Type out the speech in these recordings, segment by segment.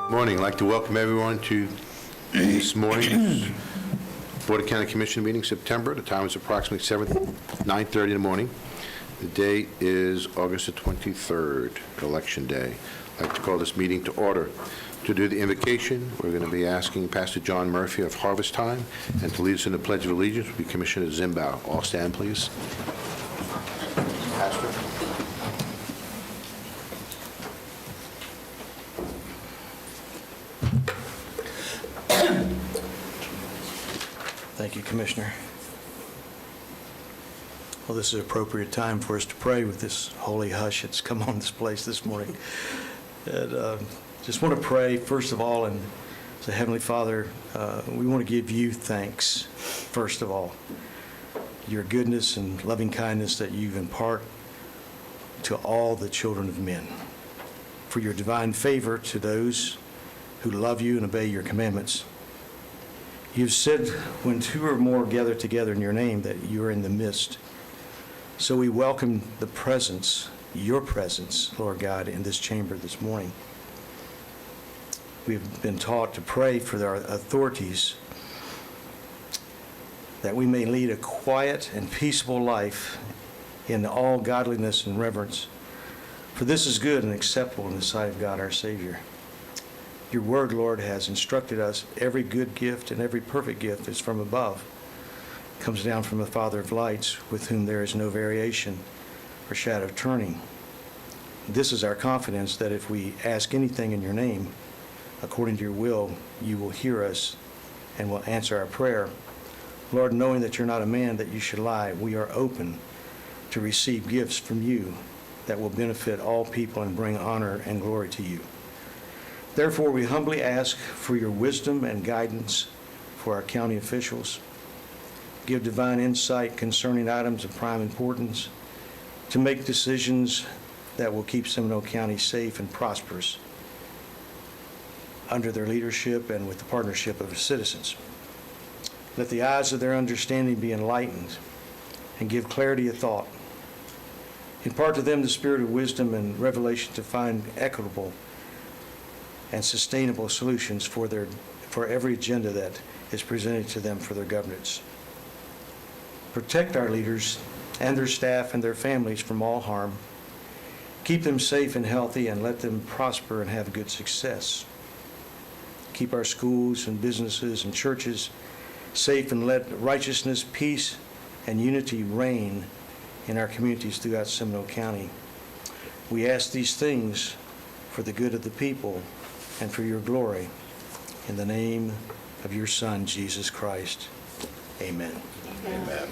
Morning. I'd like to welcome everyone to this morning's Board of County Commission meeting, September. The time is approximately 9:30 in the morning. The date is August the 23rd, Election Day. I'd like to call this meeting to order. To do the invocation, we're going to be asking Pastor John Murphy of Harvest Time, and to lead us in the Pledge of Allegiance will be Commissioner Zimbow. All stand, please. Pastor. Thank you, Commissioner. Well, this is an appropriate time for us to pray with this holy hush that's come on this place this morning. And just want to pray, first of all, and say, Heavenly Father, we want to give you thanks, first of all. Your goodness and loving kindness that you've imparted to all the children of men. For your divine favor to those who love you and obey your commandments. You've said when two or more gather together in your name that you are in the midst. So we welcome the presence, your presence, Lord God, in this chamber this morning. We've been taught to pray for our authorities that we may lead a quiet and peaceable life in all godliness and reverence. For this is good and acceptable in the sight of God our Savior. Your word, Lord, has instructed us every good gift and every perfect gift is from above. It comes down from the Father of lights, with whom there is no variation or shadow of turning. This is our confidence that if we ask anything in your name, according to your will, you will hear us and will answer our prayer. Lord, knowing that you're not a man that you should lie, we are open to receive gifts from you that will benefit all people and bring honor and glory to you. Therefore, we humbly ask for your wisdom and guidance for our county officials. Give divine insight concerning items of prime importance to make decisions that will keep Seminole County safe and prosperous under their leadership and with the partnership of the citizens. Let the eyes of their understanding be enlightened and give clarity of thought. Impart to them the spirit of wisdom and revelation to find equitable and sustainable solutions for every agenda that is presented to them for their governance. Protect our leaders and their staff and their families from all harm. Keep them safe and healthy and let them prosper and have good success. Keep our schools and businesses and churches safe and let righteousness, peace, and unity reign in our communities throughout Seminole County. We ask these things for the good of the people and for your glory. In the name of your Son, Jesus Christ. Amen. Amen.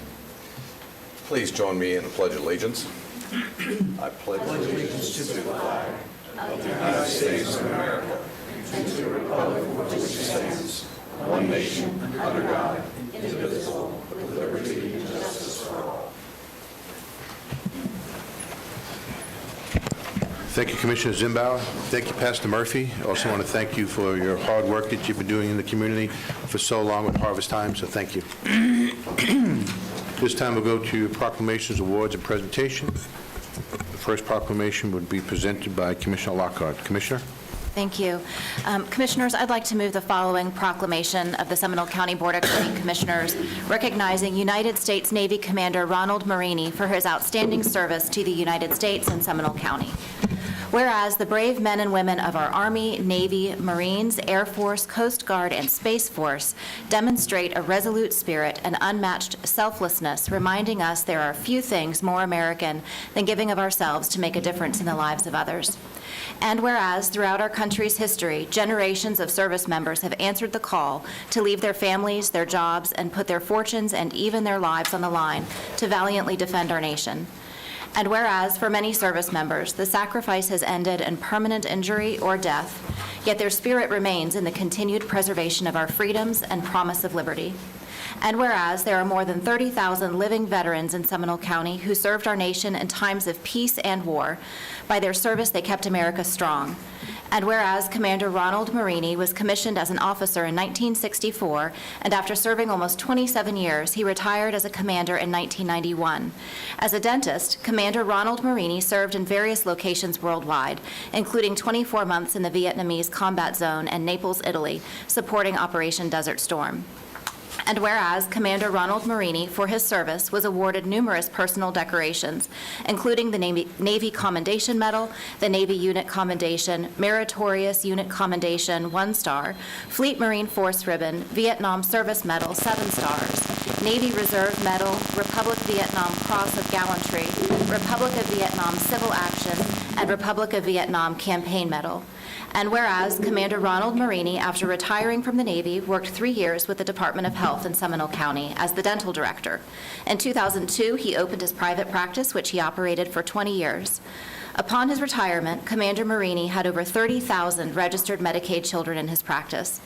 Please join me in the Pledge of Allegiance. I pledge allegiance to the flag of the United States of America and to the republic for which it stands, one nation, under God, indivisible, with liberty and justice for all. Thank you, Commissioner Zimbow. Thank you, Pastor Murphy. I also want to thank you for your hard work that you've been doing in the community for so long with Harvest Time, so thank you. This time we'll go to proclamations, awards, and presentation. The first proclamation would be presented by Commissioner Lockhart. Commissioner? Thank you. Commissioners, I'd like to move the following proclamation of the Seminole County Board of County Commissioners recognizing United States Navy Commander Ronald Marini for his outstanding service to the United States and Seminole County. Whereas the brave men and women of our Army, Navy, Marines, Air Force, Coast Guard, and Space Force demonstrate a resolute spirit and unmatched selflessness, reminding us there are few things more American than giving of ourselves to make a difference in the lives of others. And whereas throughout our country's history, generations of service members have answered the call to leave their families, their jobs, and put their fortunes and even their lives on the line to valiantly defend our nation. And whereas for many service members, the sacrifice has ended in permanent injury or death, yet their spirit remains in the continued preservation of our freedoms and promise of liberty. And whereas there are more than 30,000 living veterans in Seminole County who served our nation in times of peace and war, by their service they kept America strong. And whereas Commander Ronald Marini was commissioned as an officer in 1964, and after serving almost 27 years, he retired as a commander in 1991. As a dentist, Commander Ronald Marini served in various locations worldwide, including 24 months in the Vietnamese combat zone and Naples, Italy, supporting Operation Desert Storm. And whereas Commander Ronald Marini, for his service, was awarded numerous personal decorations, including the Navy Commendation Medal, the Navy Unit Commendation, Meritorious Unit Commendation, 1 star, Fleet Marine Force Ribbon, Vietnam Service Medal, 7 stars, Navy Reserve Medal, Republic Vietnam Cross of Gallantry, Republic of Vietnam Civil Action, and Republic of Vietnam Campaign Medal. And whereas Commander Ronald Marini, after retiring from the Navy, worked 3 years with the Department of Health in Seminole County as the dental director. In 2002, he opened his private practice, which he operated for 20 years. Upon his retirement, Commander Marini had over 30,000 registered Medicaid children in his practice.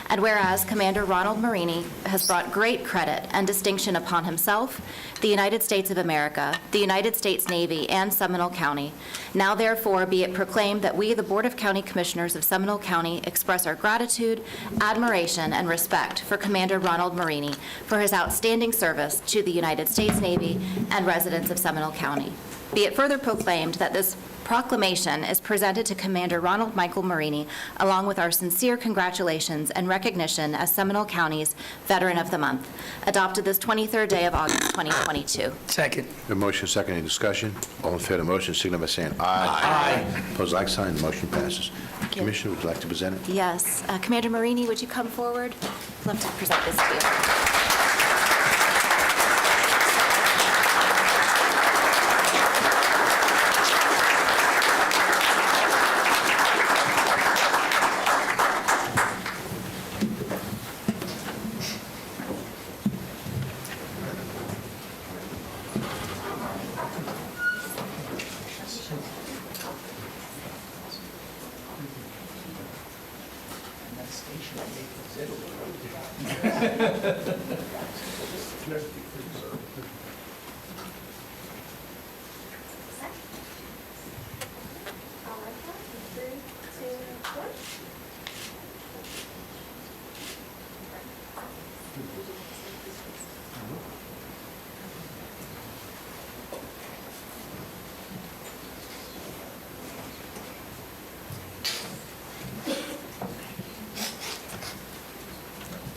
And whereas Commander Ronald Marini has brought great credit and distinction upon himself, the United States of America, the United States Navy, and Seminole County, now therefore be it proclaimed that we, the Board of County Commissioners of Seminole County, express our gratitude, admiration, and respect for Commander Ronald Marini for his outstanding service to the United States Navy and residents of Seminole County. Be it further proclaimed that this proclamation is presented to Commander Ronald Michael Marini, along with our sincere congratulations and recognition as Seminole County's Veteran of the Month, adopted this 23rd day of August, 2022. Second. A motion, second, any discussion? All in favor of the motion, signify by saying aye. Aye. Opposed, like sign, the motion passes. Commissioner, would you like to present it? Yes. Commander Marini, would you come forward? I'd love to present this to you.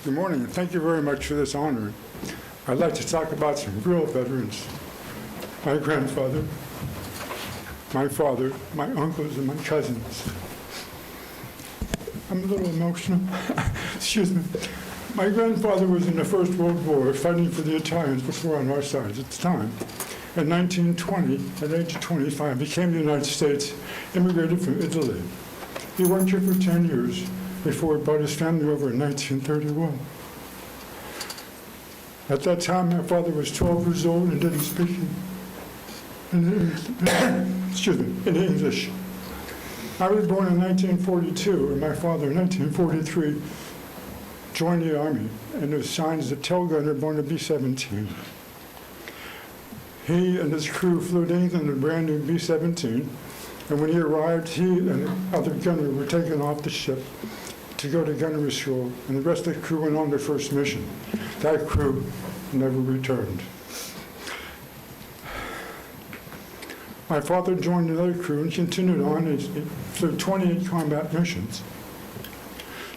Good morning, and thank you very much for this honor. I'd like to talk about some real veterans. My grandfather, my father, my uncles, and my cousins. I'm a little emotional. Excuse me. My grandfather was in the First World War fighting for the Italians before on our side at the time. In 1920, at the age of 25, he came to the United States, immigrated from Italy. He worked here for 10 years before he brought his family over in 1931. At that time, my father was 12 years old and didn't speak in English. I was born in 1942, and my father in 1943 joined the Army and was assigned as a tail gunner born to B-17. He and his crew flew to England in a brand new B-17, and when he arrived, he and other gunners were taken off the ship to go to gunnery school, and the rest of the crew went on their first mission. That crew never returned. My father joined another crew and continued on. He flew 28 combat missions.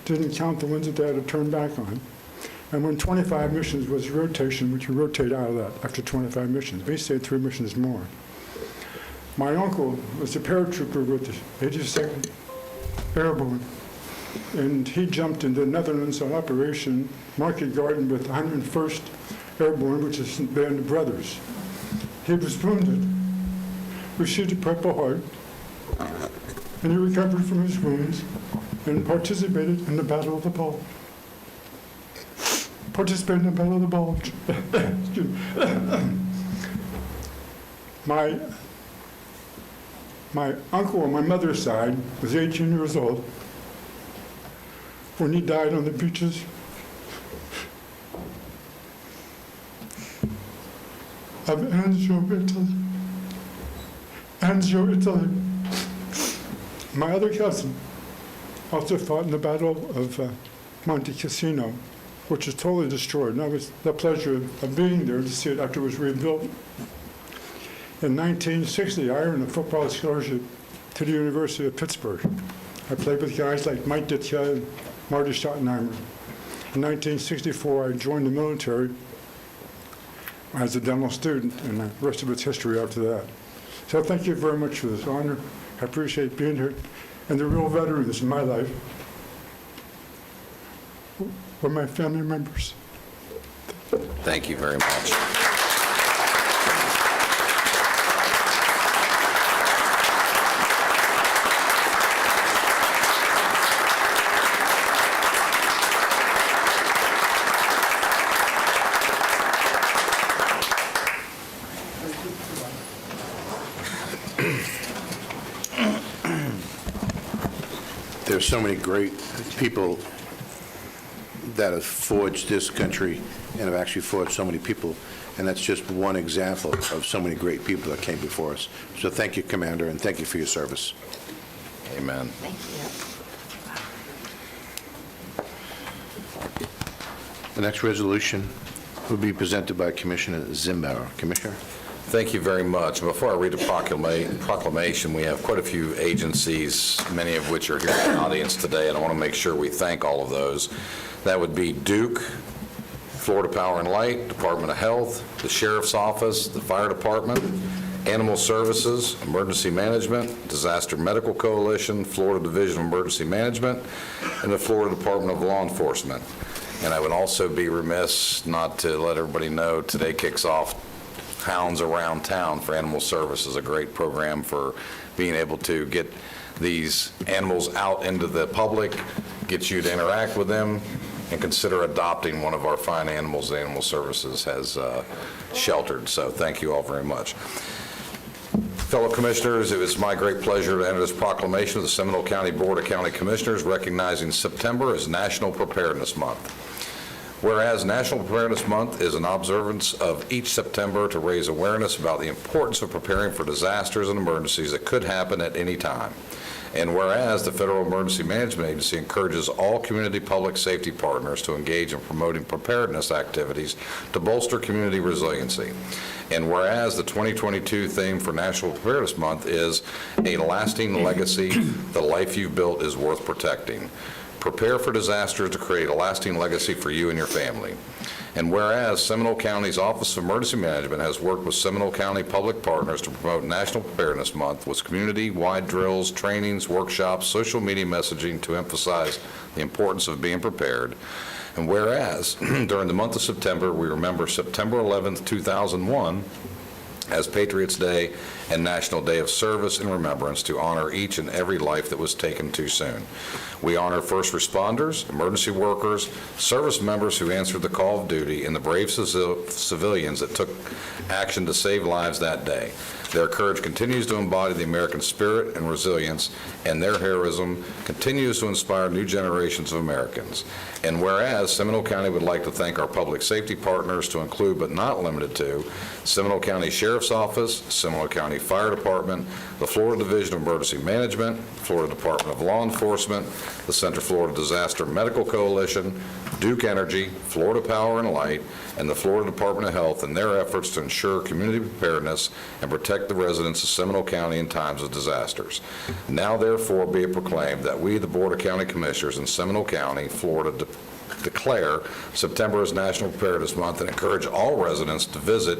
Didn't count the ones that they had to turn back on. And when 25 missions was rotation, which you rotate out of that after 25 missions, we stayed 3 missions more. My uncle was a paratrooper with the 82nd Airborne, and he jumped into the Netherlands on Operation Market Garden with 101st Airborne, which is Band of Brothers. He was wounded, received a Purple Heart, and he recovered from his wounds and participated in the Battle of the Bulge. Excuse me. My uncle on my mother's side was 18 years old when he died on the beaches of Anzio, Italy. Anzio, Italy. My other cousin also fought in the Battle of Monte Cassino, which was totally destroyed. And I was the pleasure of being there to see it after it was rebuilt. In 1960, I earned a football scholarship to the University of Pittsburgh. I played with guys like Mike Ditka and Marty Schottenheimer. In 1964, I joined the military as a dental student, and the rest of it's history after that. So thank you very much for this honor. I appreciate being here. And the real veterans in my life were my family members. Thank you very much. There's so many great people that have forged this country and have actually forged so many people, and that's just one example of so many great people that came before us. So thank you, Commander, and thank you for your service. Amen. Thank you. The next resolution will be presented by Commissioner Zimbauer. Commissioner? Thank you very much. Before I read the proclamation, we have quite a few agencies, many of which are here in the audience today, and I want to make sure we thank all of those. That would be Duke, Florida Power and Light, Department of Health, the Sheriff's Office, the Fire Department, Animal Services, Emergency Management, Disaster Medical Coalition, Florida Division of Emergency Management, and the Florida Department of Law Enforcement. And I would also be remiss not to let everybody know today kicks off Hounds Around Town for Animal Services, a great program for being able to get these animals out into the public, get you to interact with them, and consider adopting one of our fine animals that Animal Services has sheltered. So thank you all very much. Fellow Commissioners, it was my great pleasure to enter this proclamation of the Seminole County Board of County Commissioners recognizing September as National Preparedness Month. Whereas National Preparedness Month is an observance of each September to raise awareness about the importance of preparing for disasters and emergencies that could happen at any time. And whereas the Federal Emergency Management Agency encourages all community public safety partners to engage in promoting preparedness activities to bolster community resiliency. And whereas the 2022 theme for National Preparedness Month is a lasting legacy, the life you've built is worth protecting. Prepare for disasters to create a lasting legacy for you and your family. And whereas Seminole County's Office of Emergency Management has worked with Seminole County public partners to promote National Preparedness Month with community-wide drills, trainings, workshops, social media messaging to emphasize the importance of being prepared. And whereas during the month of September, we remember September 11th, 2001, as Patriots Day and National Day of Service and Remembrance to honor each and every life that was taken too soon. We honor first responders, emergency workers, service members who answered the call of duty, and the brave civilians that took action to save lives that day. Their courage continues to embody the American spirit and resilience, and their heroism continues to inspire new generations of Americans. And whereas Seminole County would like to thank our public safety partners to include but not limited to Seminole County Sheriff's Office, Seminole County Fire Department, the Florida Division of Emergency Management, Florida Department of Law Enforcement, the Central Florida Disaster Medical Coalition, Duke Energy, Florida Power and Light, and the Florida Department of Health in their efforts to ensure community preparedness and protect the residents of Seminole County in times of disasters. Now therefore be it proclaimed that we, the Board of County Commissioners in Seminole County, Florida, declare September as National Preparedness Month and encourage all residents to visit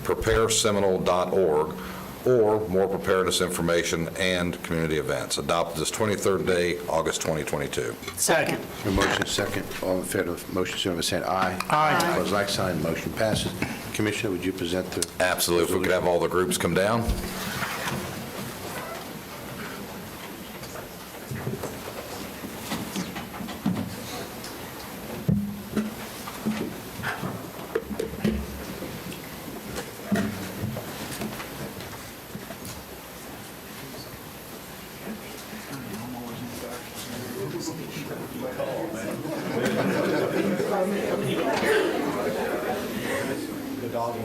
prepareseminole.org or more preparedness information and community events. Adopted this 23rd day, August 2022. Second. A motion second. All in favor of the motion, signify by saying aye. Aye. Opposed, like sign. Motion passes. Commissioner, would you present the... Absolutely. If we could have all the groups come down. The dog.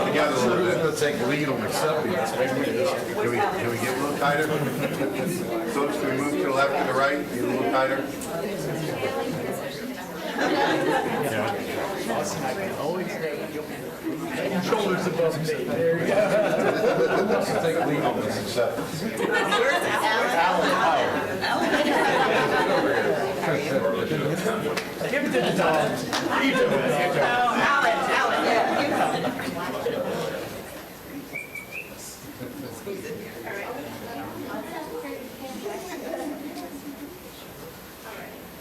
Together a little bit. Let's take lead on accepting this. Can we get a little tighter? Folks, can we move to the left and the right? Get a little tighter? Shoulders above me. There you go. Take lead on this acceptance. Give it to the dog. You do it.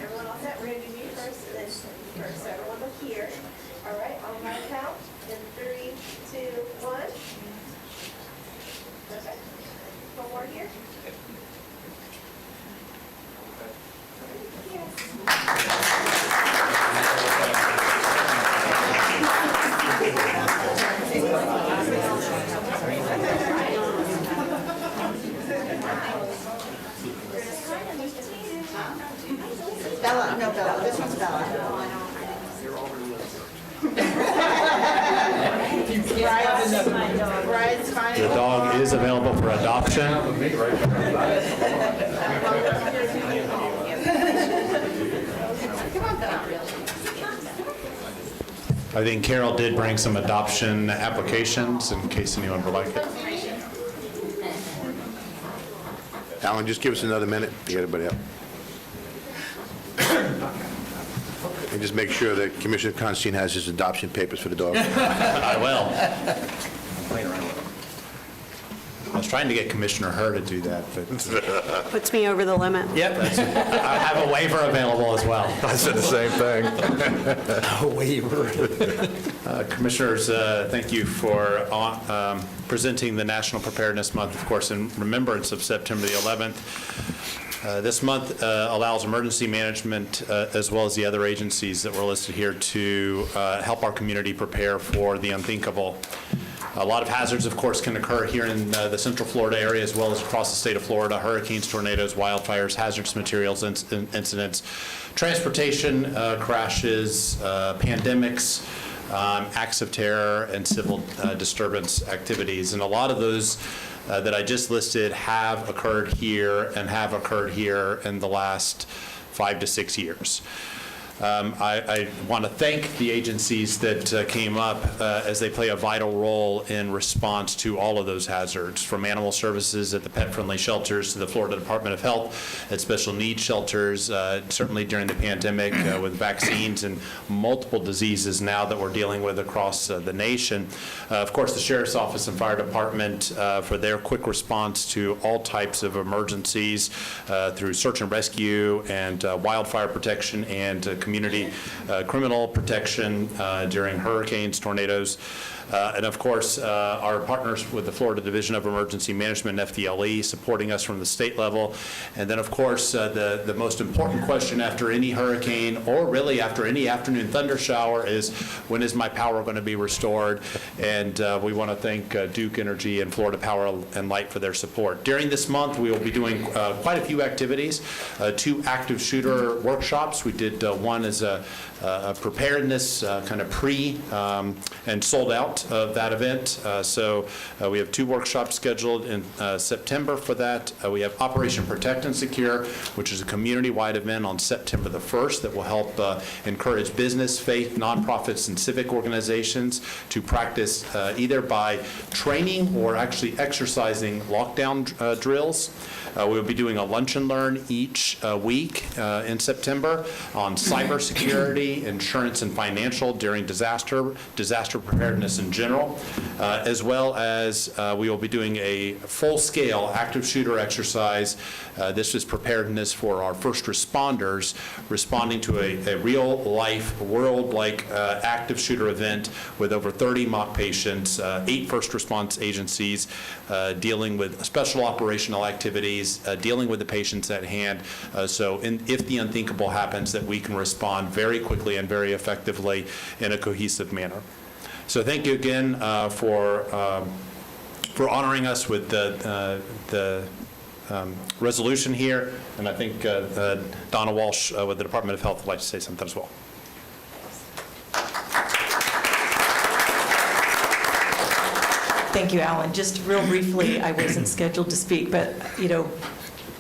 Everyone all set? We're going to do you first and then first. So everyone look here. All right, on my count. In 3, 2, 1. Okay. One more here. Bella, no, Bella, this one's Bella. Brian's fine. The dog is available for adoption. I think Carol did bring some adoption applications in case anyone would like it. Alan, just give us another minute to get everybody up. And just make sure that Commissioner Constantine has his adoption papers for the dog. I will. I was trying to get Commissioner Herr to do that, but Puts me over the limit. yep, I have a waiver available as well. I said the same thing. Commissioners, thank you for presenting the National Preparedness Month, of course, in remembrance of September the 11th. This month allows emergency management, as well as the other agencies that were listed here, to help our community prepare for the unthinkable. A lot of hazards, of course, can occur here in the Central Florida area as well as across the state of Florida: hurricanes, tornadoes, wildfires, hazardous materials incidents, transportation crashes, pandemics, acts of terror, and civil disturbance activities. And a lot of those that I just listed have occurred here in the last 5 to 6 years. I want to thank the agencies that came up as they play a vital role in response to all of those hazards, from animal services at the pet-friendly shelters to the Florida Department of Health at special needs shelters, certainly during the pandemic with vaccines and multiple diseases now that we're dealing with across the nation. Of course, the Sheriff's Office and Fire Department for their quick response to all types of emergencies through search and rescue and wildfire protection and community criminal protection during hurricanes, tornadoes, and of course our partners with the Florida Division of Emergency Management, FDLE, supporting us from the state level. And then of course the most important question after any hurricane, or really after any afternoon thunder shower, is when is my power going to be restored? And we want to thank Duke Energy and Florida Power and Light for their support. During this month we will be doing quite a few activities, 2 active shooter workshops. We did one as a preparedness kind of and sold out of that event. So we have 2 workshops scheduled in September for that. We have Operation Protect and Secure, which is a community-wide event on September the 1st that will help encourage business, faith, nonprofits, and civic organizations to practice either by training or actually exercising lockdown drills. We'll be doing a lunch and learn each week in September on cybersecurity, insurance, and financial during disaster preparedness and in general, as well as we will be doing a full-scale active shooter exercise. This is preparedness for our first responders responding to a real-life, world-like active shooter event with over 30 mock patients, 8 first response agencies dealing with special operational activities, dealing with the patients at hand, so if the unthinkable happens, that we can respond very quickly and very effectively in a cohesive manner. So thank you again for honoring us with the resolution here, and I think Donna Walsh with the Department of Health would like to say something as well. Thank you, Alan. Just real briefly, I wasn't scheduled to speak, but,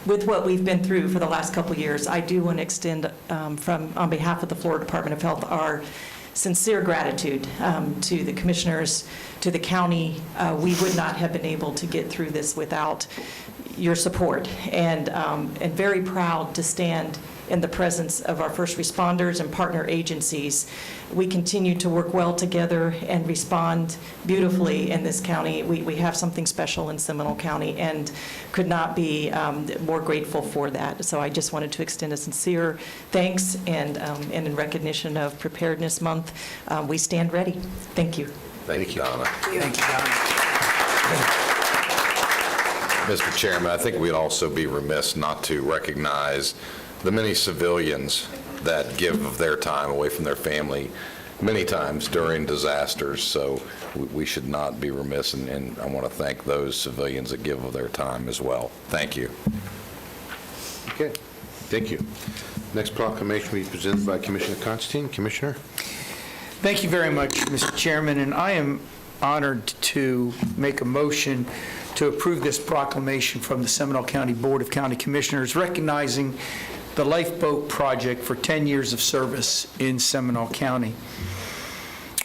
with what we've been through for the last couple of years, I do want to extend on behalf of the Florida Department of Health, our sincere gratitude to the commissioners, to the county. We would not have been able to get through this without your support, and very proud to stand in the presence of our first responders and partner agencies. We continue to work well together and respond beautifully in this county. We have something special in Seminole County and could not be more grateful for that. So I just wanted to extend a sincere thanks, and in recognition of Preparedness Month, we stand ready. Thank you. Thank you, Donna. Thank you, Donna. Mr. Chairman, I think we'd also be remiss not to recognize the many civilians that give of their time away from their family many times during disasters. So we should not be remiss, and I want to thank those civilians that give of their time as well. Thank you. Okay, thank you. Next proclamation will be presented by Commissioner Constantine. Commissioner? Thank you very much, Mr. Chairman, and I am honored to make a motion to approve this proclamation from the Seminole County Board of County Commissioners recognizing the Lifeboat Project for 10 years of service in Seminole County.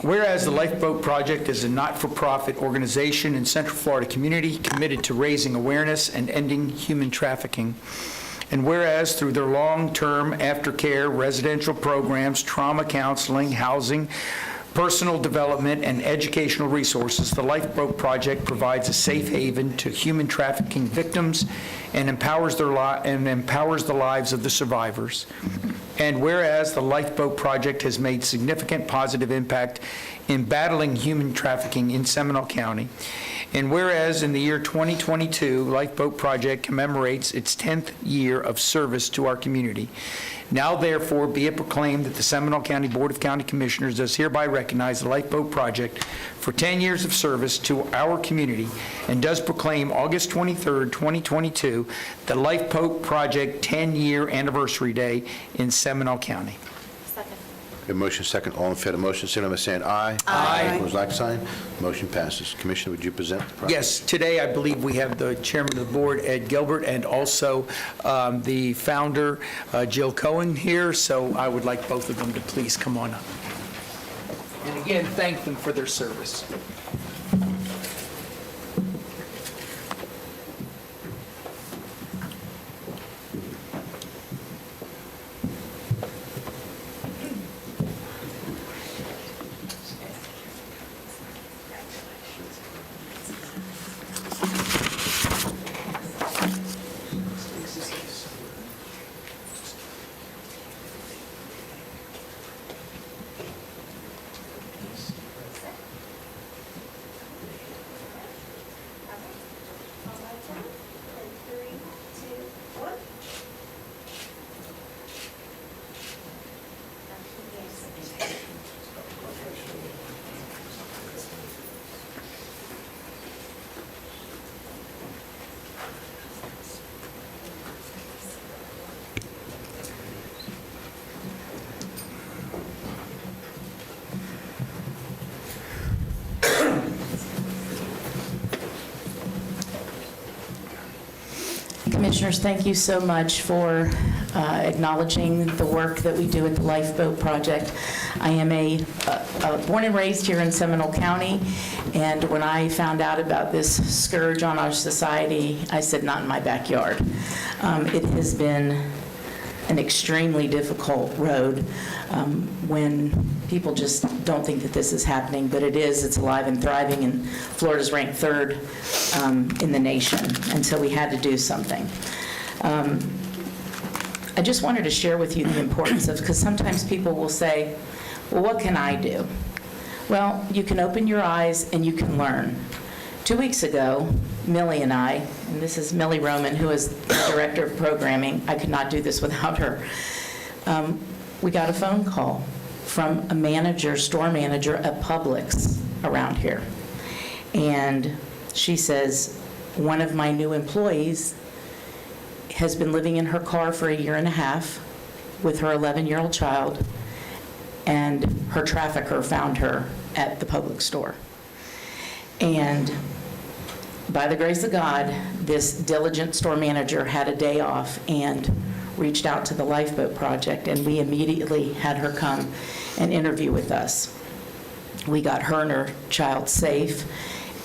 Whereas the Lifeboat Project is a not-for-profit organization in Central Florida community committed to raising awareness and ending human trafficking, and whereas through their long-term aftercare, residential programs, trauma counseling, housing, personal development, and educational resources, the Lifeboat Project provides a safe haven to human trafficking victims and empowers the lives of the survivors. And whereas the Lifeboat Project has made significant positive impact in battling human trafficking in Seminole County, and whereas in the year 2022, Lifeboat Project commemorates its 10th year of service to our community. Now therefore be it proclaimed that the Seminole County Board of County Commissioners does hereby recognize the Lifeboat Project for 10 years of service to our community, and does proclaim August 23rd, 2022, the Lifeboat Project 10-year anniversary day in Seminole County. Second. We have motion second. All in favor of the motion, signify by saying aye. Aye. Opposed, like sign. Motion passes. Commissioner, would you present the proclamation? Yes, today I believe we have the chairman of the board, Ed Gilbert, and also the founder, Jill Cohen, here, so I would like both of them to please come on up. And again, thank them for their service. Commissioners, thank you so much for acknowledging the work that we do at the Lifeboat Project. I am born and raised here in Seminole County, and when I found out about this scourge on our society, I said, not in my backyard. It has been an extremely difficult road when people just don't think that this is happening, but it is. It's alive and thriving, and Florida's ranked third in the nation, and so we had to do something. I just wanted to share with you the importance of, because sometimes people will say, well, what can I do? Well, you can open your eyes and you can learn. 2 weeks ago, Millie and I, and this is Millie Roman, who is the Director of Programming, I could not do this without her, we got a phone call from a manager, store manager at Publix around here. And she says, one of my new employees has been living in her car for 1.5 years with her 11-year-old child, and her trafficker found her at the Publix store. And by the grace of God, this diligent store manager had a day off and reached out to the Lifeboat Project, and we immediately had her come and interview with us. We got her and her child safe,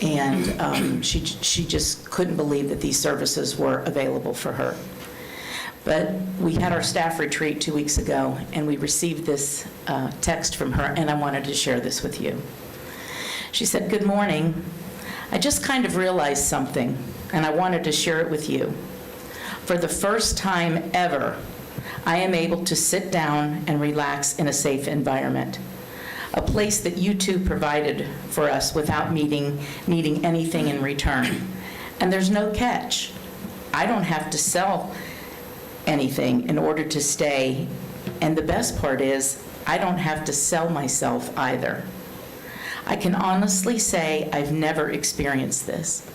and she just couldn't believe that these services were available for her. But we had our staff retreat 2 weeks ago, and we received this text from her, and I wanted to share this with you. She said, "Good morning. I just kind of realized something, and I wanted to share it with you. For the first time ever, I am able to sit down and relax in a safe environment. A place that you two provided for us without needing anything in return. And there's no catch. I don't have to sell anything in order to stay. And the best part is, I don't have to sell myself either. I can honestly say I've never experienced this.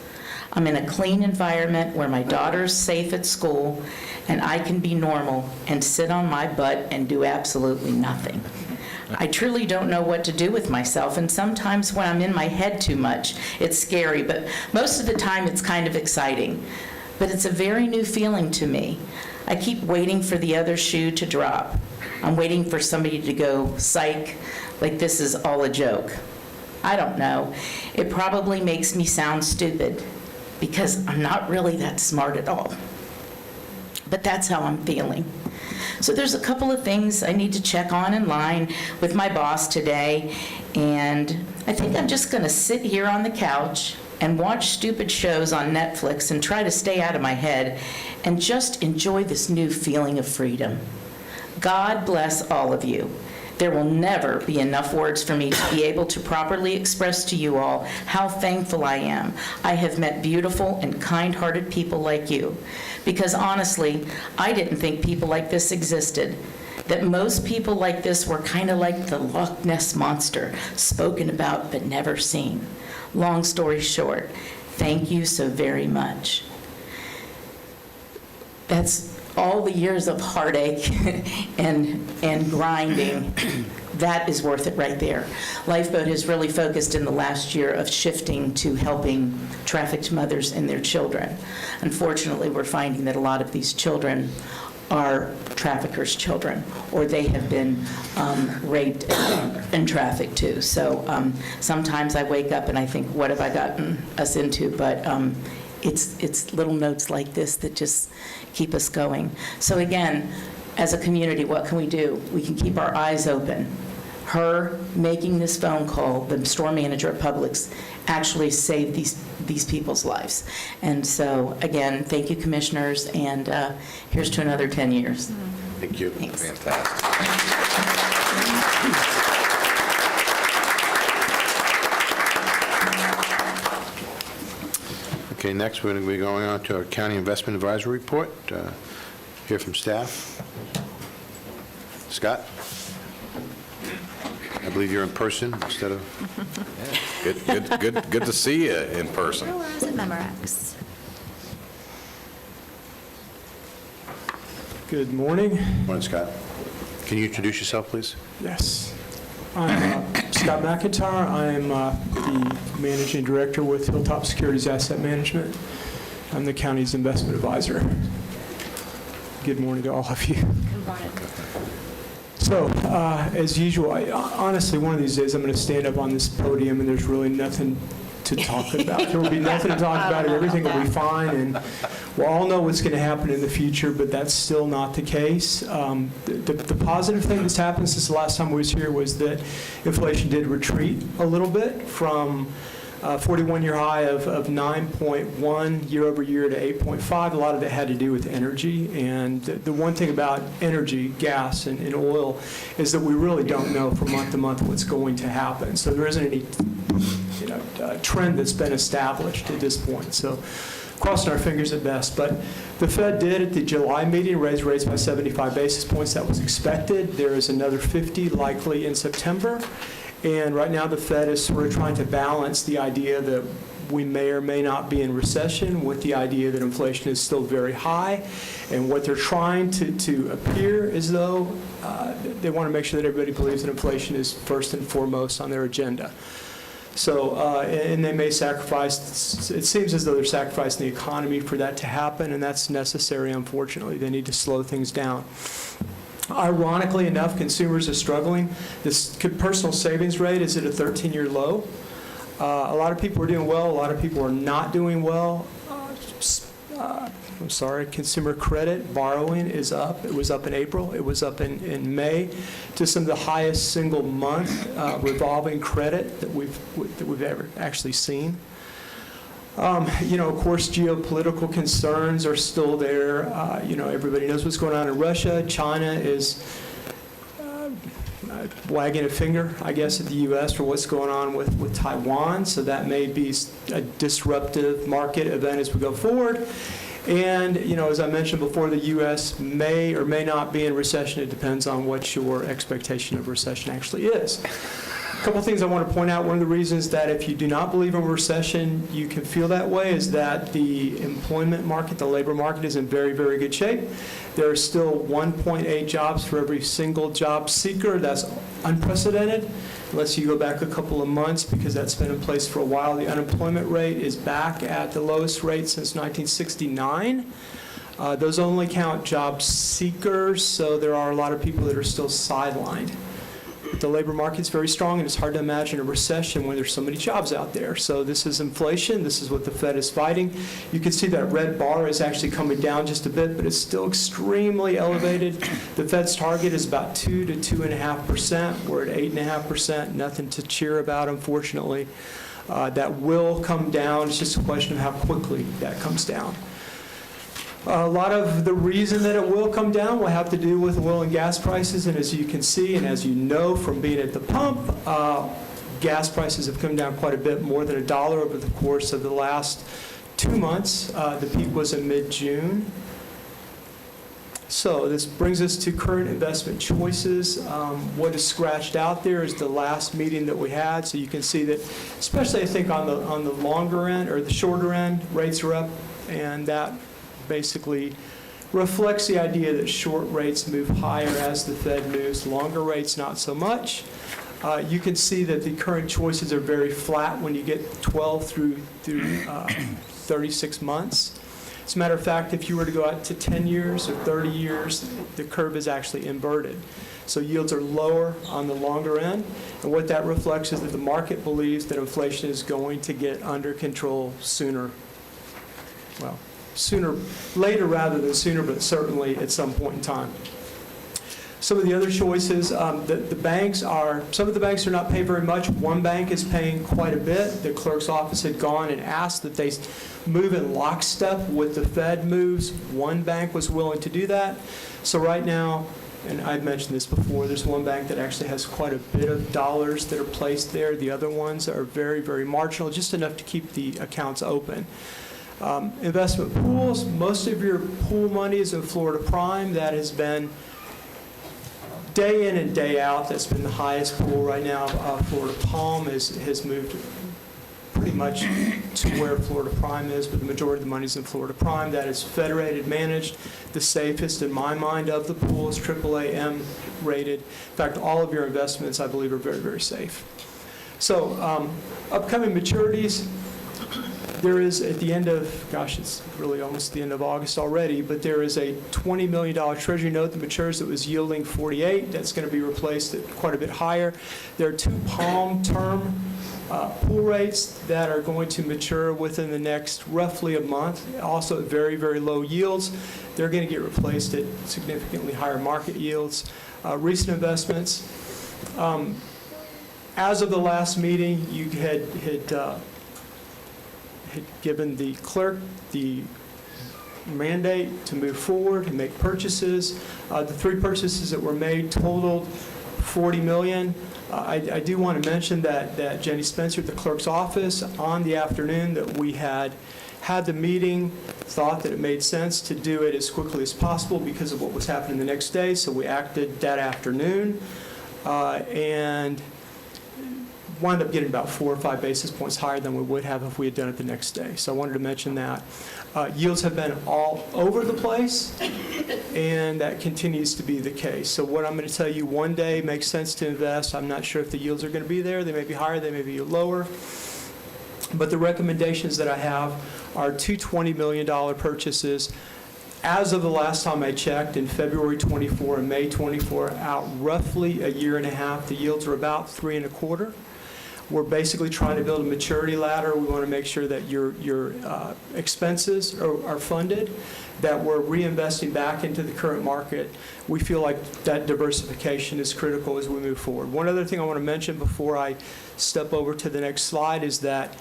I'm in a clean environment where my daughter's safe at school, and I can be normal and sit on my butt and do absolutely nothing. I truly don't know what to do with myself, and sometimes when I'm in my head too much, it's scary, but most of the time it's kind of exciting. But it's a very new feeling to me. I keep waiting for the other shoe to drop. I'm waiting for somebody to go, psych, like this is all a joke. I don't know. It probably makes me sound stupid because I'm not really that smart at all. But that's how I'm feeling. So there's a couple of things I need to check on in line with my boss today, and I think I'm just going to sit here on the couch and watch stupid shows on Netflix and try to stay out of my head and just enjoy this new feeling of freedom. God bless all of you. There will never be enough words for me to be able to properly express to you all how thankful I am. I have met beautiful and kind-hearted people like you. Because honestly, I didn't think people like this existed. That most people like this were kind of like the Loch Ness Monster, spoken about but never seen. Long story short, thank you so very much. That's all the years of heartache and grinding. That is worth it right there. Lifeboat has really focused in the last year of shifting to helping trafficked mothers and their children. Unfortunately, we're finding that a lot of these children are traffickers' children, or they have been raped and trafficked too. So sometimes I wake up and I think, what have I gotten us into? But it's little notes like this that just keep us going. So again, as a community, what can we do? We can keep our eyes open. Her making this phone call, the store manager at Publix, actually saved these people's lives. And so again, thank you, commissioners, and here's to another 10 years. Thank you. Thanks. Fantastic. Okay, next, we're going to be going on to our County Investment Advisory Report. Hear from staff. Scott? I believe you're in person instead of... Good to see you in person. Or is it Memorex? Good morning. Morning, Scott. Can you introduce yourself, please? Yes. I'm Scott McIntyre. I'm the Managing Director with Hilltop Securities Asset Management. I'm the county's investment advisor. Good morning to all of you. Good morning. So, as usual, honestly, one of these days I'm going to stand up on this podium and there's really nothing to to talk about. There will be nothing to talk about, and everything will be fine, and we'll all know what's going to happen in the future, but that's still not the case. The positive thing that's happened since the last time we was here was that inflation did retreat a little bit from 41-year high of 9.1 year over year to 8.5. A lot of that had to do with energy. And the one thing about energy, gas, and oil is that we really don't know from month to month what's going to happen. So there isn't any trend that's been established at this point. So crossing our fingers at best. But the Fed did at the July meeting raise rates by 75 basis points. That was expected. There is another 50 likely in September. And right now the Fed is sort of trying to balance the idea that we may or may not be in recession with the idea that inflation is still very high. And what they're trying to appear as though they want to make sure that everybody believes that inflation is first and foremost on their agenda. So, and they may sacrifice, it seems as though they're sacrificing the economy for that to happen, and that's necessary, unfortunately. They need to slow things down. Ironically enough, consumers are struggling. This personal savings rate is at a 13-year low. A lot of people are doing well. A lot of people are not doing well. Consumer credit borrowing is up. It was up in April. It was up in May to some of the highest single month revolving credit that we've ever actually seen. Of course, geopolitical concerns are still there. Everybody knows what's going on in Russia. China is wagging a finger, I guess, at the U.S. for what's going on with Taiwan. So that may be a disruptive market event as we go forward. And, as I mentioned before, the U.S. may or may not be in recession. It depends on what your expectation of recession actually is. A couple things I want to point out. One of the reasons that if you do not believe in a recession, you can feel that way is that the employment market, the labor market, is in very, very good shape. There are still 1.8 jobs for every single job seeker. That's unprecedented, unless you go back a couple of months, because that's been in place for a while. The unemployment rate is back at the lowest rate since 1969. Those only count job seekers, so there are a lot of people that are still sidelined. The labor market's very strong, and it's hard to imagine a recession when there's so many jobs out there. So this is inflation. This is what the Fed is fighting. You can see that red bar is actually coming down just a bit, but it's still extremely elevated. The Fed's target is about 2 to 2.5%. We're at 8.5%. Nothing to cheer about, unfortunately. That will come down. It's just a question of how quickly that comes down. A lot of the reason that it will come down will have to do with oil and gas prices, and as you can see, and as you know from being at the pump, gas prices have come down quite a bit, more than $1 over the course of the last 2 months. The peak was in mid-June. So this brings us to current investment choices. What is scratched out there is the last meeting that we had, so you can see that, especially I think on the longer end or the shorter end, rates are up, and that basically reflects the idea that short rates move higher as the Fed moves, longer rates not so much. You can see that the current choices are very flat when you get 12 through 36 months. As a matter of fact, if you were to go out to 10 years or 30 years, the curve is actually inverted. So yields are lower on the longer end, and what that reflects is that the market believes that inflation is going to get under control sooner, later rather than sooner, but certainly at some point in time. Some of the other choices, some of the banks are not paying very much. One bank is paying quite a bit. The clerk's office had gone and asked that they move in lockstep with the Fed moves. One bank was willing to do that. So right now, and I've mentioned this before, there's one bank that actually has quite a bit of dollars that are placed there. The other ones are very, very marginal, just enough to keep the accounts open. Investment pools, most of your pool money is in Florida Prime. That has been day in and day out. That's been the highest pool right now. Florida Palm has moved pretty much to where Florida Prime is, but the majority of the money is in Florida Prime. That is federated managed. The safest in my mind of the pools, AAA-M rated. In fact, all of your investments, I believe, are very, very safe. So upcoming maturities. There is, at the end of, gosh, it's really almost the end of August already, but there is a $20 million Treasury note that matures that was yielding 48. That's going to be replaced at quite a bit higher. There are 2 Palm term pool rates that are going to mature within the next roughly a month, also at very, very low yields. They're going to get replaced at significantly higher market yields. Recent investments. As of the last meeting, you had given the clerk the mandate to move forward and make purchases. The 3 purchases that were made totaled $40 million. I do want to mention that Jenny Spencer at the clerk's office, on the afternoon that we had the meeting, thought that it made sense to do it as quickly as possible because of what was happening the next day, so we acted that afternoon, and wound up getting about 4 or 5 basis points higher than we would have if we had done it the next day. So I wanted to mention that. Yields have been all over the place, and that continues to be the case. So what I'm going to tell you, one day makes sense to invest. I'm not sure if the yields are going to be there. They may be higher, they may be lower. But the recommendations that I have are 2 $20 million purchases. As of the last time I checked, in February 24 and May 24, out roughly a year and a half, the yields are about 3 1/4. We're basically trying to build a maturity ladder. We want to make sure that your expenses are funded, that we're reinvesting back into the current market. We feel like that diversification is critical as we move forward. One other thing I want to mention before I step over to the next slide is that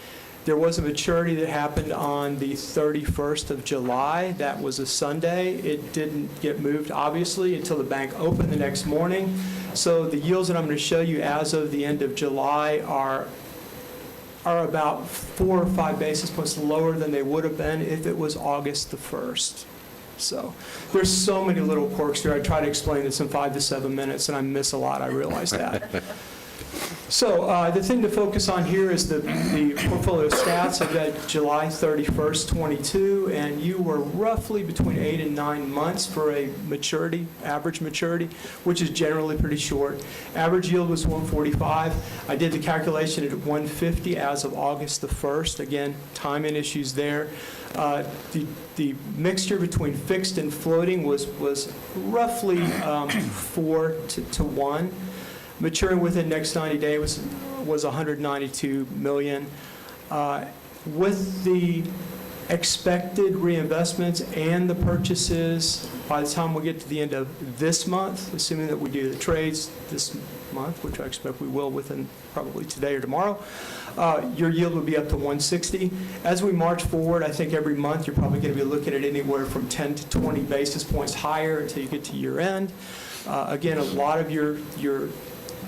there was a maturity that happened on the 31st of July. That was a Sunday. It didn't get moved, obviously, until the bank opened the next morning. So the yields that I'm going to show you as of the end of July are about 4 or 5 basis points lower than they would have been if it was August the 1st. So there's so many little quirks here. I try to explain this in 5 to 7 minutes, and I miss a lot. I realize that. So the thing to focus on here is the portfolio stats. I've got July 31st, 22, and you were roughly between 8 and 9 months for a maturity, average maturity, which is generally pretty short. Average yield was 145. I did the calculation at 150 as of August the 1st. Again, timing issues there. The mixture between fixed and floating was roughly 4 to 1. Maturing within the next 90 days was $192 million. With the expected reinvestments and the purchases, by the time we get to the end of this month, assuming that we do the trades this month, which I expect we will within probably today or tomorrow, your yield will be up to 160. As we march forward, I think every month you're probably going to be looking at anywhere from 10 to 20 basis points higher until you get to year end. Again, a lot of your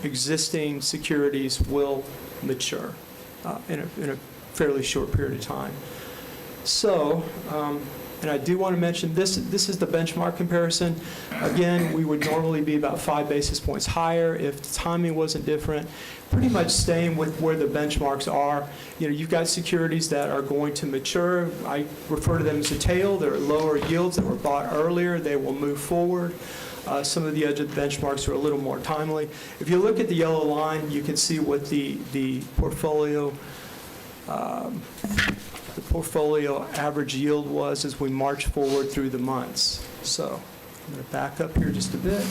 existing securities will mature in a fairly short period of time. So, and I do want to mention this is the benchmark comparison. Again, we would normally be about 5 basis points higher if the timing wasn't different. Pretty much staying with where the benchmarks are. You know, you've got securities that are going to mature. I refer to them as a tail. They're lower yields that were bought earlier. They will move forward. Some of the other benchmarks are a little more timely. If you look at the yellow line, you can see what the portfolio average yield was as we march forward through the months. So I'm going to back up here just a bit.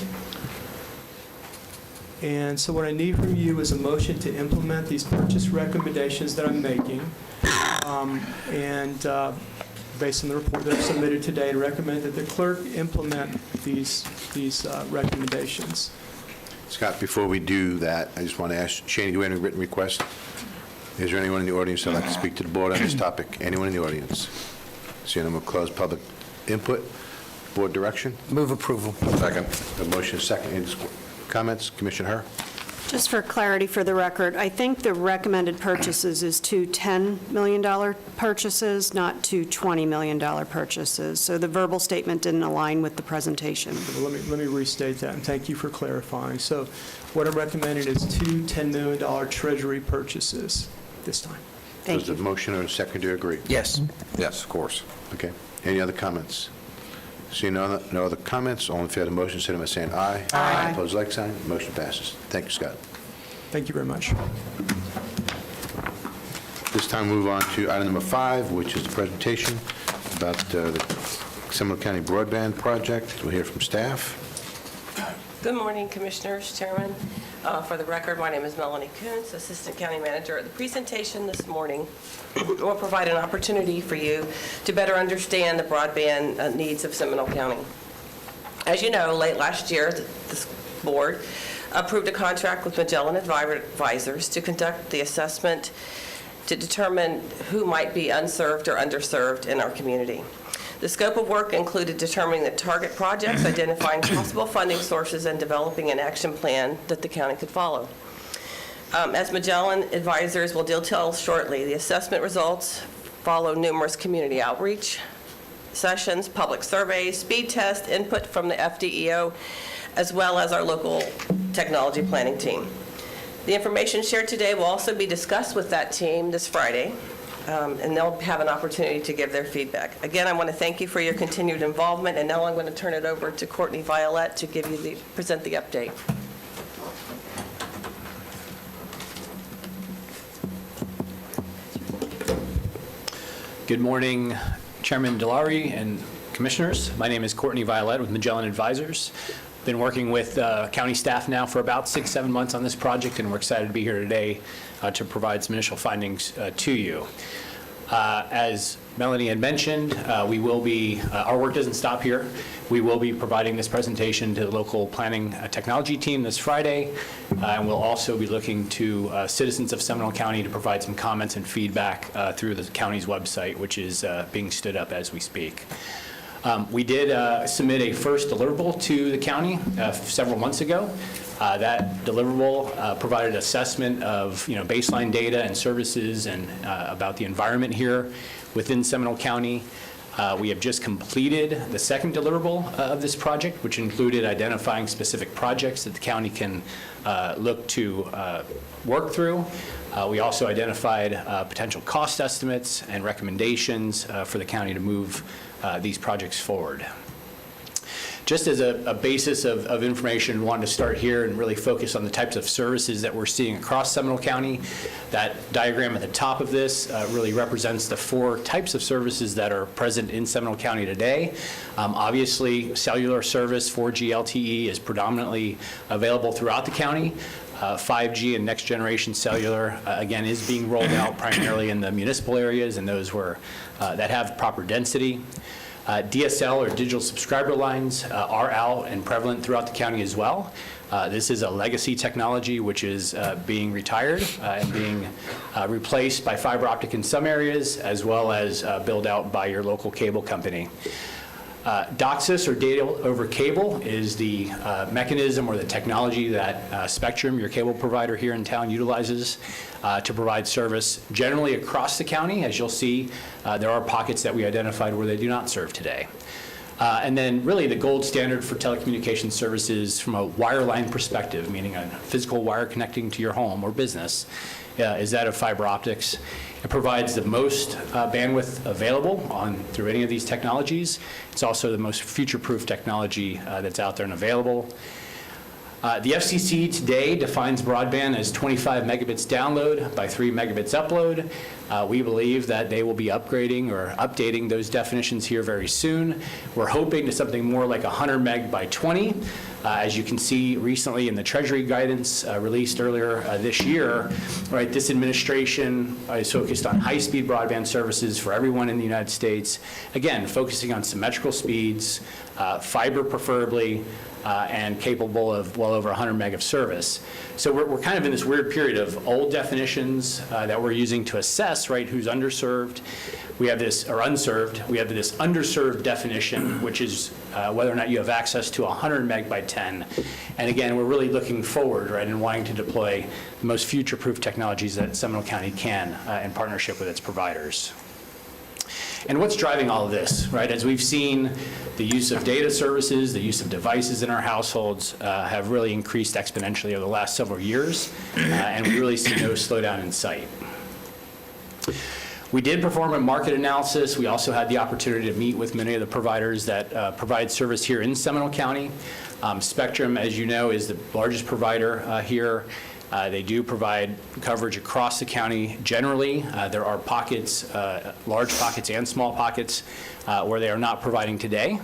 And so what I need from you is a motion to implement these purchase recommendations that I'm making. Based on the report that I've submitted today, to recommend that the clerk implement these recommendations. Scott, before we do that, I just want to ask, Shane, do you have any written request? Is there anyone in the audience that would like to speak to the board on this topic? Anyone in the audience? Seeing none, we'll close public input. Board direction? Move approval. Second. A motion is second. Any comments? Commissioner Herr? Just for clarity for the record, I think the recommended purchases is 2 $10 million purchases, not 2 $20 million purchases. So the verbal statement didn't align with the presentation. Let me restate that, and thank you for clarifying. So what I'm recommending is 2 $10 million Treasury purchases this time. Thank Does you. the motion or second do you agree? Yes. Yes, of course. Okay. Any other comments? Seeing no other comments, all in favor of the motion, signify by saying aye. Aye. Opposed, like sign. Motion passes. Thank you, Scott. Thank you very much. This time, move on to item number 5, which is the presentation about the Seminole County Broadband Project. We'll hear from staff. Good morning, Commissioners, Chairman. For the record, my name is Melanie Kuntz, Assistant County Manager. The presentation this morning will provide an opportunity for you to better understand the broadband needs of Seminole County. As you know, late last year, this board approved a contract with Magellan Advisors to conduct the assessment to determine who might be unserved or underserved in our community. The scope of work included determining the target projects, identifying possible funding sources, and developing an action plan that the county could follow. As Magellan Advisors will detail shortly, the assessment results follow numerous community outreach sessions, public surveys, speed tests, input from the FDEO, as well as our local technology planning team. The information shared today will also be discussed with that team this Friday, and they'll have an opportunity to give their feedback. Again, I want to thank you for your continued involvement, and now I'm going to turn it over to Courtney Violette to present the update. Good morning, Chairman Delary and Commissioners. My name is Courtney Violette with Magellan Advisors. Been working with county staff now for about 6-7 months on this project, and we're excited to be here today to provide some initial findings to you. As Melanie had mentioned, we will be, our work doesn't stop here. We will be providing this presentation to the local planning technology team this Friday, and we'll also be looking to citizens of Seminole County to provide some comments and feedback through the county's website, which is being stood up as we speak. We did submit a first deliverable to the county several months ago. That deliverable provided assessment of baseline data and services and about the environment here within Seminole County. We have just completed the second deliverable of this project, which included identifying specific projects that the county can look to work through. We also identified potential cost estimates and recommendations for the county to move these projects forward. Just as a basis of information, we wanted to start here and really focus on the types of services that we're seeing across Seminole County. That diagram at the top of this really represents the 4 types of services that are present in Seminole County today. Obviously, cellular service, 4G LTE, is predominantly available throughout the county. 5G and next generation cellular, again, is being rolled out primarily in the municipal areas and those where that have proper density. DSL, or digital subscriber lines, are out and prevalent throughout the county as well. This is a legacy technology which is being retired and being replaced by fiber optic in some areas, as well as built out by your local cable company. DOCSIS, or data over cable, is the mechanism or the technology that Spectrum, your cable provider here in town, utilizes to provide service generally across the county. As you'll see, there are pockets that we identified where they do not serve today. And then really the gold standard for telecommunications services from a wireline perspective, meaning a physical wire connecting to your home or business, is that of fiber optics. It provides the most bandwidth available through any of these technologies. It's also the most future-proof technology that's out there and available. The FCC today defines broadband as 25 megabits download by 3 megabits upload. We believe that they will be upgrading or updating those definitions here very soon. We're hoping to something more like 100 meg by 20. As you can see recently in the Treasury guidance released earlier this year, right, this administration is focused on high-speed broadband services for everyone in the United States. Again, focusing on symmetrical speeds, fiber preferably, and capable of well over 100 meg of service. So we're kind of in this weird period of old definitions that we're using to assess, right, who's underserved. We have this, or unserved, we have this underserved definition, which is whether or not you have access to 100 meg by 10. And again, we're really looking forward, right, and wanting to deploy the most future-proof technologies that Seminole County can in partnership with its providers. And what's driving all of this, right? As we've seen, the use of data services, the use of devices in our households have really increased exponentially over the last several years, and we really see no slowdown in sight. We did perform a market analysis. We also had the opportunity to meet with many of the providers that provide service here in Seminole County. Spectrum, as you know, is the largest provider here. They do provide coverage across the county generally. There are pockets, large pockets and small pockets, where they are not providing today.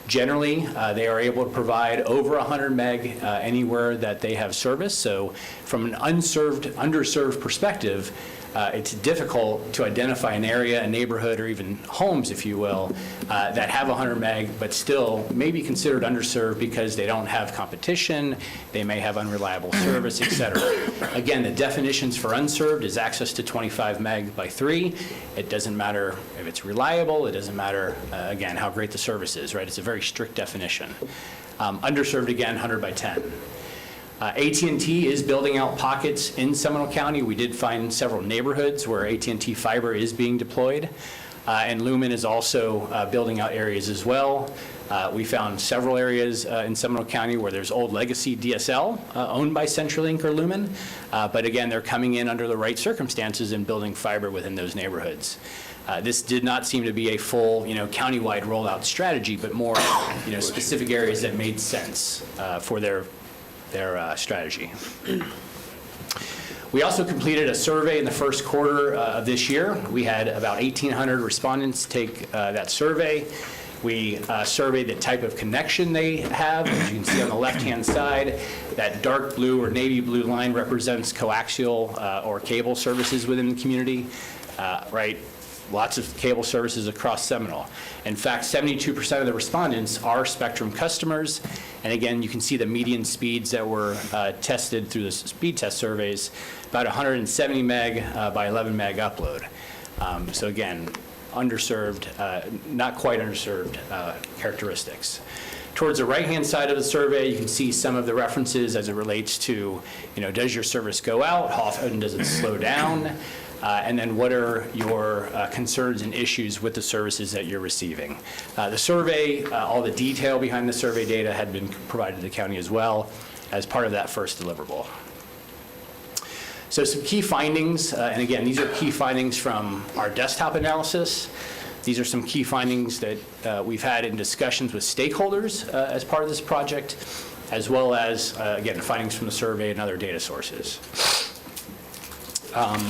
Generally, they are able to provide over 100 meg anywhere that they have service. So from an underserved perspective, it's difficult to identify an area, a neighborhood, or even homes, if you will, that have 100 meg, but still may be considered underserved because they don't have competition, they may have unreliable service, et cetera. Again, the definitions for unserved is access to 25 meg by 3. It doesn't matter if it's reliable, it doesn't matter, again, how great the service is, right? It's a very strict definition. Underserved, again, 100 by 10. AT&T is building out pockets in Seminole County. We did find several neighborhoods where AT&T fiber is being deployed. And Lumen is also building out areas as well. We found several areas in Seminole County where there's old legacy DSL owned by CenturyLink or Lumen. But again, they're coming in under the right circumstances and building fiber within those neighborhoods. This did not seem to be a full, countywide rollout strategy, but more, specific areas that made sense for their strategy. We also completed a survey in the first quarter of this year. We had about 1,800 respondents take that survey. We surveyed the type of connection they have. As you can see on the left-hand side, that dark blue or navy blue line represents coaxial or cable services within the community, right? Lots of cable services across Seminole. In fact, 72% of the respondents are Spectrum customers. And again, you can see the median speeds that were tested through the speed test surveys, about 170 meg by 11 meg upload. So again, underserved, not quite underserved characteristics. Towards the right-hand side of the survey, you can see some of the references as it relates to, does your service go out? How often does it slow down? And then what are your concerns and issues with the services that you're receiving? The survey, all the detail behind the survey data had been provided to the county as well as part of that first deliverable. So some key findings, and again, these are key findings from our desktop analysis. These are some key findings that we've had in discussions with stakeholders as part of this project, as well as, again, findings from the survey and other data sources.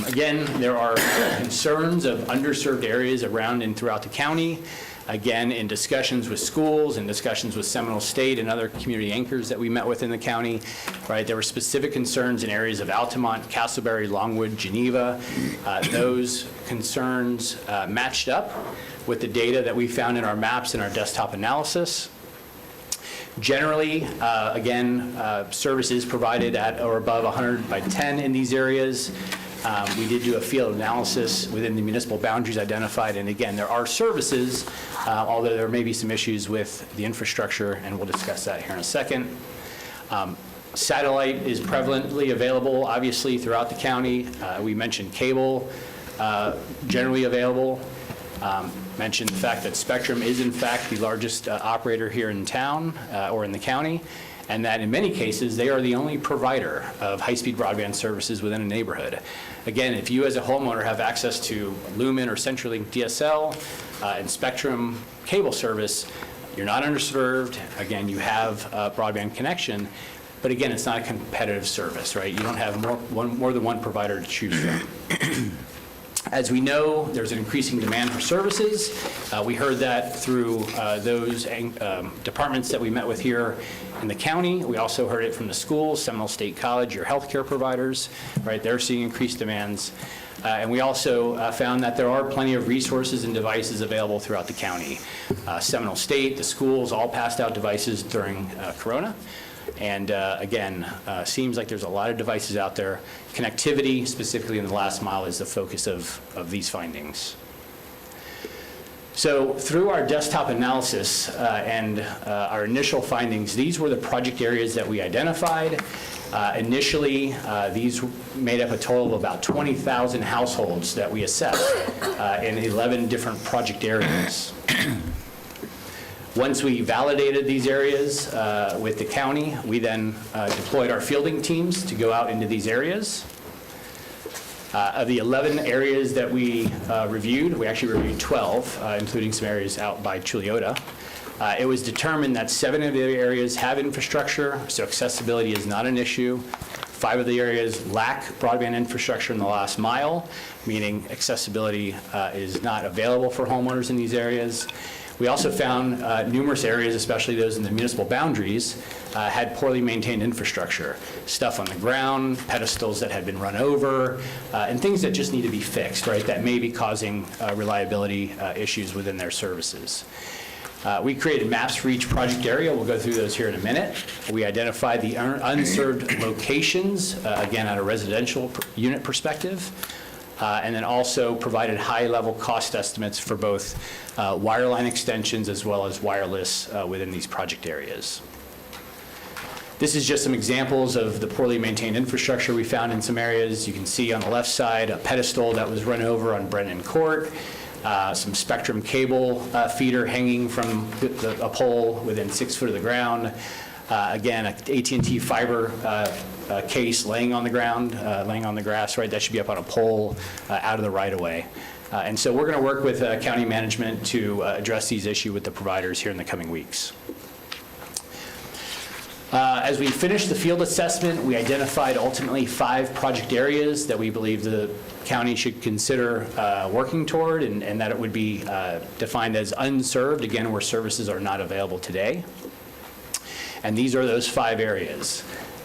Again, there are concerns of underserved areas around and throughout the county. Again, in discussions with schools and discussions with Seminole State and other community anchors that we met with in the county, right, there were specific concerns in areas of Altamont, Castleberry, Longwood, Geneva. Those concerns matched up with the data that we found in our maps and our desktop analysis. Generally, again, service is provided at or above 100 by 10 in these areas. We did do a field analysis within the municipal boundaries identified, and again, there are services, although there may be some issues with the infrastructure, and we'll discuss that here in a second. Satellite is prevalently available, obviously, throughout the county. We mentioned cable, generally available. Mentioned the fact that Spectrum is, in fact, the largest operator here in town or in the county, and that in many cases, they are the only provider of high-speed broadband services within a neighborhood. Again, if you as a homeowner have access to Lumen or CenturyLink DSL and Spectrum cable service, you're not underserved. Again, you have a broadband connection, but again, it's not a competitive service, right? You don't have more than one provider to choose from. As we know, there's an increasing demand for services. We heard that through those departments that we met with here in the county. We also heard it from the schools, Seminole State College, your healthcare providers, right? They're seeing increased demands. And we also found that there are plenty of resources and devices available throughout the county. Seminole State, the schools all passed out devices during Corona. And again, seems like there's a lot of devices out there. Connectivity, specifically in the last mile, is the focus of these findings. So through our desktop analysis and our initial findings, these were the project areas that we identified. Initially, these made up a total of about 20,000 households that we assessed in 11 different project areas. Once we validated these areas with the county, we then deployed our fielding teams to go out into these areas. Of the 11 areas that we reviewed, we actually reviewed 12, including some areas out by Chuliota. It was determined that 7 of the areas have infrastructure, so accessibility is not an issue. 5 of the areas lack broadband infrastructure in the last mile, meaning accessibility is not available for homeowners in these areas. We also found numerous areas, especially those in the municipal boundaries, had poorly maintained infrastructure, stuff on the ground, pedestals that had been run over, and things that just need to be fixed, right, that may be causing reliability issues within their services. We created maps for each project area. We'll go through those here in a minute. We identified the unserved locations, again, at a residential unit perspective, and then also provided high-level cost estimates for both wireline extensions as well as wireless within these project areas. This is just some examples of the poorly maintained infrastructure we found in some areas. You can see on the left side a pedestal that was run over on Brennan Court, some Spectrum cable feeder hanging from a pole within 6 foot of the ground. Again, an AT&T fiber case laying on the ground, laying on the grass, right? That should be up on a pole out of the right-of-way. And so we're going to work with county management to address these issues with the providers here in the coming weeks. As we finished the field assessment, we identified ultimately 5 project areas that we believe the county should consider working toward, and that it would be defined as unserved, again, where services are not available today. And these are those 5 areas.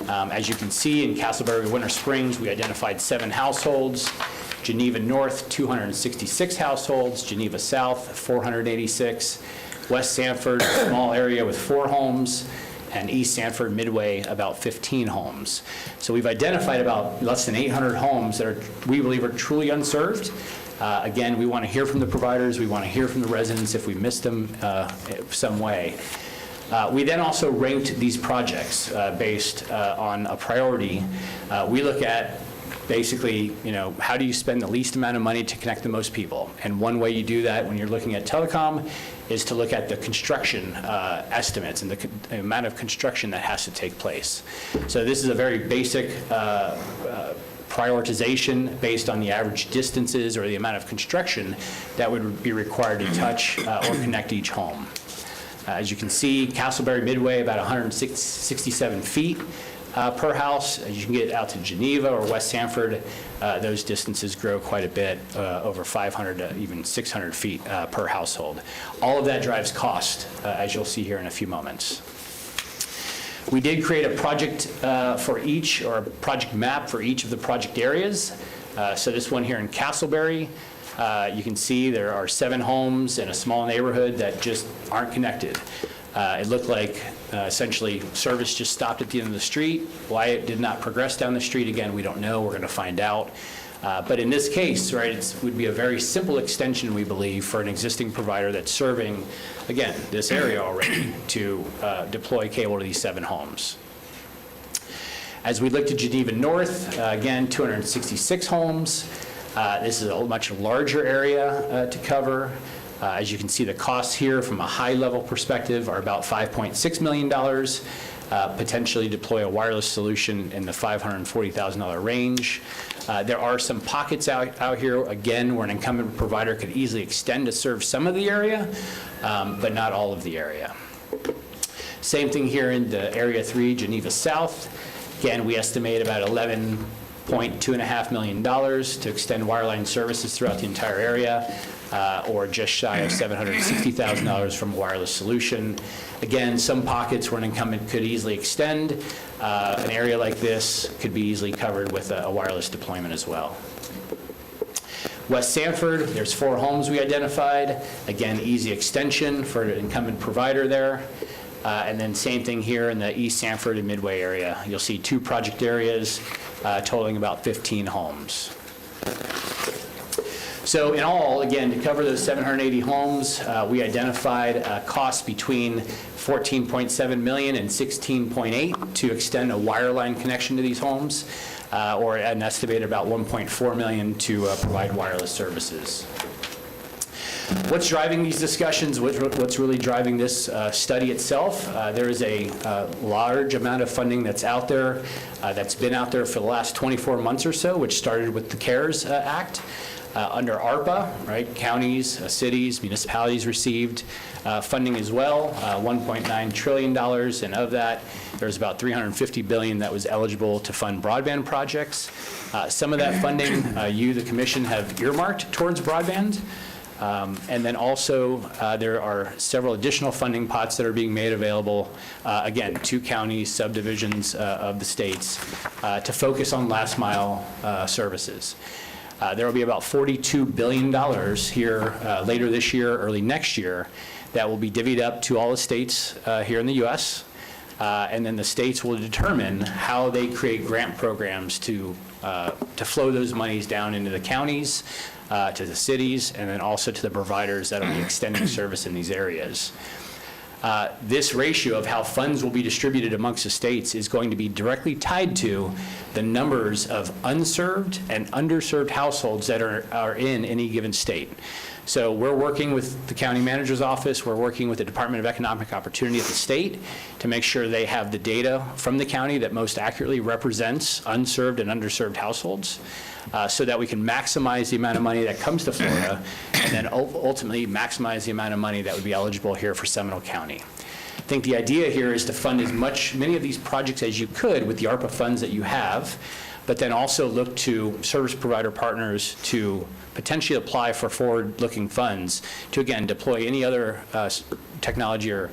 As you can see, in Castleberry Winter Springs, we identified 7 households. Geneva North, 266 households. Geneva South, 486. West Sanford, a small area with 4 homes. And East Sanford Midway, about 15 homes. So we've identified about less than 800 homes that we believe are truly unserved. Again, we want to hear from the providers. We want to hear from the residents if we missed them some way. We then also ranked these projects based on a priority. We look at basically, how do you spend the least amount of money to connect the most people? And one way you do that when you're looking at telecom is to look at the construction estimates and the amount of construction that has to take place. So this is a very basic prioritization based on the average distances or the amount of construction that would be required to touch or connect each home. As you can see, Castleberry Midway, about 167 feet per house. As you can get out to Geneva or West Sanford, those distances grow quite a bit, over 500 to even 600 feet per household. All of that drives cost, as you'll see here in a few moments. We did create a project for each, or a project map for each of the project areas. So this one here in Castleberry, you can see there are 7 homes in a small neighborhood that just aren't connected. It looked like essentially service just stopped at the end of the street. Why it did not progress down the street, again, we don't know. We're going to find out. But in this case, right, it would be a very simple extension, we believe, for an existing provider that's serving, again, this area already to deploy cable to these 7 homes. As we look to Geneva North, again, 266 homes. This is a much larger area to cover. As you can see, the costs here from a high-level perspective are about $5.6 million. Potentially deploy a wireless solution in the $540,000 range. There are some pockets out here, again, where an incumbent provider could easily extend to serve some of the area, but not all of the area. Same thing here in the Area 3, Geneva South. Again, we estimate about $11.25 million to extend wireline services throughout the entire area, or just shy of $760,000 from a wireless solution. Again, some pockets where an incumbent could easily extend. An area like this could be easily covered with a wireless deployment as well. West Sanford, there's 4 homes we identified. Again, easy extension for an incumbent provider there. And then same thing here in the East Sanford and Midway area. You'll see 2 project areas totaling about 15 homes. So in all, again, to cover those 780 homes, we identified costs between $14.7 million and $16.8 to extend a wireline connection to these homes, or an estimated about $1.4 million to provide wireless services. What's driving these discussions? What's really driving this study itself? There is a large amount of funding that's out there, that's been out there for the last 24 months or so, which started with the CARES Act. Under ARPA, right, counties, cities, municipalities received funding as well, $1.9 trillion, and of that, there's about $350 billion that was eligible to fund broadband projects. Some of that funding, you, the commission, have earmarked towards broadband. And then also, there are several additional funding pots that are being made available, again, to counties, subdivisions of the states, to focus on last mile services. There will be about $42 billion here later this year, early next year, that will be divvied up to all the states here in the U.S. And then the states will determine how they create grant programs to flow those monies down into the counties, to the cities, and then also to the providers that will be extending service in these areas. This ratio of how funds will be distributed amongst the states is going to be directly tied to the numbers of unserved and underserved households that are in any given state. So we're working with the county manager's office, we're working with the Department of Economic Opportunity at the state to make sure they have the data from the county that most accurately represents unserved and underserved households, so that we can maximize the amount of money that comes to Florida, and then ultimately maximize the amount of money that would be eligible here for Seminole County. I think the idea here is to fund many of these projects as you could with the ARPA funds that you have, but then also look to service provider partners to potentially apply for forward-looking funds to, again, deploy any other technology or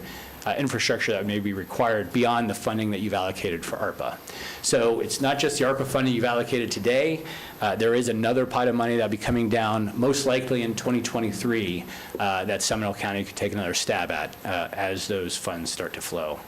infrastructure that may be required beyond the funding that you've allocated for ARPA. So it's not just the ARPA funding you've allocated today. There is another pot of money that will be coming down, most likely in 2023, that Seminole County could take another stab at as those funds start to flow.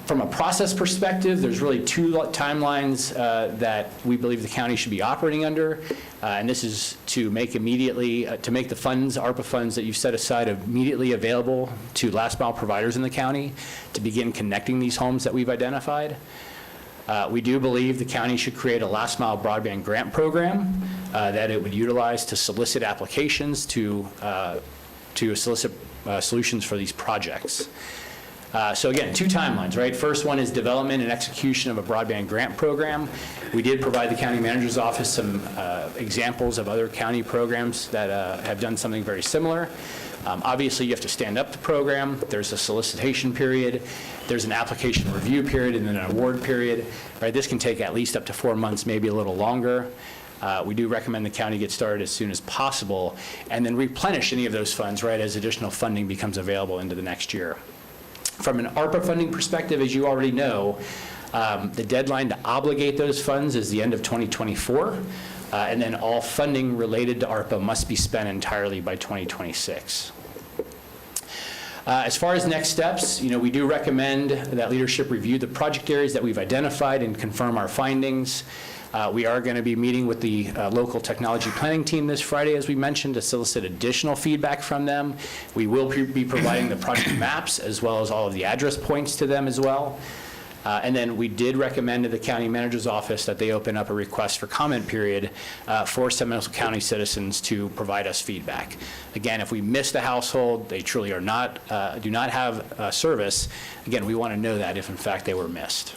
From a process perspective, there's really two timelines that we believe the county should be operating under, and this is to make the funds, ARPA funds that you've set aside, immediately available to last mile providers in the county to begin connecting these homes that we've identified. We do believe the county should create a last mile broadband grant program that it would utilize to solicit applications to solicit solutions for these projects. So again, two timelines, right? First one is development and execution of a broadband grant program. We did provide the county manager's office some examples of other county programs that have done something very similar. Obviously, you have to stand up the program. There's a solicitation period. There's an application review period and then an award period, right? This can take at least up to 4 months, maybe a little longer. We do recommend the county get started as soon as possible and then replenish any of those funds, right, as additional funding becomes available into the next year. From an ARPA funding perspective, as you already know, the deadline to obligate those funds is the end of 2024, and then all funding related to ARPA must be spent entirely by 2026. As far as next steps, we do recommend that leadership review the project areas that we've identified and confirm our findings. We are going to be meeting with the local technology planning team this Friday, as we mentioned, to solicit additional feedback from them. We will be providing the project maps as well as all of the address points to them as well. And then we did recommend to the county manager's office that they open up a request for comment period for Seminole County citizens to provide us feedback. Again, if we missed a household, they truly do not have service, again, we want to know that if in fact they were missed.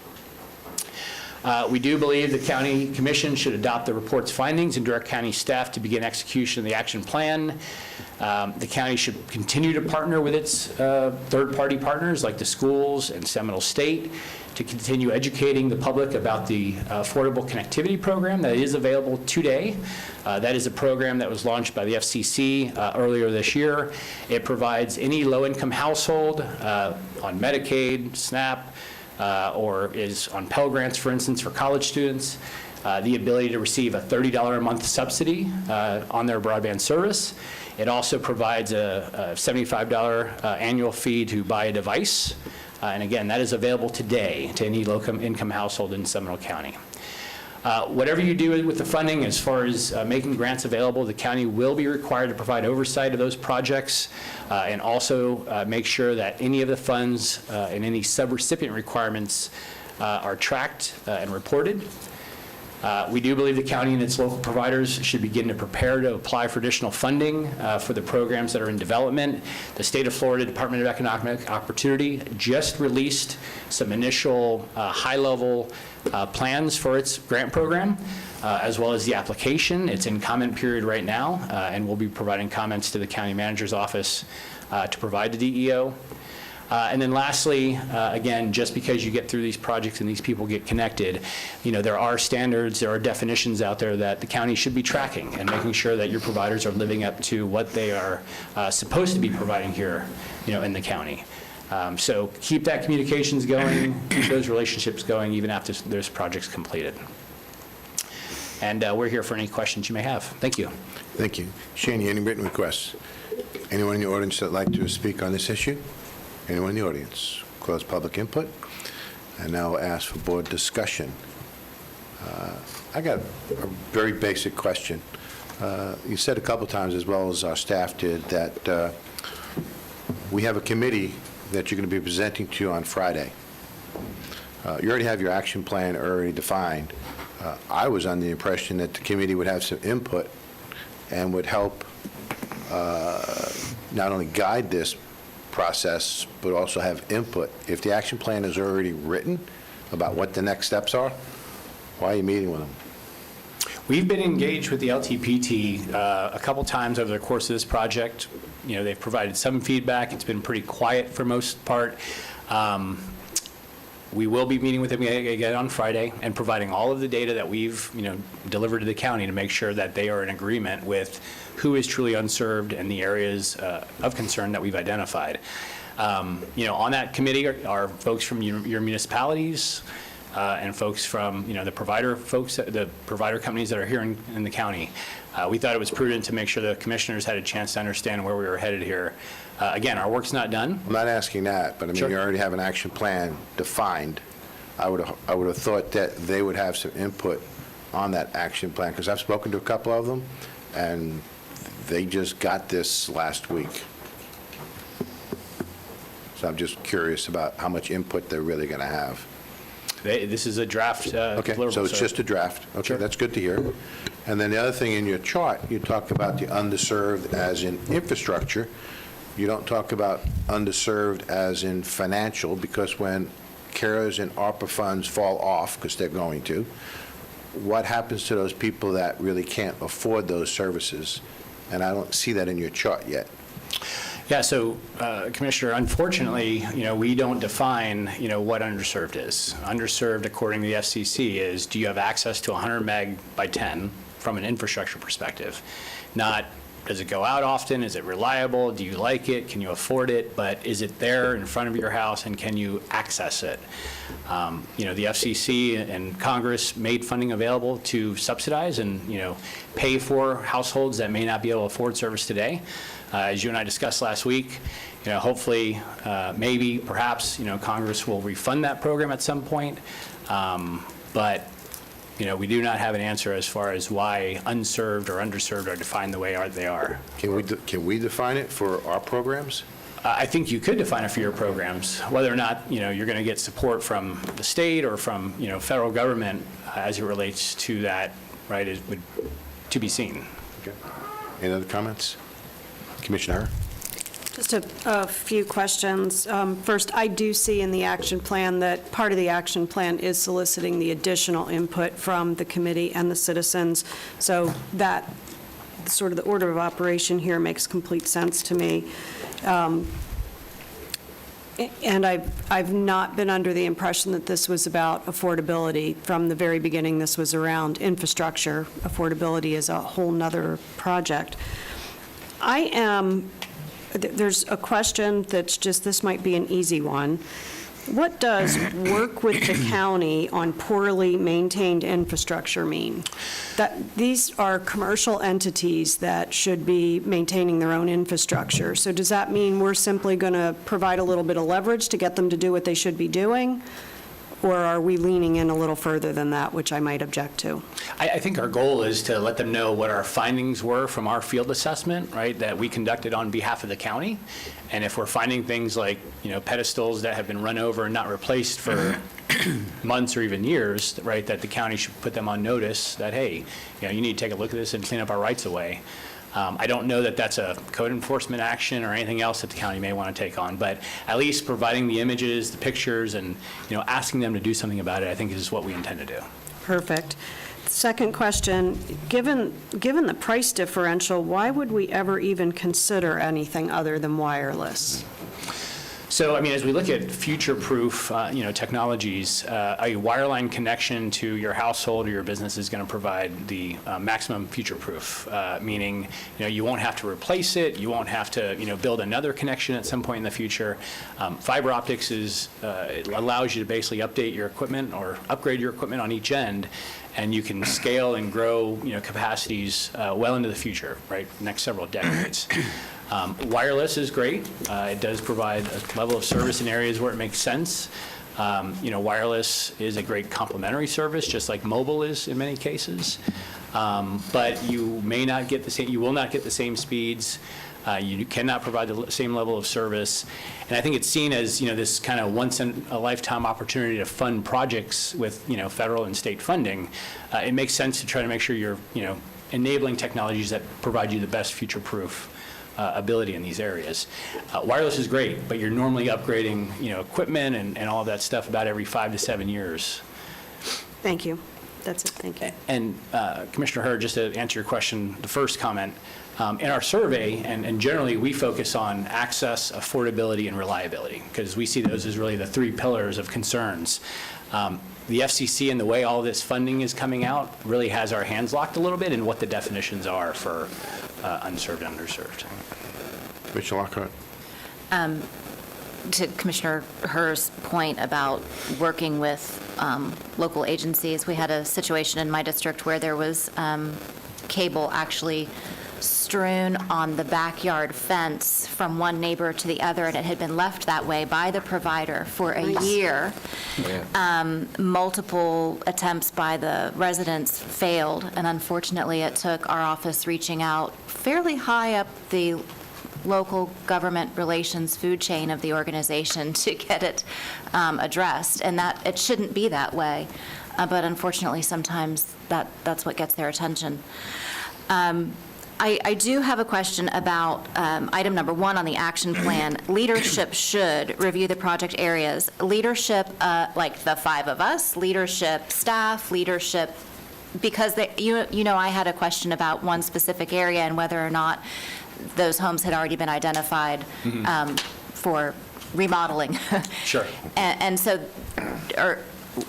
We do believe the county commission should adopt the report's findings and direct county staff to begin execution of the action plan. The county should continue to partner with its third-party partners like the schools and Seminole State to continue educating the public about the Affordable Connectivity Program that is available today. That is a program that was launched by the FCC earlier this year. It provides any low-income household on Medicaid, SNAP, or is on Pell Grants, for instance, for college students, the ability to receive a $30 a month subsidy on their broadband service. It also provides a $75 annual fee to buy a device. And again, that is available today to any low-income household in Seminole County. Whatever you do with the funding, as far as making grants available, the county will be required to provide oversight of those projects and also make sure that any of the funds and any subrecipient requirements are tracked and reported. We do believe the county and its local providers should begin to prepare to apply for additional funding for the programs that are in development. The State of Florida Department of Economic Opportunity just released some initial high-level plans for its grant program, as well as the application. It's in comment period right now, and we'll be providing comments to the county manager's office to provide the DEO. And then lastly, again, just because you get through these projects and these people get connected, there are standards, there are definitions out there that the county should be tracking and making sure that your providers are living up to what they are supposed to be providing here, in the county. So keep that communications going, keep those relationships going even after there's projects completed. And we're here for any questions you may have. Thank you. Thank you. Shani, any written requests? Anyone in the audience that'd like to speak on this issue? Anyone in the audience? Close public input. And now we'll ask for board discussion. I got a very basic question. You said a couple times, as well as our staff did, that we have a committee that you're going to be presenting to on Friday. You already have your action plan already defined. I was under the impression that the committee would have some input and would help not only guide this process, but also have input. If the action plan is already written about what the next steps are, why are you meeting with them? We've been engaged with the LTPT a couple times over the course of this project. They've provided some feedback. It's been pretty quiet for most part. We will be meeting with them again on Friday and providing all of the data that we've, delivered to the county to make sure that they are in agreement with who is truly unserved and the areas of concern that we've identified. On that committee are folks from your municipalities and folks from, the provider companies that are here in the county. We thought it was prudent to make sure the commissioners had a chance to understand where we were headed here. Again, our work's not done. I'm not asking that, but I mean, Sure. You already have an action plan defined. I would have thought that they would have some input on that action plan, because I've spoken to a couple of them, and they just got this last week. So I'm just curious about how much input they're really going to have. This is a draft. Okay, so it's just a draft. Okay, Sure. That's good to hear. And then the other thing in your chart, you talk about the underserved as in infrastructure. You don't talk about underserved as in financial, because when CARES and ARPA funds fall off, because they're going to, what happens to those people that really can't afford those services? And I don't see that in your chart yet. Yeah, so, Commissioner, unfortunately, we don't define, what underserved is. Underserved, according to the FCC, is do you have access to 100 meg by 10 from an infrastructure perspective? Not does it go out often, is it reliable, do you like it, can you afford it, but is it there in front of your house and can you access it? The FCC and Congress made funding available to subsidize and, pay for households that may not be able to afford service today. As you and I discussed last week, hopefully, maybe, perhaps, Congress will refund that program at some point. But, we do not have an answer as far as why unserved or underserved are defined the way they are. Can we define it for our programs? I think you could define it for your programs. Whether or not, you're going to get support from the state or from, federal government as it relates to that, right, is to be seen. Okay. Any other comments? Commissioner Herr? Just a few questions. First, I do see in the action plan that part of the action plan is soliciting the additional input from the committee and the citizens. So that sort of the order of operation here makes complete sense to me. And I've not been under the impression that this was about affordability. From the very beginning, this was around infrastructure. Affordability is a whole nother project. There's a question that's just, this might be an easy one. What does work with the county on poorly maintained infrastructure mean? That these are commercial entities that should be maintaining their own infrastructure. So does that mean we're simply going to provide a little bit of leverage to get them to do what they should be doing? Or are we leaning in a little further than that, which I might object to? I think our goal is to let them know what our findings were from our field assessment, right, that we conducted on behalf of the county. And if we're finding things like, pedestals that have been run over and not replaced for months or even years, right, that the county should put them on notice that, hey, you need to take a look at this and clean up our rights of way. I don't know that that's a code enforcement action or anything else that the county may want to take on, but at least providing the images, the pictures, and asking them to do something about it, I think is what we intend to do. Perfect. Second question, given the price differential, why would we ever even consider anything other than wireless? So, as we look at future-proof, technologies, a wireline connection to your household or your business is going to provide the maximum future-proof, meaning, you won't have to replace it, you won't have to, build another connection at some point in the future. Fiber optics it allows you to basically update your equipment or upgrade your equipment on each end, and you can scale and grow, capacities well into the future, right, next several decades. Wireless is great. It does provide a level of service in areas where it makes sense. Wireless is a great complementary service, just like mobile is in many cases. But you may not get the same, you will not get the same speeds. You cannot provide the same level of service. And I think it's seen as, this kind of once in a lifetime opportunity to fund projects with, federal and state funding. It makes sense to try to make sure you're, enabling technologies that provide you the best future-proof ability in these areas. Wireless is great, but you're normally upgrading, equipment and all of that stuff about every 5 to 7 years. Thank you. That's it. Thank you. And Commissioner Hurd, just to answer your question, the first comment, in our survey, and generally we focus on access, affordability, and reliability, because we see those as really the 3 pillars of concerns. The FCC and the way all this funding is coming out really has our hands locked a little bit in what the definitions are for unserved and underserved. Commissioner Lockhart. To Commissioner Hur's point about working with local agencies, we had a situation in my district where there was cable actually strewn on the backyard fence from one neighbor to the other, and it had been left that way by the provider for a year. Multiple attempts by the residents failed, and unfortunately it took our office reaching out fairly high up the local government relations food chain of the organization to get it addressed, and that it shouldn't be that way, but unfortunately sometimes that's what gets their attention. I do have a question about item number 1 on the action plan. Leadership should review the project areas. Leadership, like the 5 of us, leadership, staff, leadership, because I had a question about one specific area and whether or not those homes had already been identified for remodeling. Sure. And so,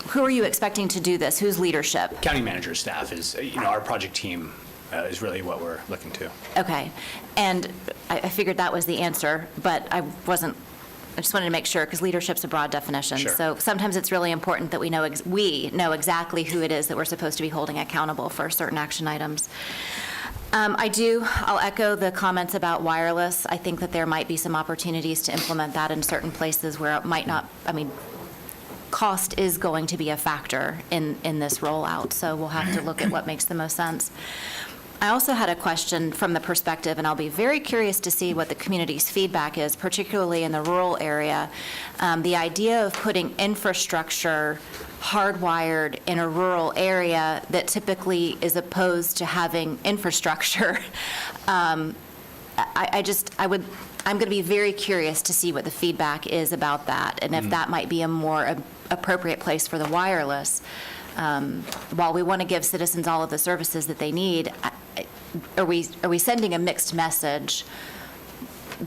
who are you expecting to do this? Whose leadership? County manager staff is, our project team is really what we're looking to. Okay. And I figured that was the answer, but I just wanted to make sure, because leadership's a broad definition. Sure. So sometimes it's really important that we know exactly who it is that we're supposed to be holding accountable for certain action items. I'll echo the comments about wireless. I think that there might be some opportunities to implement that in certain places where it might not, cost is going to be a factor in this rollout, so we'll have to look at what makes the most sense. I also had a question from the perspective, and I'll be very curious to see what the community's feedback is, particularly in the rural area. The idea of putting infrastructure hardwired in a rural area that typically is opposed to having infrastructure. I'm going to be very curious to see what the feedback is about that, and if that might be a more appropriate place for the wireless. While we want to give citizens all of the services that they need, are we sending a mixed message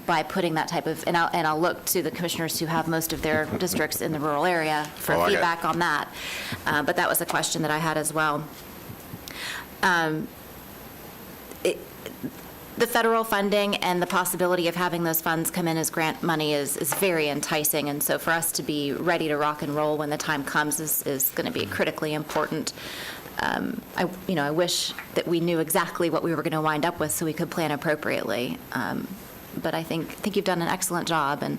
by putting that type of, and I'll look to the commissioners who have most of their districts in the rural area for feedback on that. But that was a question that I had as well. The federal funding and the possibility of having those funds come in as grant money is very enticing, and so for us to be ready to rock and roll when the time comes is going to be critically important. I wish that we knew exactly what we were going to wind up with so we could plan appropriately. But I think you've done an excellent job. And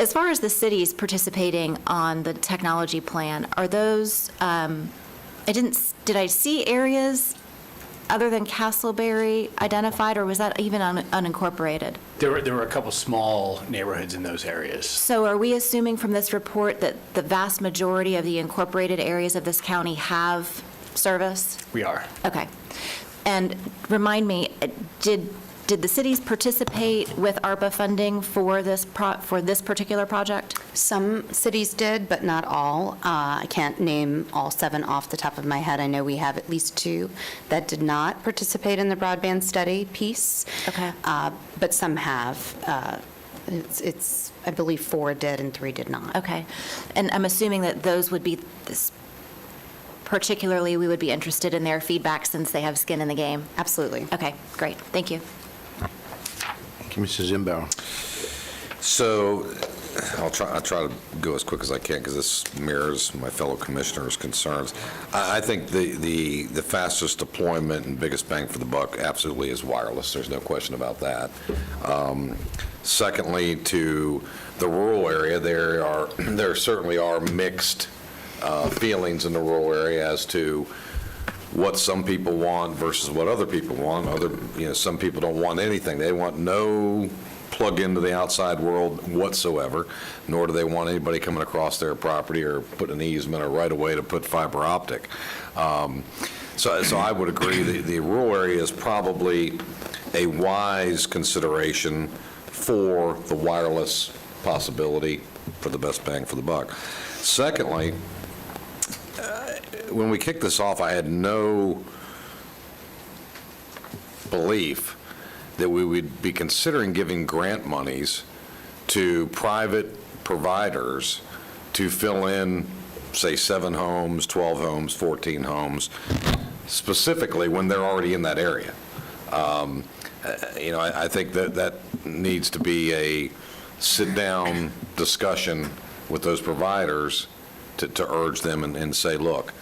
As far as the cities participating on the technology plan, are those, did I see areas other than Castleberry identified, or was that even unincorporated? There were a couple small neighborhoods in those areas. So are we assuming from this report that the vast majority of the incorporated areas of this county have service? We are. Okay. And remind me, did the cities participate with ARPA funding for this particular project? Some cities did, but not all. I can't name all 7 off the top of my head. I know we have at least 2 that did not participate in the broadband study piece. Okay. But some have. I believe 4 did and 3 did not. Okay. And I'm assuming that those would be, particularly, we would be interested in their feedback since they have skin in the game. Absolutely. Okay, great. Thank you. Thank you, Mrs. Zimbauer. So I'll try to go as quick as I can because this mirrors my fellow commissioners' concerns. I think the fastest deployment and biggest bang for the buck absolutely is wireless. There's no question about that. Secondly, to the rural area, there certainly are mixed feelings in the rural area as to what some people want versus what other people want. Some people don't want anything. They want no plug into the outside world whatsoever, nor do they want anybody coming across their property or put an easement or right away to put fiber optic. So I would agree the rural area is probably a wise consideration for the wireless possibility for the best bang for the buck. Secondly, when we kicked this off, I had no belief that we would be considering giving grant monies to private providers to fill in, say, 7 homes, 12 homes, 14 homes, specifically when they're already in that area. I think that needs to be a sit-down discussion with those providers to urge them and say, look,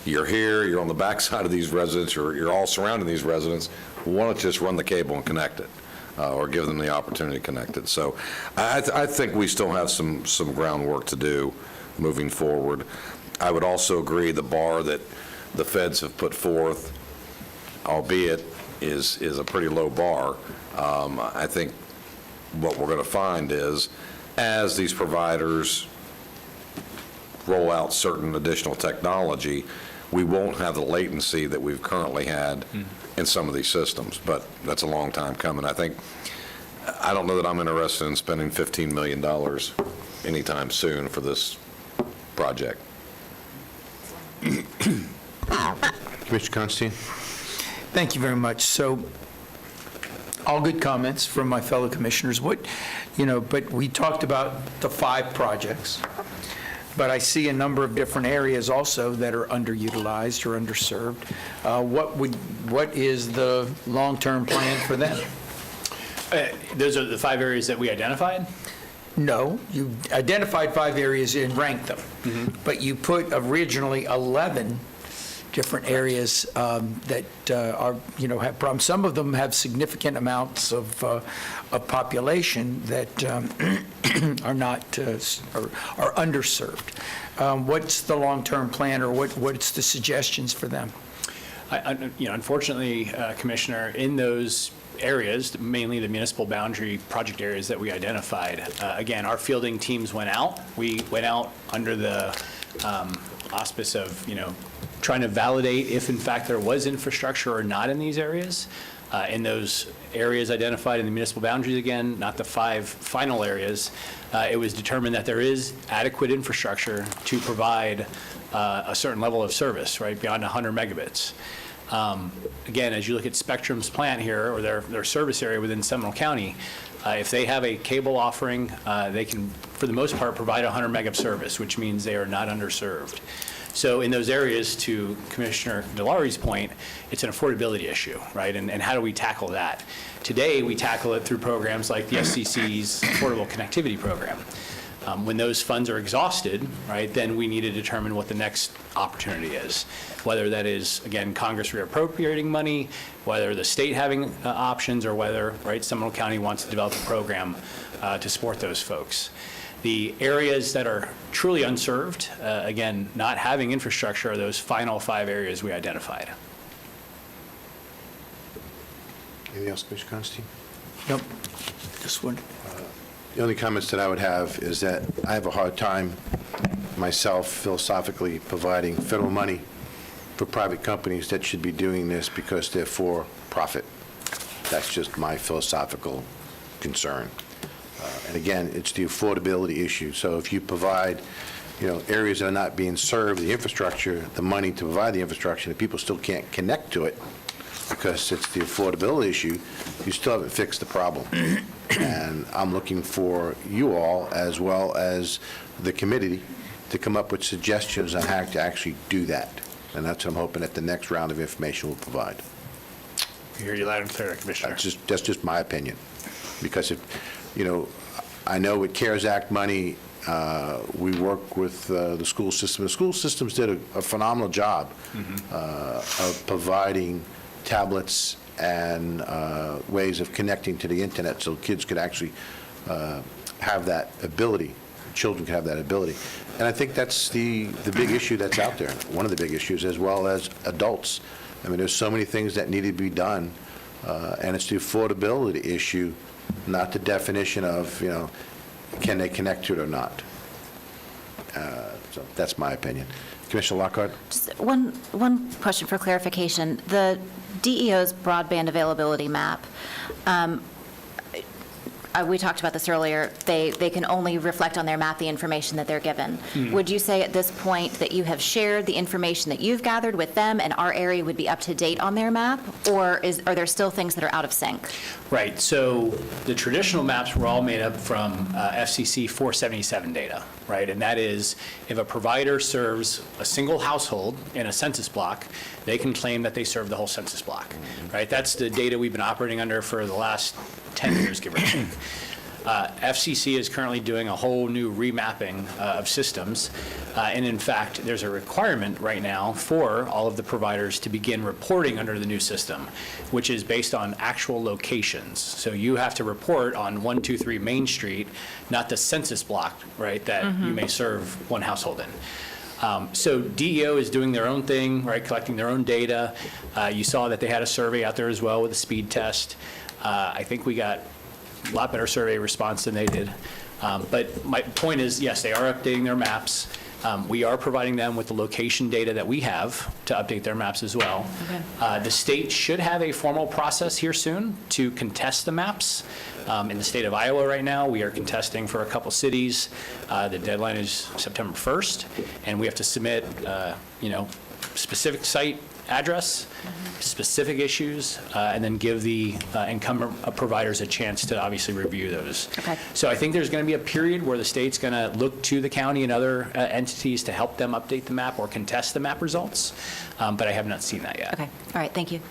you're here, you're on the backside of these residents, you're all surrounding these residents, why don't you just run the cable and connect it, or give them the opportunity to connect it. So I think we still have some groundwork to do moving forward. I would also agree the bar that the feds have put forth, albeit is a pretty low bar. I think what we're going to find is, as these providers roll out certain additional technology, we won't have the latency that we've currently had in some of these systems, but that's a long time coming. I don't know that I'm interested in spending $15 million anytime soon for this project. Commissioner Constantine? Thank you very much. So, all good comments from my fellow commissioners. But we talked about the 5 projects, but I see a number of different areas also that are underutilized or underserved. What is the long-term plan for them? Those are the 5 areas that we identified? No, you identified 5 areas and ranked them, but you put originally 11 different areas that have problems. Some of them have significant amounts of population that are not are underserved. What's the long-term plan, or what's the suggestions for them? Unfortunately, Commissioner, in those areas, mainly the municipal boundary project areas that we identified, again, our fielding teams went out. We went out under the auspice of, trying to validate if in fact there was infrastructure or not in these areas. In those areas identified in the municipal boundaries, again, not the 5 final areas, it was determined that there is adequate infrastructure to provide a certain level of service, right, beyond 100 megabits. Again, as you look at Spectrum's plant here, or their service area within Seminole County, if they have a cable offering, they can, for the most part, provide 100 meg of service, which means they are not underserved. So in those areas, to Commissioner DeLaury's point, it's an affordability issue, right? And how do we tackle that? Today, we tackle it through programs like the FCC's Affordable Connectivity Program. When those funds are exhausted, right, then we need to determine what the next opportunity is, whether that is, again, Congress reappropriating money, whether the state having options, or whether, right, Seminole County wants to develop a program to support those folks. The areas that are truly unserved, again, not having infrastructure, are those final 5 areas we identified. Anything else, Commissioner Constantine? Nope, this one. The only comments that I would have is that I have a hard time myself philosophically providing federal money for private companies that should be doing this because they're for profit. That's just my philosophical concern. And again, it's the affordability issue. So if you provide, areas that are not being served, the infrastructure, the money to provide the infrastructure, and people still can't connect to it because it's the affordability issue, you still haven't fixed the problem. And I'm looking for you all, as well as the committee, to come up with suggestions on how to actually do that. And that's what I'm hoping that the next round of information will provide. I hear you loud and clear, Commissioner. That's just my opinion. Because I know with CARES Act money, we work with the school system. The school systems did a phenomenal job of providing tablets and ways of connecting to the internet so kids could actually have that ability, children could have that ability. And I think that's the big issue that's out there, one of the big issues, as well as adults. I mean, there's so many things that need to be done, and it's the affordability issue, not the definition of, can they connect to it or not. So that's my opinion. Commissioner Lockhart? Just one question for clarification. The DEO's broadband availability map, we talked about this earlier, they can only reflect on their map the information that they're given. Would you say at this point that you have shared the information that you've gathered with them and our area would be up to date on their map? Or are there still things that are out of sync? Right, so the traditional maps were all made up from FCC 477 data, right? And that is, if a provider serves a single household in a census block, they can claim that they serve the whole census block, right? That's the data we've been operating under for the last 10 years, give or take. FCC is currently doing a whole new remapping of systems, and in fact, there's a requirement right now for all of the providers to begin reporting under the new system, which is based on actual locations. So you have to report on 123 Main Street, not the census block, right, that you may serve one household in. So DEO is doing their own thing, right, collecting their own data. You saw that they had a survey out there as well with a speed test. I think we got a lot better survey response than they did. But my point is, yes, they are updating their maps. We are providing them with the location data that we have to update their maps as well. The state should have a formal process here soon to contest the maps. In the state of Iowa right now, we are contesting for a couple cities. The deadline is September 1st, and we have to submit, specific site address, specific issues, and then give the incumbent providers a chance to obviously review those. Okay. So I think there's going to be a period where the state's going to look to the county and other entities to help them update the map or contest the map results, but I have not seen that yet. Okay, all right, thank you.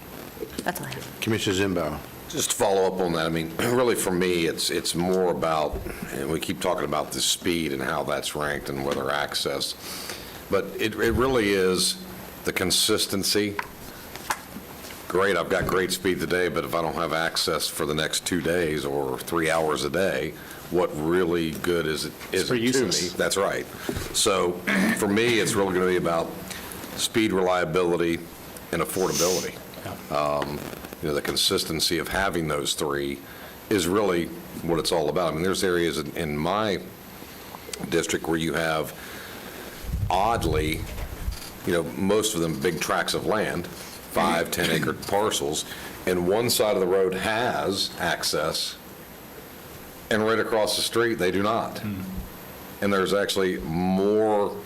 That's all I have. Commissioner Zimbow? Just to follow up on that, I mean, really for me, it's more about, and we keep talking about the speed and how that's ranked and whether access, but it really is the consistency. Great, I've got great speed today, but if I don't have access for the next 2 days or 3 hours a day, what really good is it to me? That's right. So for me, it's really going to be about speed, reliability, and affordability. The consistency of having those three is really what it's all about. I mean, there's areas in my district where you have, oddly, most of them big tracts of land, 5, 10-acre parcels, and one side of the road has access, and right across the street, they do not. And there's actually more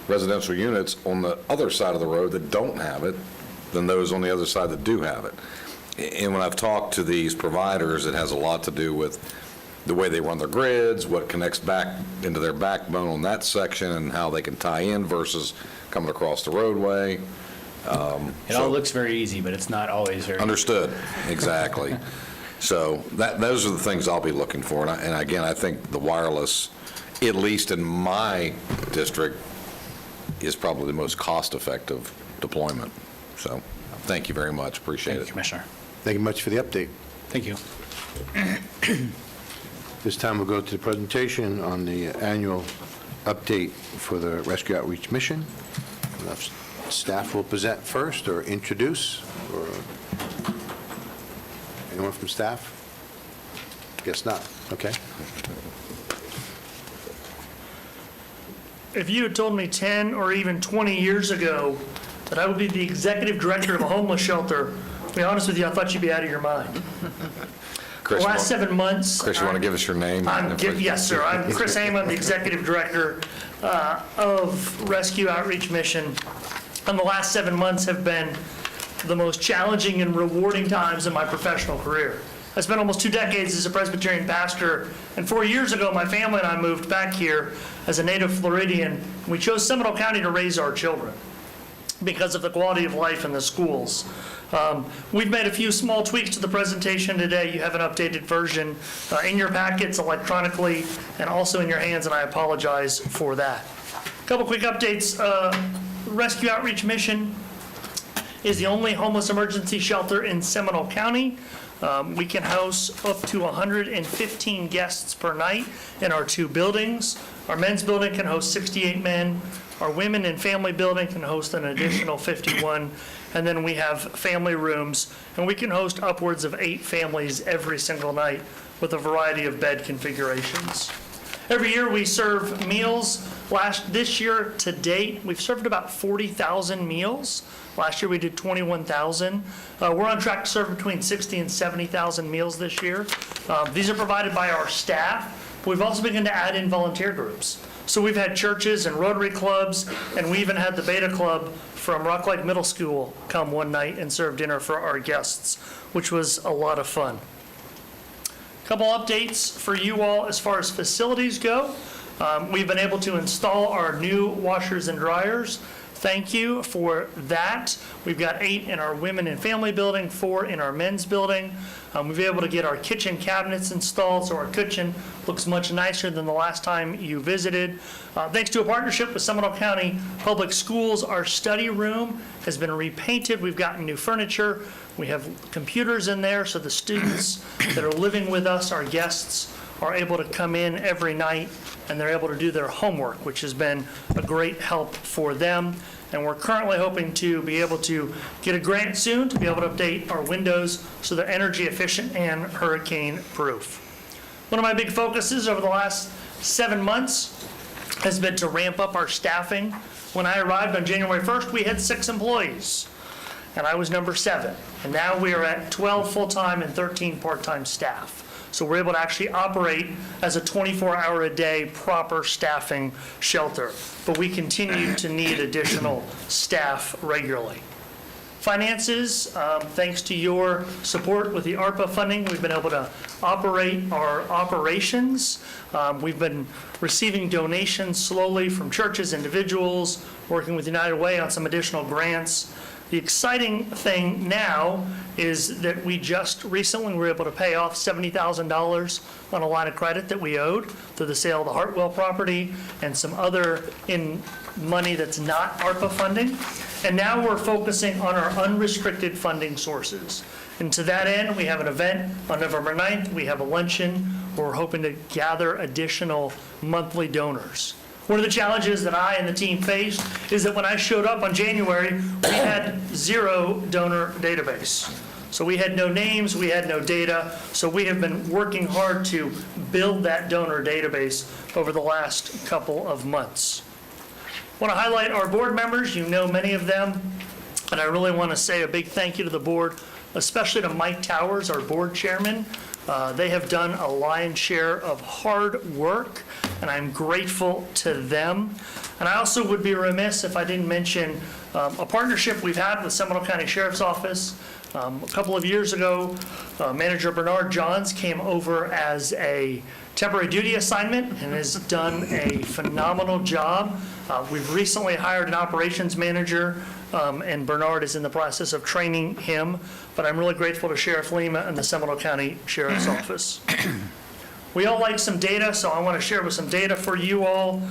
residential units on the other side of the road that don't have it than those on the other side that do have it. And when I've talked to these providers, it has a lot to do with the way they run their grids, what connects back into their backbone on that section, and how they can tie in versus coming across the roadway. It all looks very easy, but it's not always very understood. Exactly. So those are the things I'll be looking for. And again, I think the wireless, at least in my district, is probably the most cost-effective deployment. So thank you very much. Appreciate it. Commissioner. Thank you much for the update. Thank you. This time we'll go to the presentation on the annual update for the Rescue Outreach Mission. Staff will present first or introduce, or anyone from staff? Guess not. Okay. If you had told me 10 or even 20 years ago that I would be the executive director of a homeless shelter, to be honest with you, I thought you'd be out of your mind. Chris, The last 7 months. Chris, you want to give us your name? Yes, sir. I'm Chris Haim. I'm the executive director of Rescue Outreach Mission. And the last 7 months have been the most challenging and rewarding times in my professional career. I spent almost 2 decades as a Presbyterian pastor, and 4 years ago, my family and I moved back here as a native Floridian. We chose Seminole County to raise our children because of the quality of life in the schools. We've made a few small tweaks to the presentation today. You have an updated version in your packets electronically and also in your hands, and I apologize for that. A couple quick updates. Rescue Outreach Mission is the only homeless emergency shelter in Seminole County. We can house up to 115 guests per night in our 2 buildings. Our men's building can host 68 men. Our women and family building can host an additional 51. And then we have family rooms, and we can host upwards of 8 families every single night with a variety of bed configurations. Every year we serve meals. This year to date, we've served about 40,000 meals. Last year we did 21,000. We're on track to serve between 60 and 70,000 meals this year. These are provided by our staff. We've also begun to add in volunteer groups. So we've had churches and Rotary clubs, and we even had the Beta Club from Rock Lake Middle School come one night and serve dinner for our guests, which was a lot of fun. Couple updates for you all as far as facilities go. We've been able to install our new washers and dryers. Thank you for that. We've got 8 in our women and family building, 4 in our men's building. We've been able to get our kitchen cabinets installed, so our kitchen looks much nicer than the last time you visited. Thanks to a partnership with Seminole County Public Schools, our study room has been repainted. We've gotten new furniture. We have computers in there, so the students that are living with us, our guests, are able to come in every night, and they're able to do their homework, which has been a great help for them. And we're currently hoping to be able to get a grant soon to be able to update our windows so they're energy efficient and hurricane proof. One of my big focuses over the last 7 months has been to ramp up our staffing. When I arrived on January 1st, we had 6 employees, and I was number 7. And now we are at 12 full-time and 13 part-time staff. So we're able to actually operate as a 24-hour-a-day proper staffing shelter. But we continue to need additional staff regularly. Finances, thanks to your support with the ARPA funding, we've been able to operate our operations. We've been receiving donations slowly from churches, individuals, working with United Way on some additional grants. The exciting thing now is that we just recently were able to pay off $70,000 on a line of credit that we owed through the sale of the Hartwell property and some other money that's not ARPA funding. And now we're focusing on our unrestricted funding sources. And to that end, we have an event on November 9th. We have a luncheon where we're hoping to gather additional monthly donors. One of the challenges that I and the team faced is that when I showed up on January, we had 0 donor database. So we had no names, we had no data, so we have been working hard to build that donor database over the last couple of months. I want to highlight our board members. You know many of them, and I really want to say a big thank you to the board, especially to Mike Towers, our board chairman. They have done a lion's share of hard work, and I'm grateful to them. And I also would be remiss if I didn't mention a partnership we've had with Seminole County Sheriff's Office. A couple of years ago, Manager Bernard Johns came over as a temporary duty assignment and has done a phenomenal job. We've recently hired an operations manager, and Bernard is in the process of training him. But I'm really grateful to Sheriff Lima and the Seminole County Sheriff's Office. We all like some data, so I want to share with some data for you all.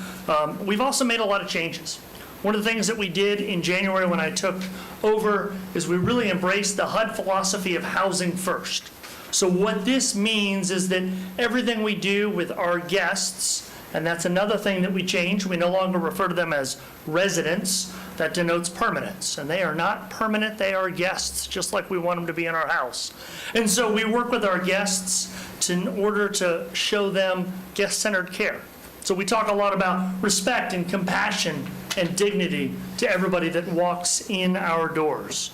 We've also made a lot of changes. One of the things that we did in January when I took over is we really embraced the HUD philosophy of housing first. So what this means is that everything we do with our guests, and that's another thing that we changed, we no longer refer to them as residents. That denotes permanence, and they are not permanent, they are guests, just like we want them to be in our house. And so we work with our guests in order to show them guest-centered care. So we talk a lot about respect and compassion and dignity to everybody that walks in our doors.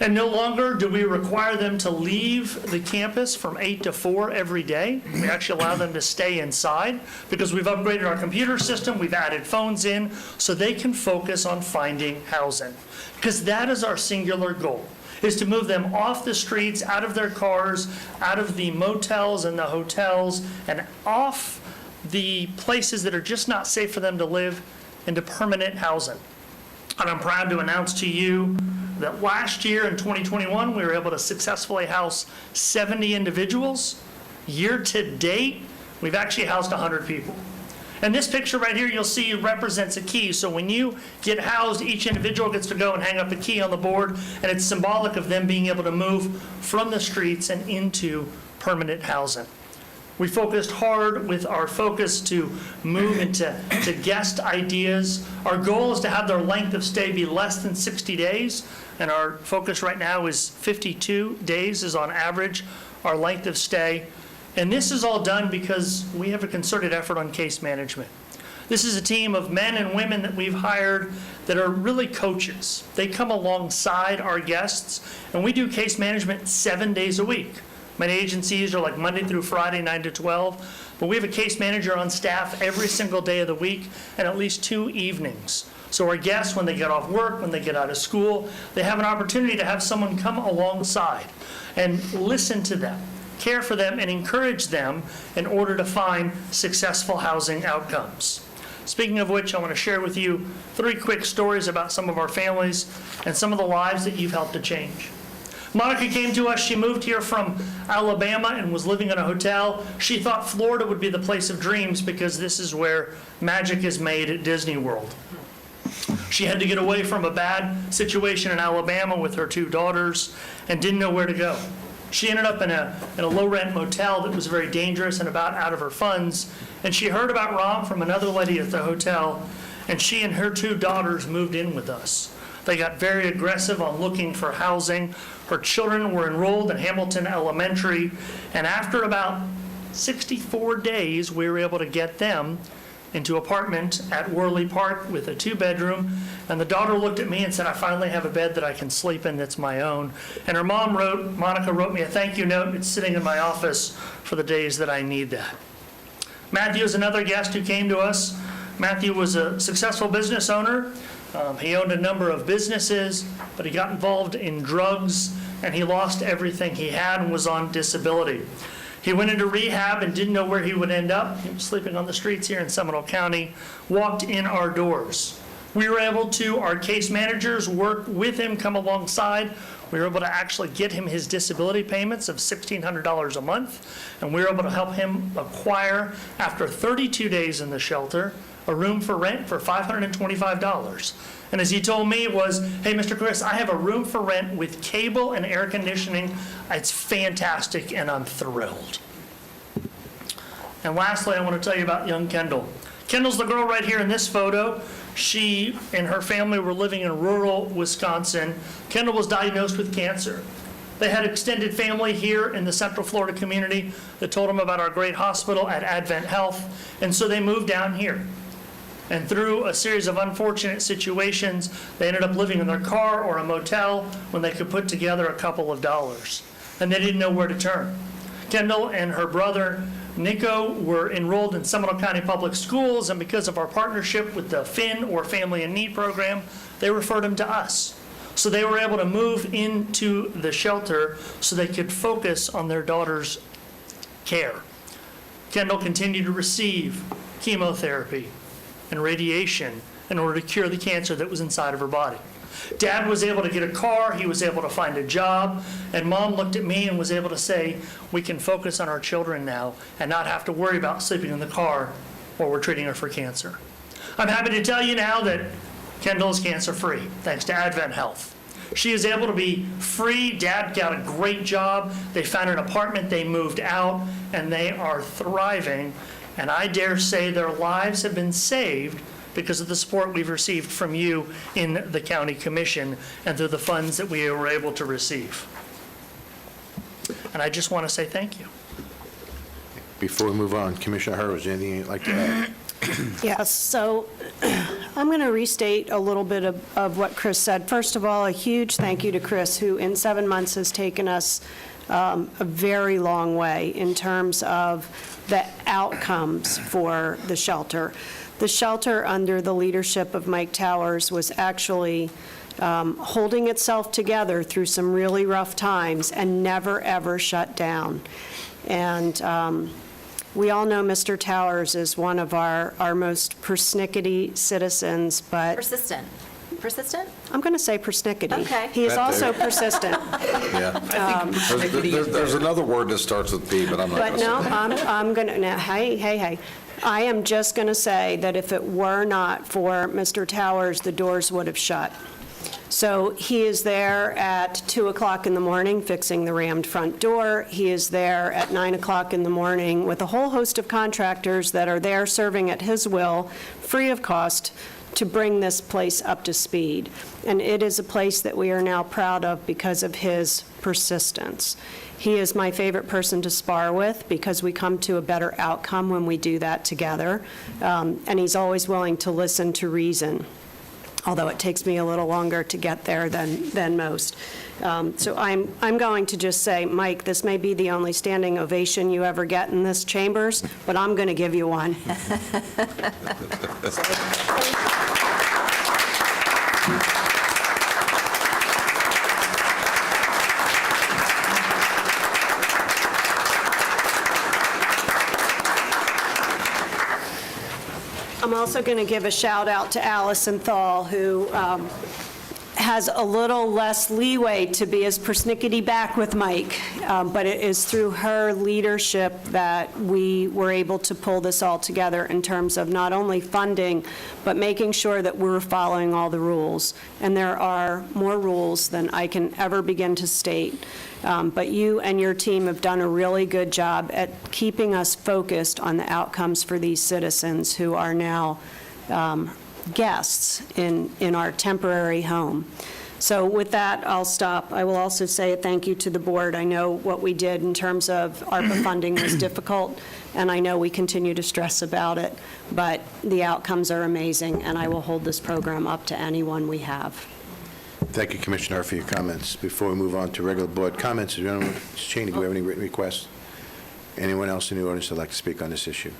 And no longer do we require them to leave the campus from 8 to 4 every day. We actually allow them to stay inside because we've upgraded our computer system, we've added phones in, so they can focus on finding housing. Because that is our singular goal, is to move them off the streets, out of their cars, out of the motels and the hotels, and off the places that are just not safe for them to live into permanent housing. And I'm proud to announce to you that last year in 2021, we were able to successfully house 70 individuals. Year to date, we've actually housed 100 people. And this picture right here, you'll see represents a key. So when you get housed, each individual gets to go and hang up a key on the board, and it's symbolic of them being able to move from the streets and into permanent housing. We focused hard with our focus to move into guest ideas. Our goal is to have their length of stay be less than 60 days, and our focus right now is 52 days is on average our length of stay. And this is all done because we have a concerted effort on case management. This is a team of men and women that we've hired that are really coaches. They come alongside our guests, and we do case management 7 days a week. Many agencies are like Monday through Friday, 9 to 12, but we have a case manager on staff every single day of the week and at least 2 evenings. So our guests, when they get off work, when they get out of school, they have an opportunity to have someone come alongside and listen to them, care for them, and encourage them in order to find successful housing outcomes. Speaking of which, I want to share with you 3 quick stories about some of our families and some of the lives that you've helped to change. Monica came to us. She moved here from Alabama and was living in a hotel. She thought Florida would be the place of dreams because this is where magic is made at Disney World. She had to get away from a bad situation in Alabama with her 2 daughters and didn't know where to go. She ended up in a low-rent motel that was very dangerous and about out of her funds. And she heard about Rom from another lady at the hotel, and she and her 2 daughters moved in with us. They got very aggressive on looking for housing. Her children were enrolled in Hamilton Elementary, and after about 64 days, we were able to get them into an apartment at Worley Park with a 2-bedroom. And the daughter looked at me and said, I finally have a bed that I can sleep in that's my own. And her mom Monica wrote me a thank you note. It's sitting in my office for the days that I need that. Matthew is another guest who came to us. Matthew was a successful business owner. He owned a number of businesses, but he got involved in drugs, and he lost everything he had and was on disability. He went into rehab and didn't know where he would end up. He was sleeping on the streets here in Seminole County, walked in our doors. We were able to, our case managers, work with him, come alongside. We were able to actually get him his disability payments of $1,600 a month, and we were able to help him acquire, after 32 days in the shelter, a room for rent for $525. And as he told me was, hey, Mr. Chris, I have a room for rent with cable and air conditioning. It's fantastic, and I'm thrilled. And lastly, I want to tell you about young Kendall. Kendall's the girl right here in this photo. She and her family were living in rural Wisconsin. Kendall was diagnosed with cancer. They had extended family here in the Central Florida community that told them about our great hospital at Advent Health, and so they moved down here. And through a series of unfortunate situations, they ended up living in their car or a motel when they could put together a couple of dollars. And they didn't know where to turn. Kendall and her brother, Nico, were enrolled in Seminole County Public Schools, and because of our partnership with the FIN, or Family in Need program, they referred them to us. So they were able to move into the shelter so they could focus on their daughter's care. Kendall continued to receive chemotherapy and radiation in order to cure the cancer that was inside of her body. Dad was able to get a car, he was able to find a job, and Mom looked at me and was able to say, we can focus on our children now and not have to worry about sleeping in the car while we're treating her for cancer. I'm happy to tell you now that Kendall is cancer-free, thanks to Advent Health. She is able to be free. Dad got a great job. They found an apartment. They moved out, and they are thriving. And I dare say their lives have been saved because of the support we've received from you in the county commission and through the funds that we were able to receive. And I just want to say thank you. Before we move on, Commissioner Hurd, is there anything you'd like to add? Yes, so I'm going to restate a little bit of what Chris said. First of all, a huge thank you to Chris, who in 7 months has taken us a very long way in terms of the outcomes for the shelter. The shelter, under the leadership of Mike Towers, was actually holding itself together through some really rough times and never, ever shut down. And we all know Mr. Towers is one of our most persnickety citizens, but... Persistent. Persistent? I'm going to say persnickety. Okay. He is That also too. persistent. Yeah. There's another word that starts with P, but I'm not going But to say no, it. I'm going to, now, hey. I am just going to say that if it were not for Mr. Towers, the doors would have shut. So he is there at 2 o'clock in the morning fixing the rammed front door. He is there at 9 o'clock in the morning with a whole host of contractors that are there serving at his will, free of cost, to bring this place up to speed. And it is a place that we are now proud of because of his persistence. He is my favorite person to spar with because we come to a better outcome when we do that together. And he's always willing to listen to reason, although it takes me a little longer to get there than most. So I'm going to just say, Mike, this may be the only standing ovation you ever get in this chambers, but I'm going to give you one. I'm also going to give a shout out to Allison Thal, who has a little less leeway to be as persnickety back with Mike, but it is through her leadership that we were able to pull this all together in terms of not only funding, but making sure that we're following all the rules. And there are more rules than I can ever begin to state. But you and your team have done a really good job at keeping us focused on the outcomes for these citizens who are now guests in our temporary home. So with that, I'll stop. I will also say a thank you to the board. I know what we did in terms of ARPA funding was difficult, and I know we continue to stress about it, but the outcomes are amazing, and I will hold this program up to anyone we have. Thank you, Commissioner, for your comments. Before we move on to regular board comments, is there anyone, Ms. Cheney, do you have any written requests? Anyone else in the audience that'd like to speak on this issue?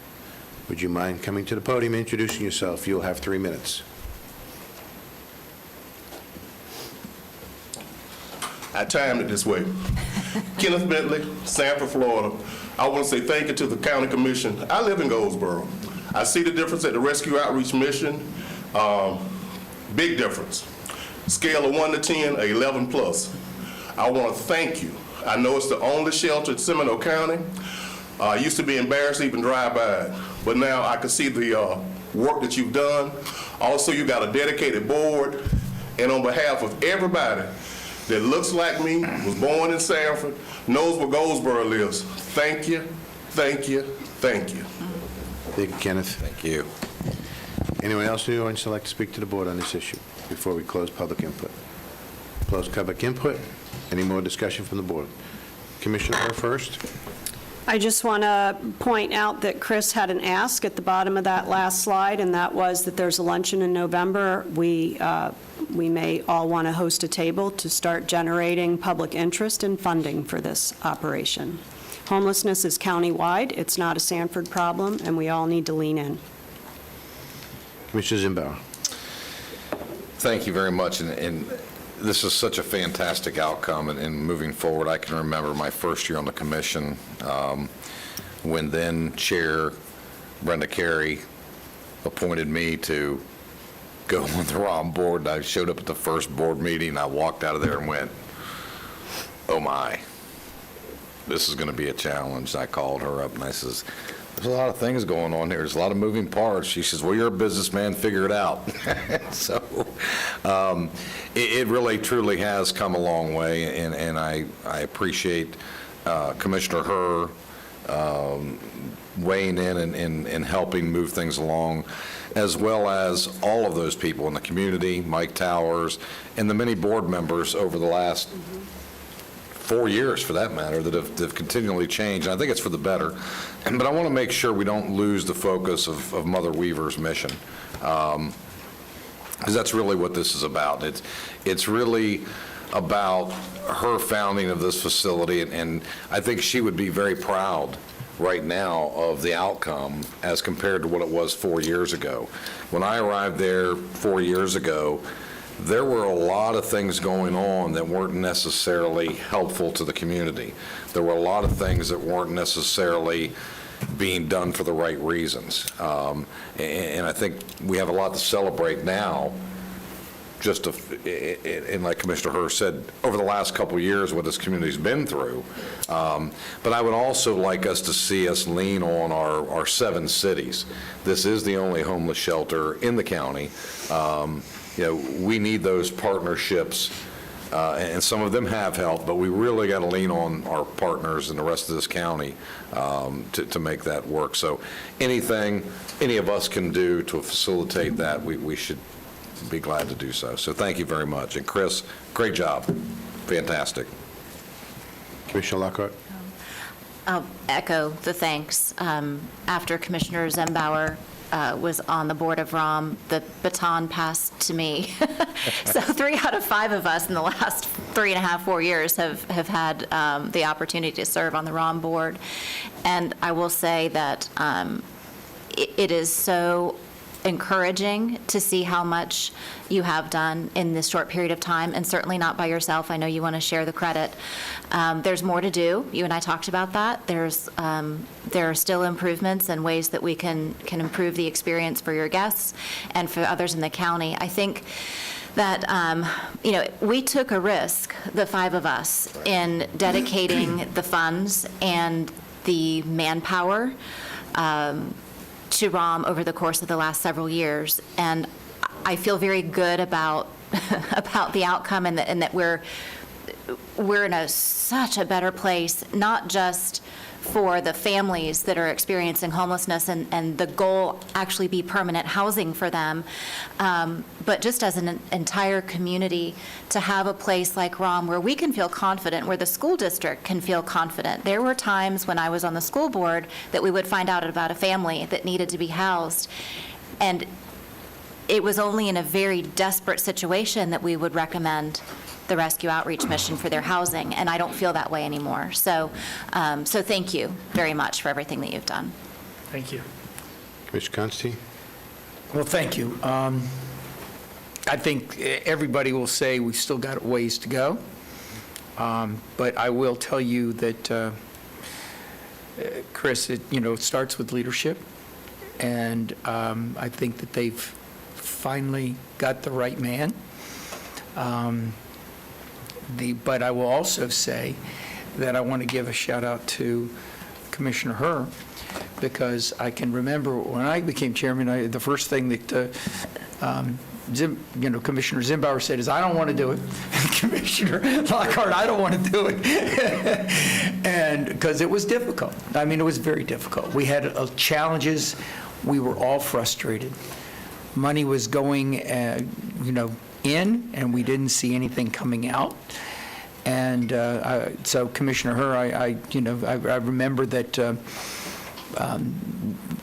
Would you mind coming to the podium and introducing yourself? You'll have 3 minutes. I timed it this way. Kenneth Bentley, Sanford, Florida. I want to say thank you to the County Commission. I live in Goldsboro. I see the difference at the Rescue Outreach Mission. Big difference. Scale of 1 to 10, 11 plus. I want to thank you. I know it's the only shelter in Seminole County. I used to be embarrassed to even drive by it, but now I can see the work that you've done. Also, you got a dedicated board, and on behalf of everybody that looks like me, was born in Sanford, knows where Goldsboro lives, thank you, thank you, thank you. Thank you, Kenneth. Thank you. Anyone else in the audience that'd like to speak to the board on this issue before we close public input? Close public input. Any more discussion from the board? Commissioner Hurd first. I just want to point out that Chris had an ask at the bottom of that last slide, and that was that there's a luncheon in November. We may all want to host a table to start generating public interest and funding for this operation. Homelessness is countywide. It's not a Sanford problem, and we all need to lean in. Commissioner Zimbauer. Thank you very much, and this is such a fantastic outcome, and moving forward, I can remember my first year on the commission when then Chair Brenda Carey appointed me to go on the wrong board. I showed up at the first board meeting, I walked out of there and went, oh my, this is going to be a challenge. I called her up and I says, There's a lot of things going on here. There's a lot of moving parts. She says, well, you're a businessman, figure it out. So it really, truly has come a long way, and I appreciate Commissioner Herr weighing in and helping move things along, as well as all of those people in the community, Mike Towers, and the many board members over the last 4 years, for that matter, that have continually changed. And I think it's for the better. But I want to make sure we don't lose the focus of Mother Weaver's mission, because that's really what this is about. It's really about her founding of this facility, and I think she would be very proud right now of the outcome as compared to what it was 4 years ago. When I arrived there 4 years ago, there were a lot of things going on that weren't necessarily helpful to the community. There were a lot of things that weren't necessarily being done for the right reasons. And I think we have a lot to celebrate now, and like Commissioner Herr said, over the last couple of years, what this community's been through. But I would also like us to see us lean on our 7 cities. This is the only homeless shelter in the county. We need those partnerships, and some of them have helped, but we really got to lean on our partners in the rest of this county to make that work. So anything any of us can do to facilitate that, we should be glad to do so. So thank you very much. And Chris, great job. Fantastic. Commissioner Lockhart? I'll echo the thanks. After Commissioner Zembauer was on the board of ROM, the baton passed to me. So 3 out of 5 of us in the last 3.5, 4 years have had the opportunity to serve on the ROM board. And I will say that it is so encouraging to see how much you have done in this short period of time, and certainly not by yourself. I know you want to share the credit. There's more to do. You and I talked about that. There are still improvements and ways that we can improve the experience for your guests and for others in the county. I think that, we took a risk, the 5 of us, in dedicating the funds and the manpower to ROM over the course of the last several years, and I feel very good about the outcome, and that we're in such a better place, not just for the families that are experiencing homelessness and the goal actually be permanent housing for them, but just as an entire community to have a place like ROM where we can feel confident, where the school district can feel confident. There were times when I was on the school board that we would find out about a family that needed to be housed, and it was only in a very desperate situation that we would recommend the Rescue Outreach Mission for their housing, and I don't feel that way anymore. So thank you very much for everything that you've done. Thank you. Commissioner Constantine? Well, thank you. I think everybody will say we've still got ways to go, but I will tell you that, Chris, it starts with leadership, and I think that they've finally got the right man. But I will also say that I want to give a shout out to Commissioner Herr, because I can remember when I became chairman, the first thing that Commissioner Zembauer said is, I don't want to do it. Commissioner Lockhart, I don't want to do it. And because it was difficult. I mean, it was very difficult. We had challenges. We were all frustrated. Money was going, in, and we didn't see anything coming out. And so, Commissioner Herr, I remember that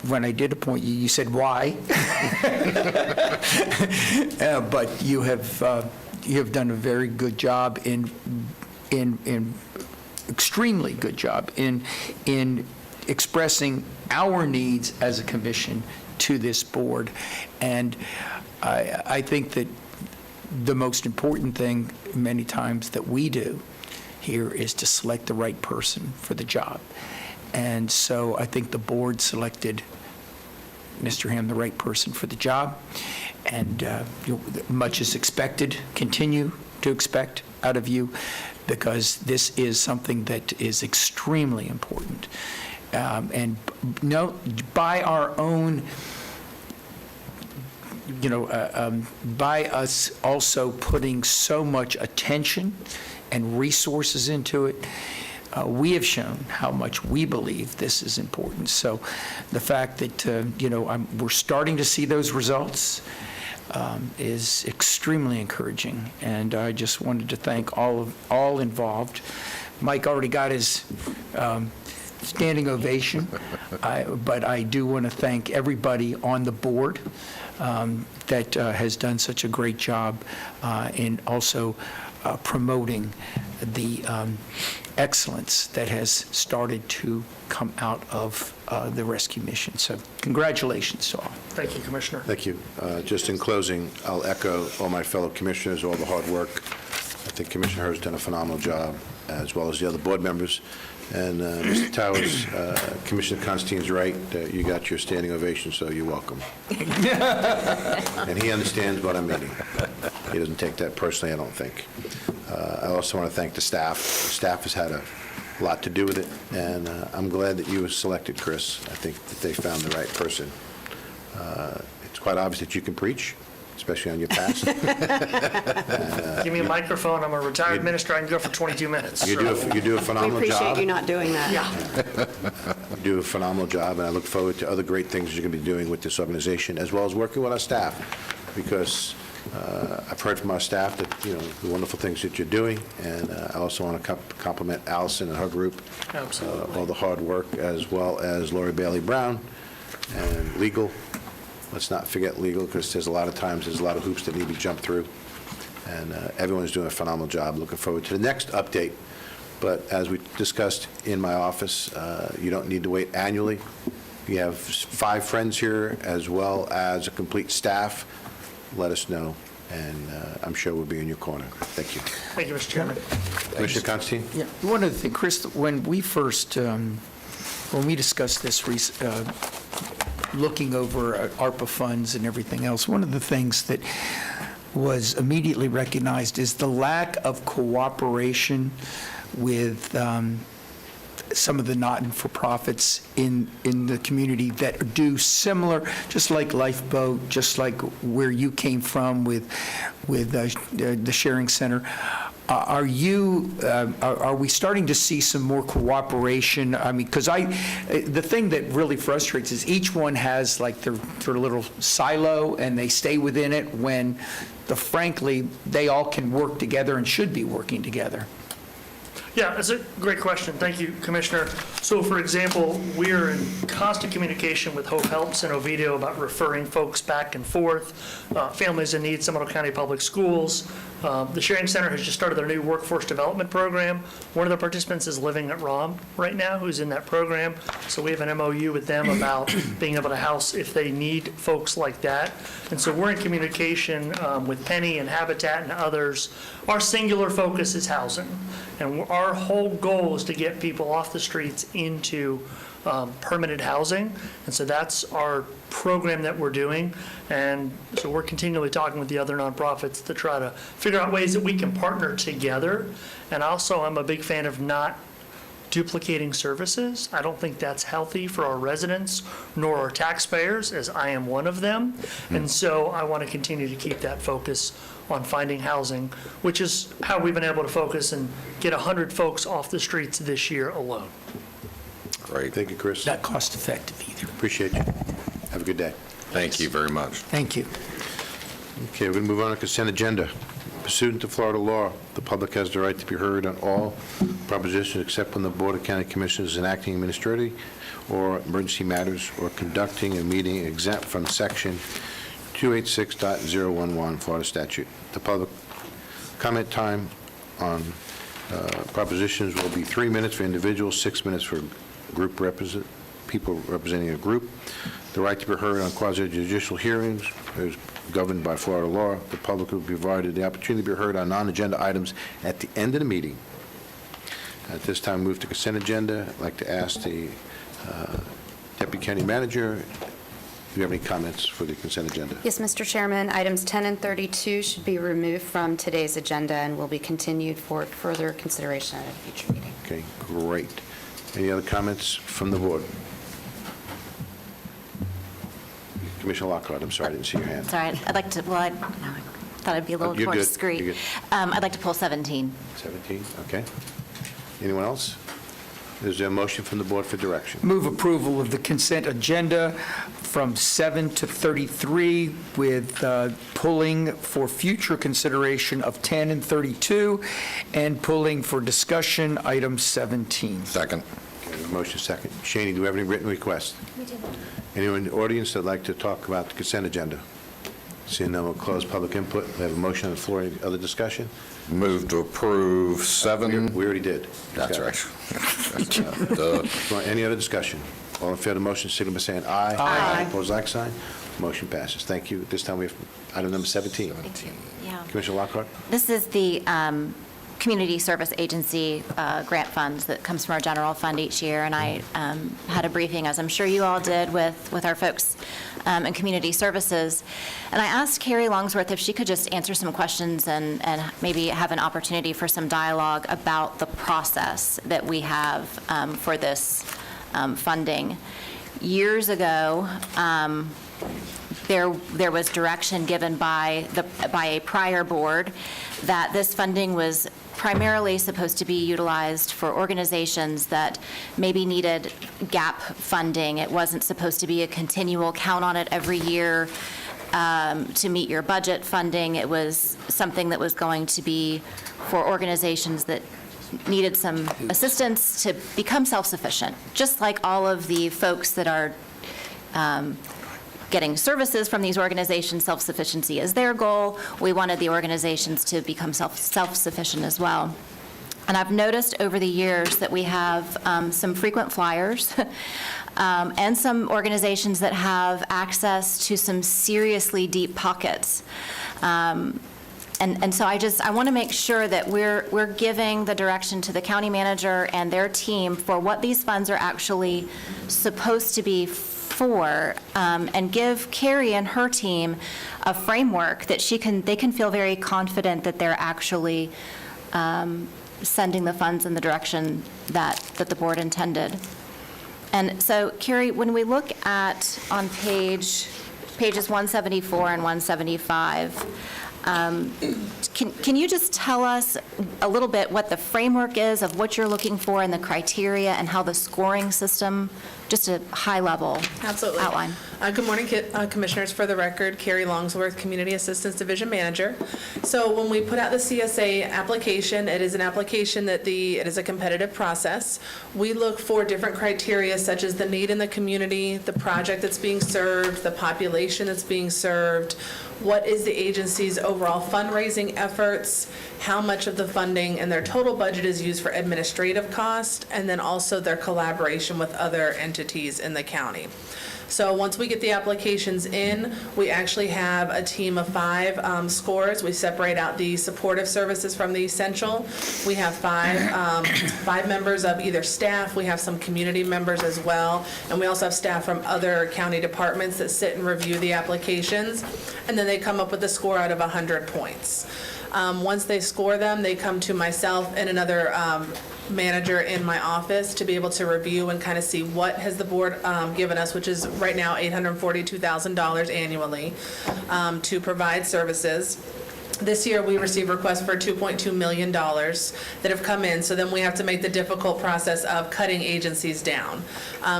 when I did appoint you, you said why, but you have done a very good job in extremely good job in expressing our needs as a commission to this board, and I think that the most important thing many times that we do here is to select the right person for the job. And so I think the board selected Mr. Ham the right person for the job, and much is expected, continue to expect out of you, because this is something that is extremely important. and no, by our own, by us also putting so much attention and resources into it, we have shown how much we believe this is important. So the fact that, we're starting to see those results is extremely encouraging. And I just wanted to thank all involved. Mike already got his standing ovation, but I do want to thank everybody on the board that has done such a great job in also promoting the excellence that has started to come out of the rescue mission. So congratulations to all. Thank you, Commissioner. Thank you. Just in closing, I'll echo all my fellow commissioners, all the hard work. I think Commissioner Hurd has done a phenomenal job, as well as the other board members. And Mr. Towers, Commissioner Constantine's right. You got your standing ovation, so you're welcome. And he understands what I'm meaning. He doesn't take that personally, I don't think. I also want to thank the staff. The staff has had a lot to do with it, and I'm glad that you were selected, Chris. I think that they found the right person. It's quite obvious that you can preach, especially on your past. Give me a microphone. I'm a retired minister. I can go for 22 minutes. You do a phenomenal We job. appreciate you not doing that. Yeah. You do a phenomenal job, and I look forward to other great things you're going to be doing with this organization, as well as working with our staff, because I've heard from our staff that, the wonderful things that you're doing, and I also want to compliment Allison and her group. Absolutely. All the hard work, as well as Lori Bailey Brown and legal. Let's not forget legal, because there's a lot of hoops that need to be jumped through, and everyone's doing a phenomenal job. Looking forward to the next update. But as we discussed in my office, you don't need to wait annually. You have 5 friends here, as well as a complete staff. Let us know, and I'm sure we'll be in your corner. Thank you. Thank you, Mr. Chairman. Commissioner Constantine? Yeah, one other thing, Chris, when we first, when we discussed this, looking over ARPA funds and everything else, one of the things that was immediately recognized is the lack of cooperation with some of the not-for-profits in the community that do similar, just like Lifeboat, just like where you came from with the Sharing Center. Are we starting to see some more cooperation? I mean, because the thing that really frustrates is each one has like their little silo, and they stay within it when, frankly, they all can work together and should be working together. Yeah, that's a great question. Thank you, Commissioner. So, for example, we're in constant communication with Hope Helps and Oviedo about referring folks back and forth, families in need, Seminole County Public Schools. The Sharing Center has just started their new workforce development program. One of the participants is living at ROM right now, who's in that program. So we have an MOU with them about being able to house if they need folks like that. And so we're in communication with Penny and Habitat and others. Our singular focus is housing. And our whole goal is to get people off the streets into permanent housing. And so that's our program that we're doing. And so we're continually talking with the other nonprofits to try to figure out ways that we can partner together. And also, I'm a big fan of not duplicating services. I don't think that's healthy for our residents nor our taxpayers, as I am one of them. And so I want to continue to keep that focus on finding housing, which is how we've been able to focus and get 100 folks off the streets this year alone. Great. Thank you, Chris. Not cost effective either. Appreciate you. Have a good day. Thank you very much. Thank you. Okay, we're going to move on to consent agenda. Pursuant to Florida law, the public has the right to be heard on all propositions except when the Board of County Commissioners is enacting administrative or emergency matters or conducting a meeting exempt from Section 286.011 Florida statute. The public comment time on propositions will be 3 minutes for individuals, 6 minutes for group people representing a group. The right to be heard on quasi-judicial hearings is governed by Florida law. The public will be provided the opportunity to be heard on non-agenda items at the end of the meeting. At this time, move to consent agenda. I'd like to ask the Deputy County Manager, do you have any comments for the consent agenda? Yes, Mr. Chairman. Items 10 and 32 should be removed from today's agenda and will be continued for further consideration at a future meeting. Okay, great. Any other comments from the board? Commissioner Lockhart, I'm sorry, I didn't see your hand. Sorry, I'd like to, I thought I'd be a little You're more good, discreet. you're good. I'd like to pull 17. 17, okay. Anyone else? Is there a motion from the board for direction? Move approval of the consent agenda from 7 to 33 with pulling for future consideration of 10 and 32 and pulling for discussion item 17. Second. Okay, motion second. Shaney, do we have any written requests? Anyone in the audience that'd like to talk about the consent agenda? Seeing none, we'll close public input. We have a motion on the floor. Any other discussion? Move to approve 7. We already did. That's right. Any other discussion? All in favor of the motion, signal by saying aye. Aye. Opposed, like sign. Motion passes. Thank you. This time we have item number 17. Yeah. Commissioner Lockhart? This is the Community Service Agency grant funds that comes from our general fund each year, and I had a briefing, as I'm sure you all did, with our folks in Community Services, and I asked Carrie Longsworth if she could just answer some questions and maybe have an opportunity for some dialogue about the process that we have for this funding. Years ago, there was direction given by a prior board that this funding was primarily supposed to be utilized for organizations that maybe needed gap funding. It wasn't supposed to be a continual count on it every year to meet your budget funding. It was something that was going to be for organizations that needed some assistance to become self-sufficient, just like all of the folks that are getting services from these organizations. Self-sufficiency is their goal. We wanted the organizations to become self-sufficient as well. And I've noticed over the years that we have some frequent flyers and some organizations that have access to some seriously deep pockets. And so I want to make sure that we're giving the direction to the county manager and their team for what these funds are actually supposed to be for, and give Carrie and her team a framework that they can feel very confident that they're actually sending the funds in the direction that the board intended. And so, Carrie, when we look at on pages 174 and 175, can you just tell us a little bit what the framework is of what you're looking for and the criteria and how the scoring system, just a high level Absolutely. outline? Good morning, Commissioners. For the record, Carrie Longsworth, Community Assistance Division Manager. So when we put out the CSA application, it is an application that it is a competitive process. We look for different criteria such as the need in the community, the project that's being served, the population that's being served, what is the agency's overall fundraising efforts, how much of the funding and their total budget is used for administrative cost, and then also their collaboration with other entities in the county. So once we get the applications in, we actually have a team of 5 scores. We separate out the supportive services from the essential. We have 5 members of either staff. We have some community members as well. And we also have staff from other county departments that sit and review the applications. And then they come up with a score out of 100 points. Once they score them, they come to myself and another manager in my office to be able to review and kind of see what has the board given us, which is right now $842,000 annually to provide services. This year, we received requests for $2.2 million that have come in, so then we have to make the difficult process of cutting agencies down.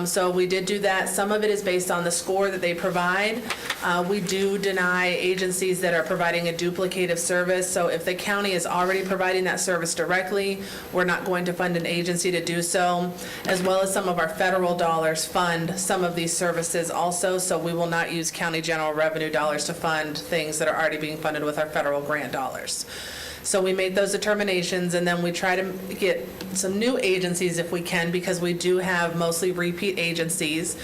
So we did do that. Some of it is based on the score that they provide. We do deny agencies that are providing a duplicative service, so if the county is already providing that service directly, we're not going to fund an agency to do so, as well as some of our federal dollars fund some of these services also, so we will not use county general revenue dollars to fund things that are already being funded with our federal grant dollars. So we make those determinations, and then we try to get some new agencies if we can, because we do have mostly repeat agencies.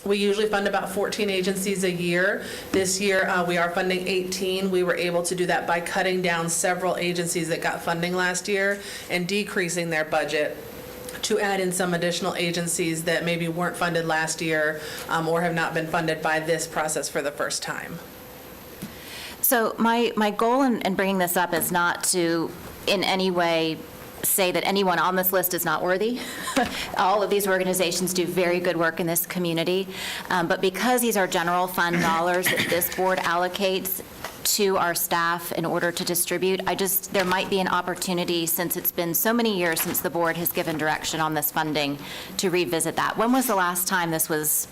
We usually fund about 14 agencies a year. This year, we are funding 18. We were able to do that by cutting down several agencies that got funding last year and decreasing their budget to add in some additional agencies that maybe weren't funded last year or have not been funded by this process for the first time. So my goal in bringing this up is not to in any way say that anyone on this list is not worthy. All of these organizations do very good work in this community. But because these are general fund dollars that this board allocates to our staff in order to distribute, there might be an opportunity, since it's been so many years since the board has given direction on this funding, to revisit that. When was the last time this was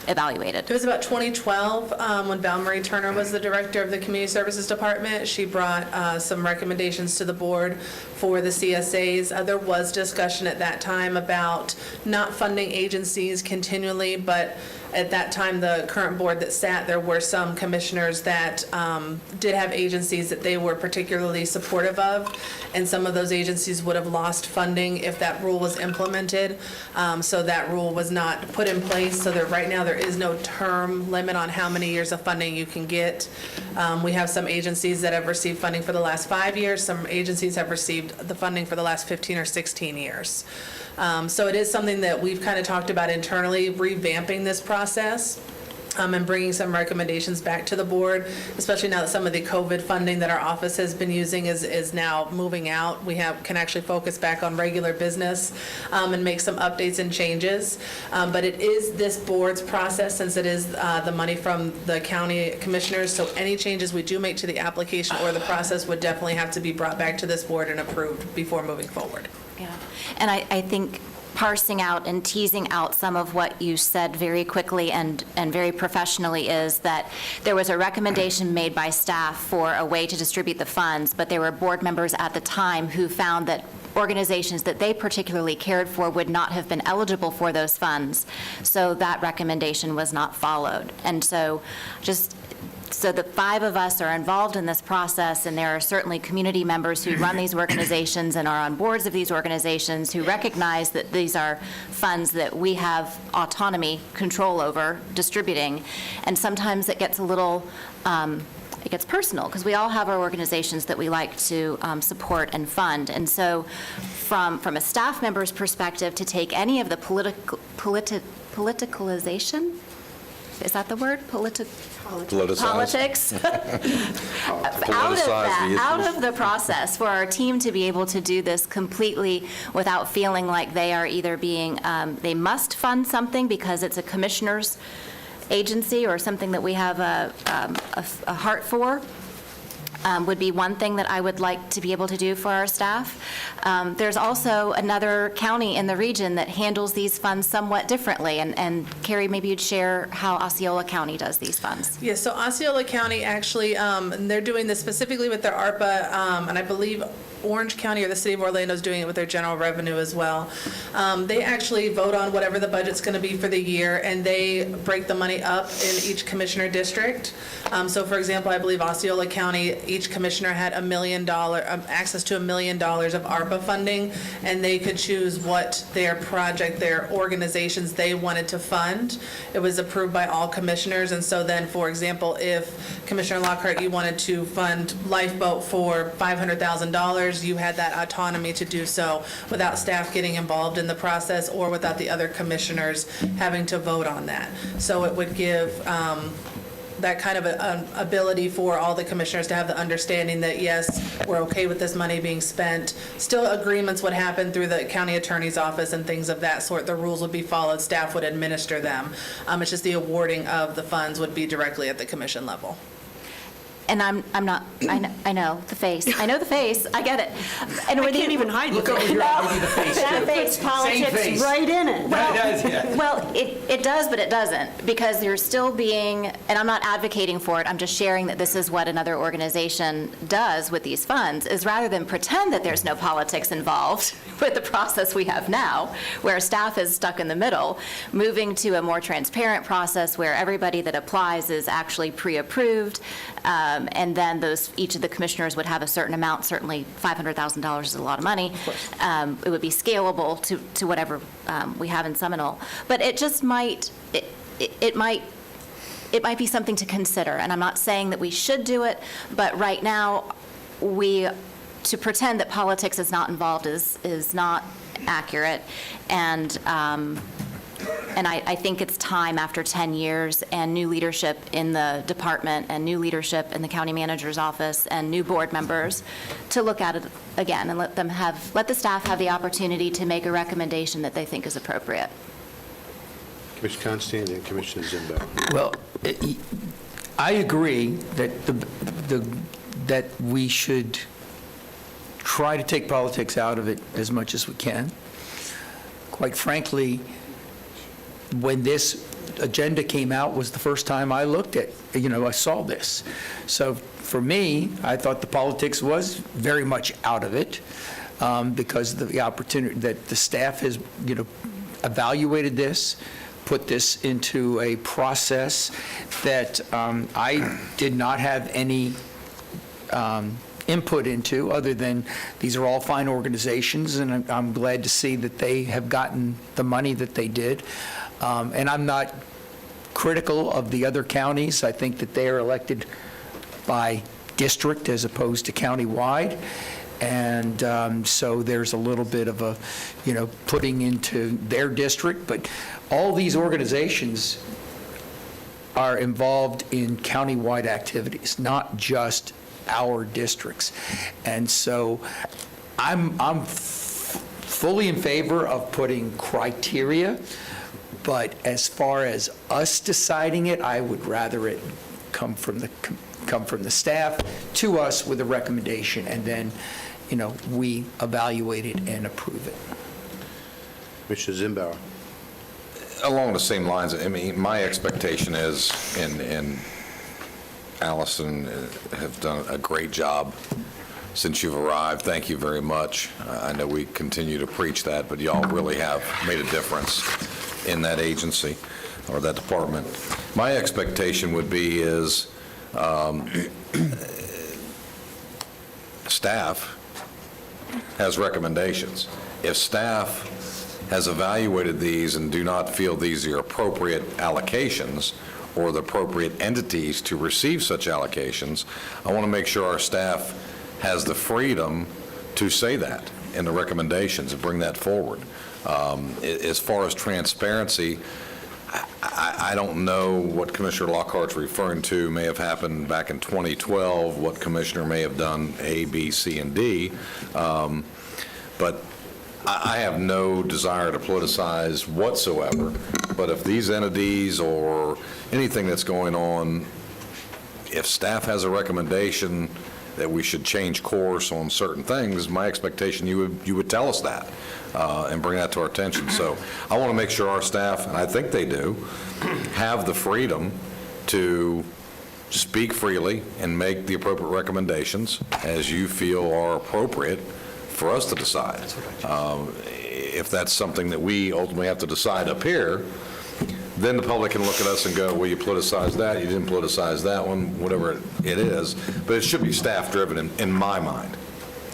evaluated? It was about 2012, when Val Marie Turner was the director of the Community Services Department. She brought some recommendations to the board for the CSAs. There was discussion at that time about not funding agencies continually, but at that time, the current board that sat, there were some commissioners that did have agencies that they were particularly supportive of, and some of those agencies would have lost funding if that rule was implemented. So that rule was not put in place, so that right now there is no term limit on how many years of funding you can get. We have some agencies that have received funding for the last 5 years. Some agencies have received the funding for the last 15 or 16 years. So it is something that we've kind of talked about internally, revamping this process and bringing some recommendations back to the board, especially now that some of the COVID funding that our office has been using is now moving out. We can actually focus back on regular business and make some updates and changes. But it is this board's process, since it is the money from the county commissioners, so any changes we do make to the application or the process would definitely have to be brought back to this board and approved before moving forward. Yeah, and I think parsing out and teasing out some of what you said very quickly and very professionally is that there was a recommendation made by staff for a way to distribute the funds, but there were board members at the time who found that organizations that they particularly cared for would not have been eligible for those funds. So that recommendation was not followed. And so so the 5 of us are involved in this process, and there are certainly community members who run these organizations and are on boards of these organizations who recognize that these are funds that we have autonomy, control over distributing. And sometimes it gets a little, it gets personal, because we all have our organizations that we like to support and fund. And so from a staff member's perspective, to take any of the politicalization, is that the word? Politics out of the process, for our team to be able to do this completely without feeling like they are either being, they must fund something because it's a commissioner's agency or something that we have a heart for. Would be one thing that I would like to be able to do for our staff. There's also another county in the region that handles these funds somewhat differently, and Carrie, maybe you'd share how Osceola County does these funds. Yeah, so Osceola County actually, and they're doing this specifically with their ARPA, and I believe Orange County or the City of Orlando is doing it with their general revenue as well. They actually vote on whatever the budget's going to be for the year, and they break the money up in each commissioner district. So for example, I believe Osceola County, each commissioner had $1 million, access to $1 million of ARPA funding, and they could choose what their project, their organizations they wanted to fund. It was approved by all commissioners, and so then, for example, if Commissioner Lockhart, you wanted to fund Lifeboat for $500,000, you had that autonomy to do so without staff getting involved in the process or without the other commissioners having to vote on that. So it would give that kind of an ability for all the commissioners to have the understanding that, yes, we're okay with this money being spent. Still, agreements would happen through the county attorney's office and things of that sort. The rules would be followed. Staff would administer them. It's just the awarding of the funds would be directly at the commission level. And I'm not, I know the face. I know the face. I get it. And I can't even hide the face. That face politics right in it. Well, it does, but it doesn't, because you're still being, and I'm not advocating for it, I'm just sharing that this is what another organization does with these funds, is rather than pretend that there's no politics involved with the process we have now, where staff is stuck in the middle, moving to a more transparent process where everybody that applies is actually pre-approved. And then each of the commissioners would have a certain amount. Certainly $500,000 is a lot of money. It would be scalable to whatever we have in Seminole. But it just might, it might be something to consider. And I'm not saying that we should do it, but right now, to pretend that politics is not involved is not accurate. And And I think it's time after 10 years and new leadership in the department and new leadership in the county manager's office and new board members to look at it again and let the staff have the opportunity to make a recommendation that they think is appropriate. Commissioner Constantine and Commissioner Zimba. Well, I agree that that we should try to take politics out of it as much as we can. Quite frankly, when this agenda came out was the first time I looked at, I saw this. So for me, I thought the politics was very much out of it because of the opportunity that the staff has, evaluated this, put this into a process that I did not have any input into, other than these are all fine organizations, and I'm glad to see that they have gotten the money that they did. And I'm not critical of the other counties. I think that they are elected by district as opposed to countywide. And so there's a little bit of a, putting into their district. But all these organizations are involved in countywide activities, not just our districts. And so I'm fully in favor of putting criteria, but as far as us deciding it, I would rather it come from the staff to us with a recommendation, and then, we evaluate it and approve it. Commissioner Zimbauer. Along the same lines, my expectation is, and Allison have done a great job since you've arrived. Thank you very much. I know we continue to preach that, but y'all really have made a difference in that agency or that department. My expectation would be is staff has recommendations. If staff has evaluated these and do not feel these are appropriate allocations or the appropriate entities to receive such allocations, I want to make sure our staff has the freedom to say that in the recommendations and bring that forward. As far as transparency, I don't know what Commissioner Lockhart's referring to may have happened back in 2012, what Commissioner may have done A, B, C, and D, but I have no desire to politicize whatsoever. But if these entities or anything that's going on, if staff has a recommendation that we should change course on certain things, my expectation you would tell us that and bring that to our attention. So I want to make sure our staff, and I think they do, have the freedom to speak freely and make the appropriate recommendations as you feel are appropriate for us to decide. If that's something that we ultimately have to decide up here, then the public can look at us and go, well, you politicized that, you didn't politicize that one, whatever it is. But it should be staff-driven in my mind.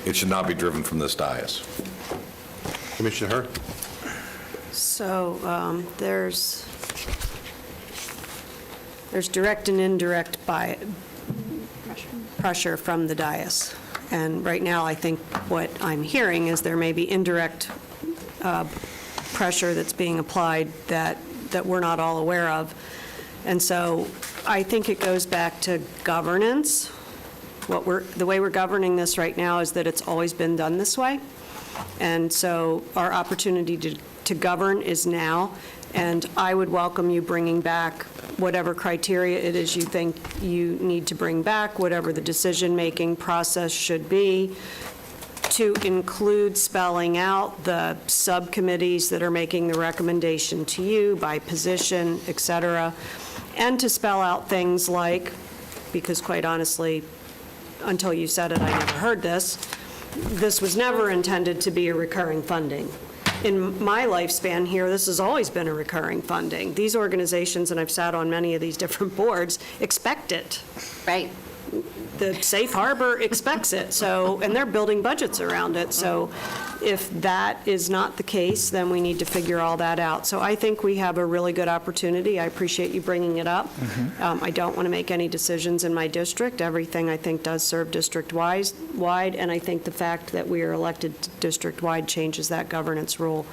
It should not be driven from this dais. Commissioner Hurd. So there's direct and indirect pressure from the dais. And right now, I think what I'm hearing is there may be indirect pressure that's being applied that we're not all aware of. And so I think it goes back to governance. The way we're governing this right now is that it's always been done this way. And so our opportunity to govern is now. And I would welcome you bringing back whatever criteria it is you think you need to bring back, whatever the decision-making process should be, to include spelling out the subcommittees that are making the recommendation to you by position, et cetera, and to spell out things like, because quite honestly, until you said it, I never heard this was never intended to be a recurring funding. In my lifespan here, this has always been a recurring funding. These organizations, and I've sat on many of these different boards, expect it. Right. The safe harbor expects it, so, and they're building budgets around it. So if that is not the case, then we need to figure all that out. So I think we have a really good opportunity. I appreciate you bringing it up. I don't want to make any decisions in my district. Everything, I think, does serve district-wide, and I think the fact that we are elected district-wide changes that governance rule.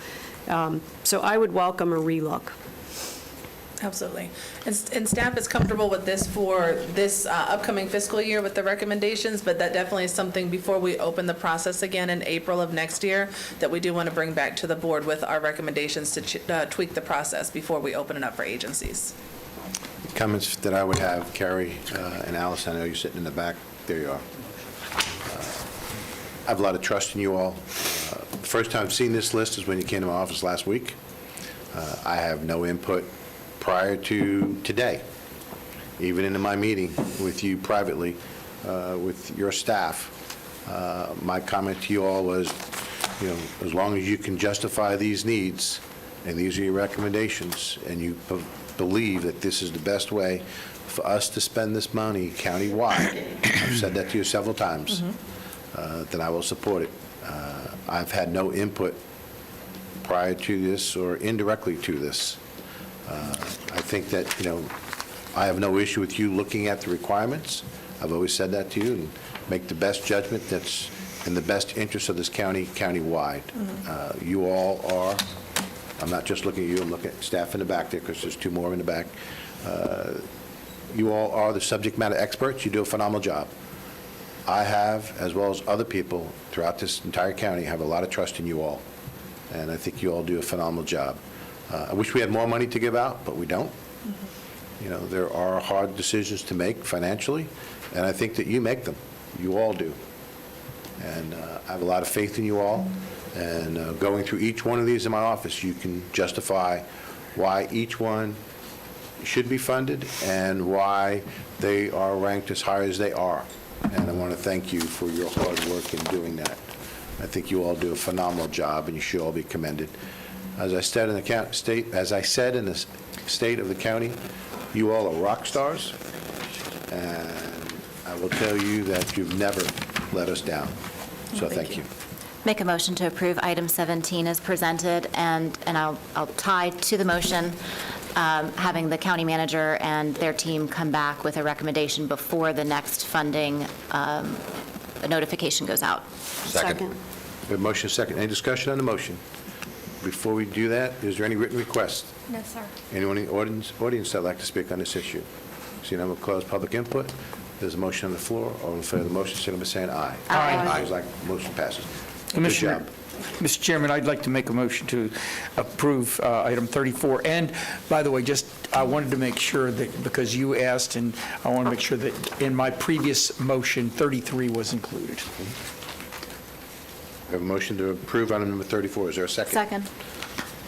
So I would welcome a relook. Absolutely. And staff is comfortable with this for this upcoming fiscal year with the recommendations, but that definitely is something before we open the process again in April of next year that we do want to bring back to the board with our recommendations to tweak the process before we open it up for agencies. Comments that I would have, Carrie and Alice, I know you're sitting in the back. There you are. I have a lot of trust in you all. The first time I've seen this list is when you came to my office last week. I have no input prior to today, even into my meeting with you privately, with your staff. My comment to you all was, as long as you can justify these needs, and these are your recommendations, and you believe that this is the best way for us to spend this money countywide, I've said that to you several times, then I will support it. I've had no input prior to this or indirectly to this. I think that, I have no issue with you looking at the requirements. I've always said that to you, and make the best judgment that's in the best interest of this county, countywide. You all are, I'm not just looking at you, I'm looking at staff in the back there, because there's two more in the back. You all are the subject matter experts. You do a phenomenal job. I have, as well as other people throughout this entire county, have a lot of trust in you all, and I think you all do a phenomenal job. I wish we had more money to give out, but we don't. There are hard decisions to make financially, and I think that you make them. You all do. And I have a lot of faith in you all, and going through each one of these in my office, you can justify why each one should be funded and why they are ranked as high as they are. And I want to thank you for your hard work in doing that. I think you all do a phenomenal job, and you should all be commended. As I said in the state of the county, you all are rock stars, and I will tell you that you've never let us down. So thank you. Make a motion to approve item 17 as presented, and I'll tie to the motion having the county manager and their team come back with a recommendation before the next funding notification goes out. Second. We have motion second. Any discussion on the motion? Before we do that, is there any written requests? No, sir. Anyone in the audience that'd like to speak on this issue? Seeing none, we'll close public input. There's a motion on the floor. All in favor of the motion, signify by saying aye. Aye. Opposed, like, motion passes. Good Commissioner, job. Mr. Chairman, I'd like to make a motion to approve item 34. And, by the way, I wanted to make sure that, because you asked, and I want to make sure that in my previous motion, 33 was included. We have a motion to approve item number 34. Is there a second? Second.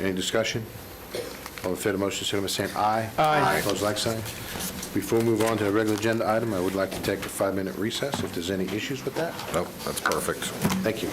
Any discussion? All in favor of the motion, signify by saying aye. Aye. Opposed, like sign. Before we move on to the regular agenda item, I would like to take a 5-minute recess if there's any issues with that. Nope, that's perfect. Thank you.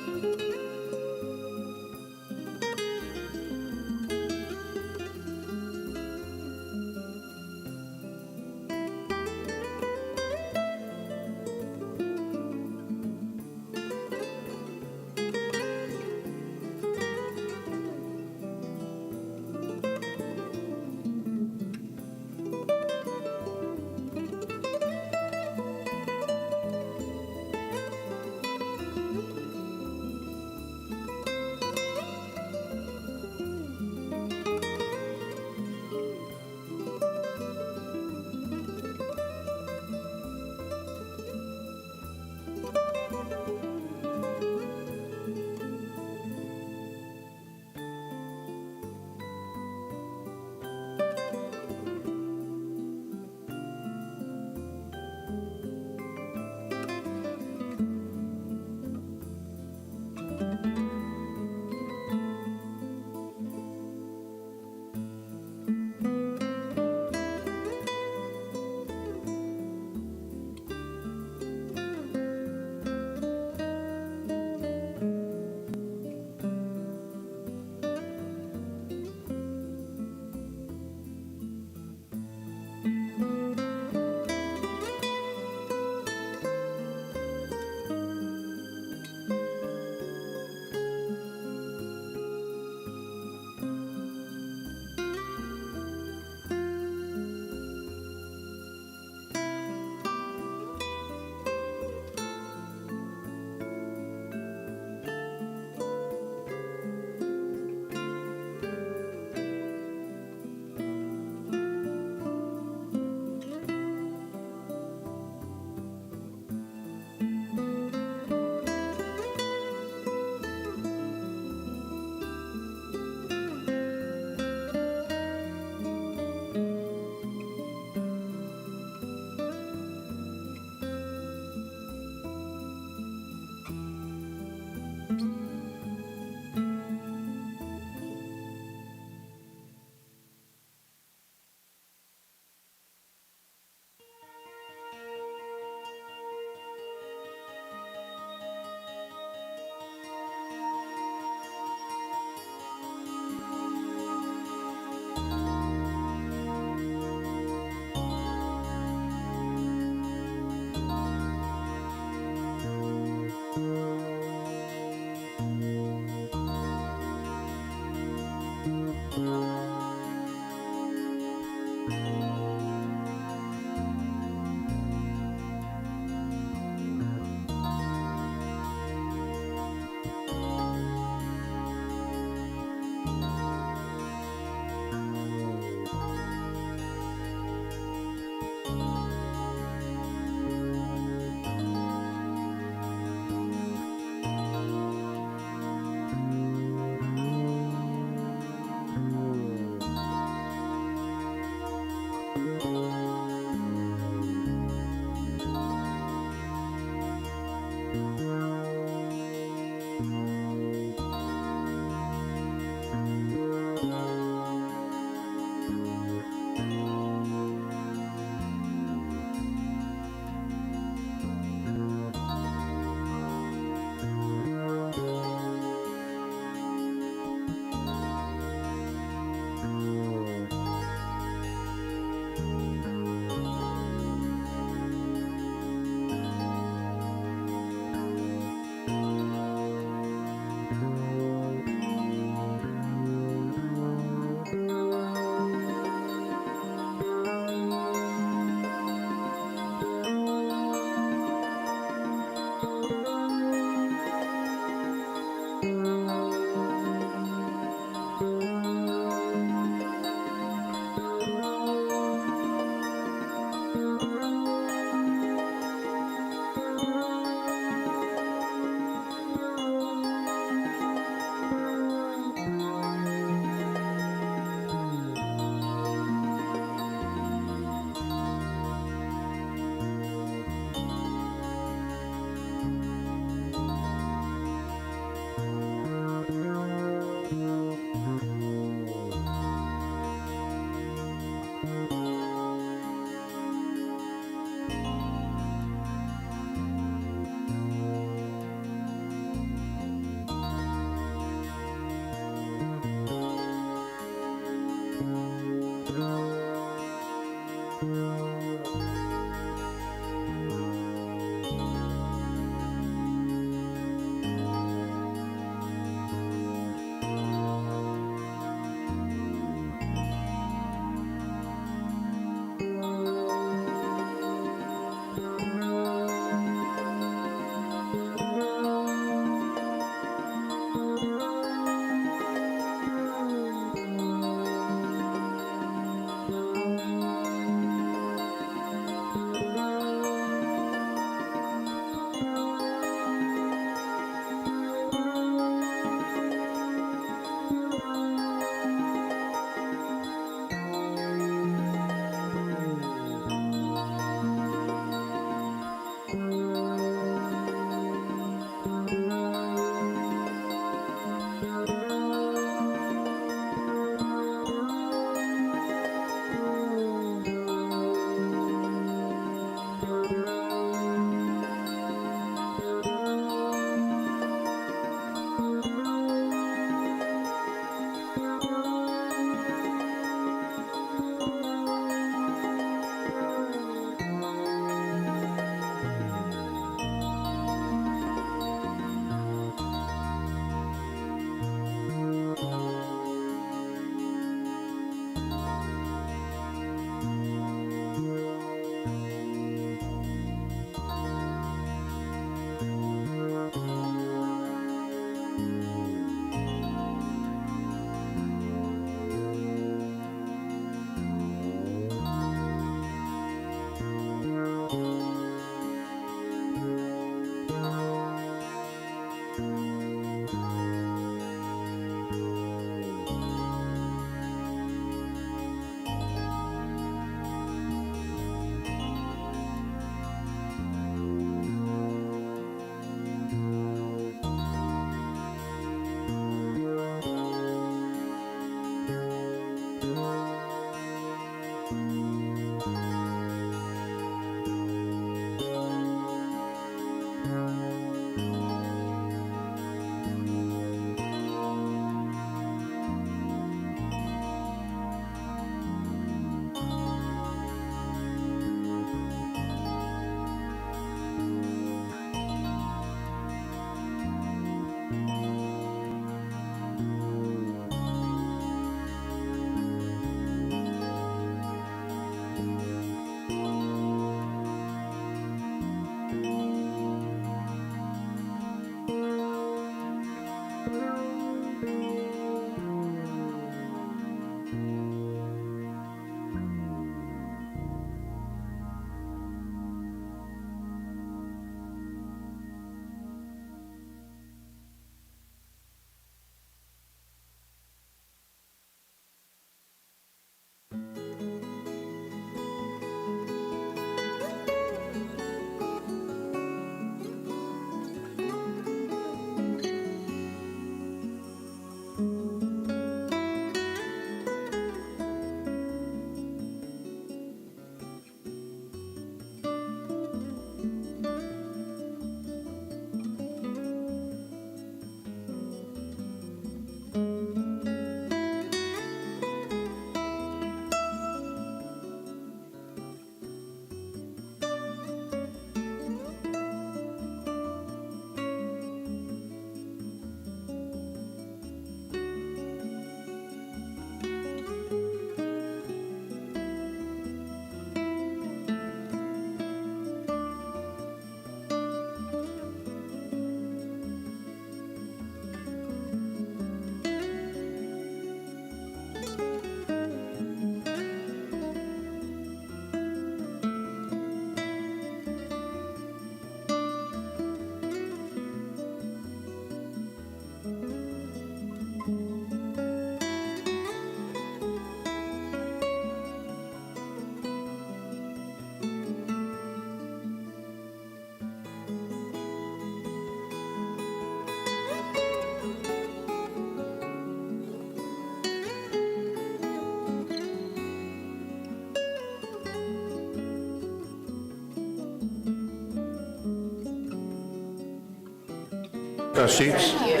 Our seats. I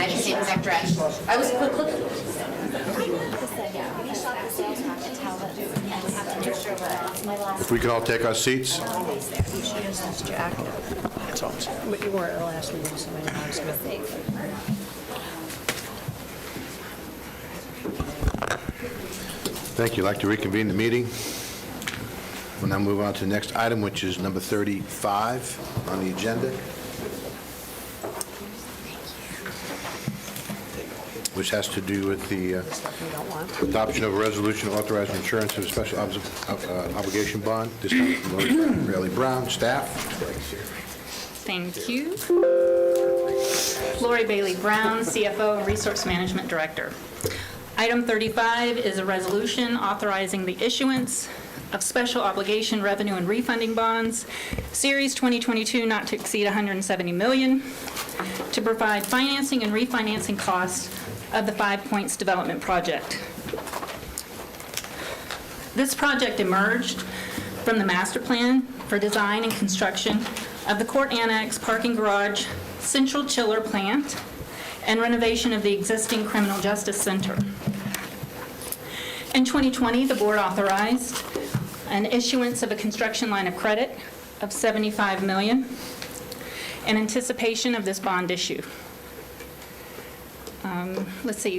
just came back direction. I was quick. If we could all take our seats. But you were at the last meeting, so maybe I was going to. Thank you. I'd like to reconvene the meeting. We'll now move on to the next item, which is number 35 on the agenda, which has to do with the adoption of a resolution authorizing insurance of a special obligation bond. This comes from Lori Brown, staff. Thank you. Lori Bailey Brown, CFO and Resource Management Director. Item 35 is a resolution authorizing the issuance of special obligation revenue and refunding bonds, Series 2022, not to exceed $170 million, to provide financing and refinancing costs of the 5 Points Development Project. This project emerged from the master plan for design and construction of the Court Annex Parking Garage Central Chiller Plant and renovation of the existing Criminal Justice Center. In 2020, the board authorized an issuance of a construction line of credit of $75 million in anticipation of this bond issue.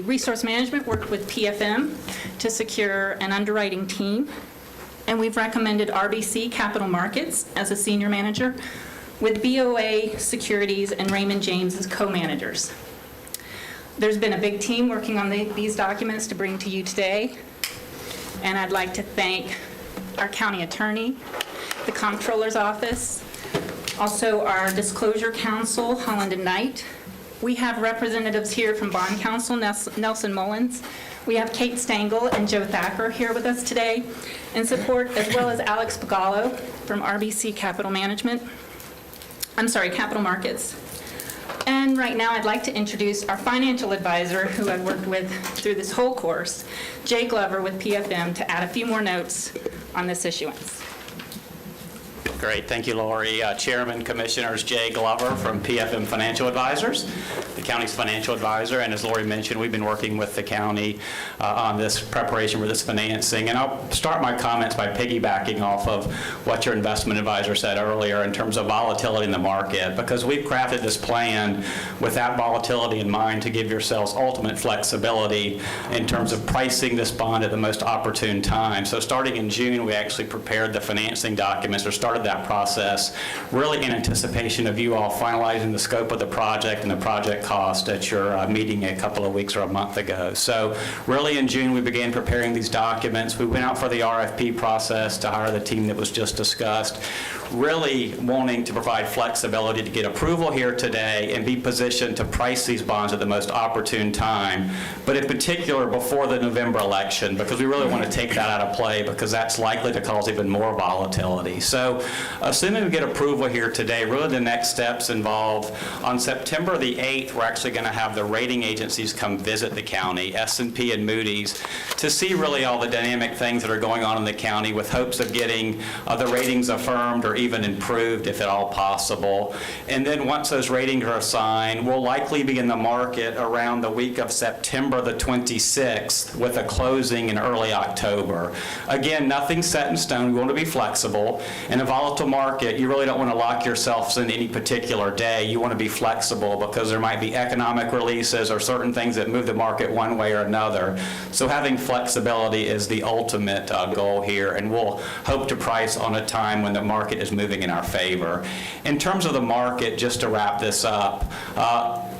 Resource Management worked with PFM to secure an underwriting team, and we've recommended RBC Capital Markets as a senior manager, with BOA Securities and Raymond James as co-managers. There's been a big team working on these documents to bring to you today, and I'd like to thank our county attorney, the comptroller's office, also our disclosure counsel, Holland and Knight. We have representatives here from bond counsel, Nelson Mullins. We have Kate Stengel and Joe Thacker here with us today in support, as well as Alex Pagallo from RBC Capital Markets. And right now, I'd like to introduce our financial advisor, who I've worked with through this whole course, Jay Glover with PFM, to add a few more notes on this issuance. Great, thank you, Lori. Chairman, Commissioners, Jay Glover from PFM Financial Advisors, the county's financial advisor, and as Lori mentioned, we've been working with the county on this preparation for this financing. And I'll start my comments by piggybacking off of what your investment advisor said earlier in terms of volatility in the market, because we've crafted this plan with that volatility in mind to give yourselves ultimate flexibility in terms of pricing this bond at the most opportune time. So starting in June, we actually prepared the financing documents, or started that process, really in anticipation of you all finalizing the scope of the project and the project cost at your meeting a couple of weeks or a month ago. So really in June, we began preparing these documents. We went out for the RFP process to hire the team that was just discussed, really wanting to provide flexibility to get approval here today and be positioned to price these bonds at the most opportune time, but in particular before the November election, because we really want to take that out of play, because that's likely to cause even more volatility. So assuming we get approval here today, really the next steps involve, on September the 8th, we're actually going to have the rating agencies come visit the county, S&P and Moody's, to see really all the dynamic things that are going on in the county, with hopes of getting the ratings affirmed or even improved if at all possible. And then once those ratings are assigned, we'll likely be in the market around the week of September the 26th with a closing in early October. Again, nothing set in stone. We want to be flexible. In a volatile market, you really don't want to lock yourselves in any particular day. You want to be flexible because there might be economic releases or certain things that move the market one way or another. So having flexibility is the ultimate goal here, and we'll hope to price on a time when the market is moving in our favor. In terms of the market, just to wrap this up,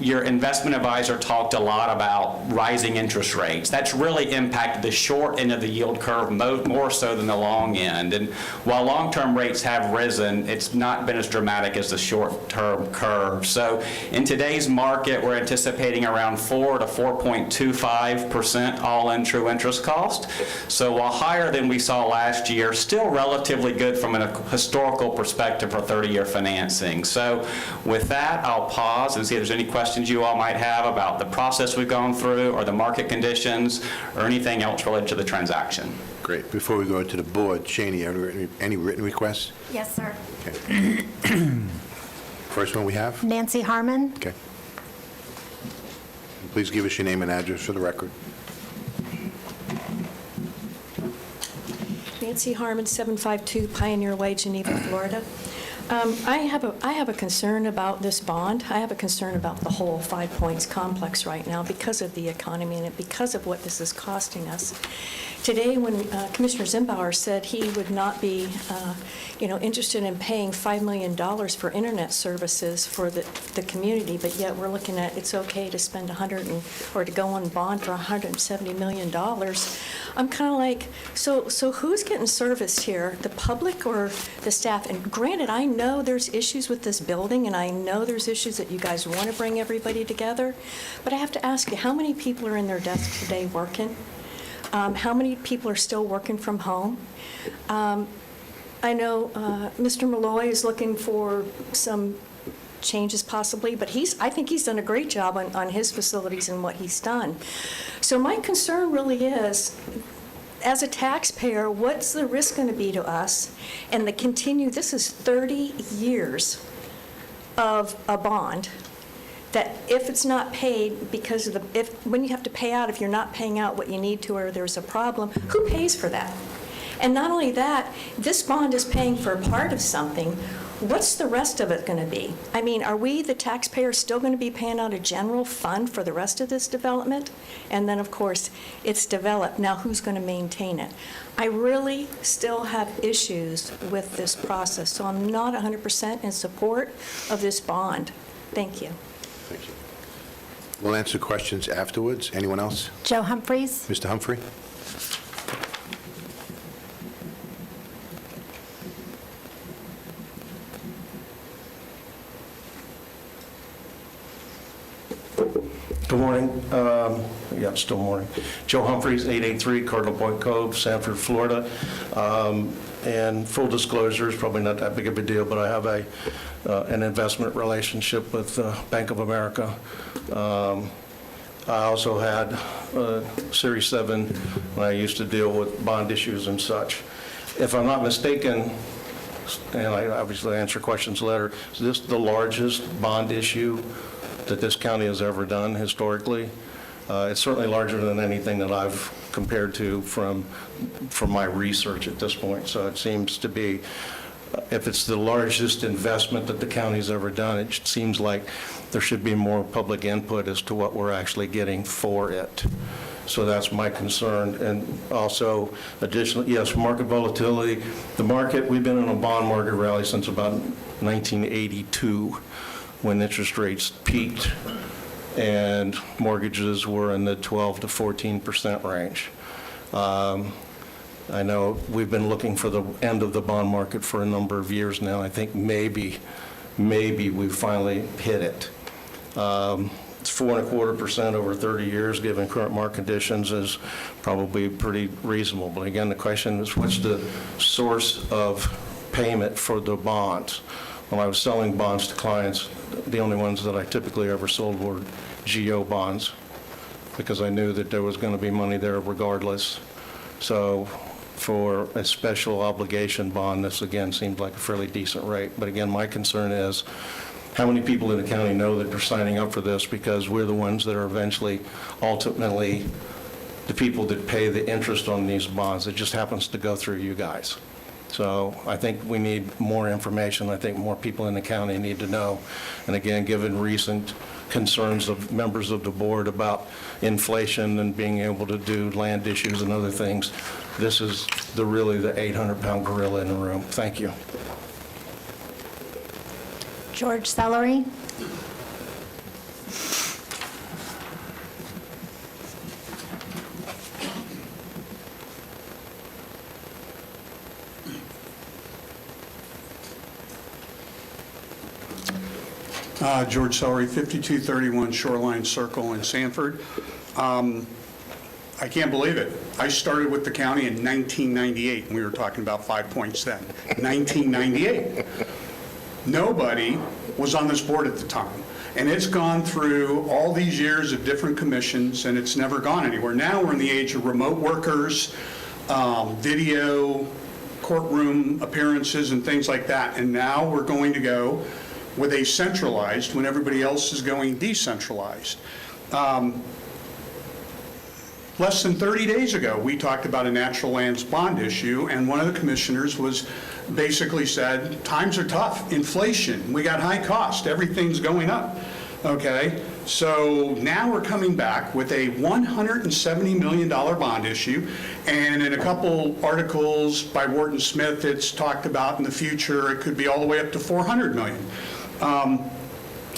your investment advisor talked a lot about rising interest rates. That's really impacted the short end of the yield curve more so than the long end. And while long-term rates have risen, it's not been as dramatic as the short-term curve. So in today's market, we're anticipating around 4 to 4.25% all-in true interest cost. So while higher than we saw last year, still relatively good from a historical perspective for 30-year financing. So with that, I'll pause and see if there's any questions you all might have about the process we've gone through or the market conditions or anything else related to the transaction. Great. Before we go into the board, Shani, any written requests? Yes, sir. Okay. First one we have? Nancy Harmon. Okay. Please give us your name and address for the record. Nancy Harmon, 752 Pioneer Way, Geneva, Florida. I have a concern about this bond. I have a concern about the whole Five Points complex right now because of the economy and because of what this is costing us. Today, when Commissioner Zimbauer said he would not be, interested in paying $5 million for internet services for the community, but yet we're looking at it's okay to spend or to go on bond for $170 million. I'm kind of like, so who's getting service here, the public or the staff? And granted, I know there's issues with this building, and I know there's issues that you guys want to bring everybody together, but I have to ask you, how many people are in their desks today working? How many people are still working from home? I know Mr. Malloy is looking for some changes possibly, but I think he's done a great job on his facilities and what he's done. So my concern really is, as a taxpayer, what's the risk going to be to us? And this is 30 years of a bond that if it's not paid because of when you have to pay out, if you're not paying out what you need to or there's a problem, who pays for that? And not only that, this bond is paying for a part of something. What's the rest of it going to be? I mean, are we, the taxpayers, still going to be paying out a general fund for the rest of this development? And then, of course, it's developed. Now, who's going to maintain it? I really still have issues with this process, so I'm not 100% in support of this bond. Thank you. Thank you. We'll answer questions afterwards. Anyone else? Joe Humphreys. Mr. Humphrey? Good morning. Yeah, still morning. Joe Humphreys, 883 Cardinal Point Cove, Sanford, Florida. And full disclosure, is probably not that big of a deal, but I have an investment relationship with Bank of America. I also had Series 7 when I used to deal with bond issues and such. If I'm not mistaken, and I obviously answer questions later, is this the largest bond issue that this county has ever done historically? It's certainly larger than anything that I've compared to from my research at this point. So it seems to be, if it's the largest investment that the county's ever done, it seems like there should be more public input as to what we're actually getting for it. So that's my concern. And also, additionally, yes, market volatility. The market, we've been in a bond market rally since about 1982, when interest rates peaked and mortgages were in the 12 to 14% range. I know we've been looking for the end of the bond market for a number of years now. I think maybe we've finally hit it. It's 4.25% over 30 years, given current market conditions, is probably pretty reasonable. But again, the question is, what's the source of payment for the bonds? When I was selling bonds to clients, the only ones that I typically ever sold were GO bonds, because I knew that there was going to be money there regardless. So for a special obligation bond, this again seemed like a fairly decent rate. But again, my concern is how many people in the county know that they're signing up for this, because we're the ones that are eventually, ultimately, the people that pay the interest on these bonds. It just happens to go through you guys. So I think we need more information. I think more people in the county need to know. And again, given recent concerns of members of the board about inflation and being able to do land issues and other things, this is really the 800-pound gorilla in the room. Thank you. George Sellery. George Sellery, 5231 Shoreline Circle in Sanford. I can't believe it. I started with the county in 1998, and we were talking about 5 points then. 1998. Nobody was on this board at the time. And it's gone through all these years of different commissions, and it's never gone anywhere. Now we're in the age of remote workers. video, courtroom appearances and things like that. And now we're going to go with a centralized when everybody else is going decentralized. Less than 30 days ago, we talked about a natural lands bond issue, and one of the commissioners was basically said, times are tough, inflation, we got high cost, everything's going up, okay? So now we're coming back with a $170 million bond issue, and in a couple articles by Wharton Smith, it's talked about in the future, it could be all the way up to $400 million.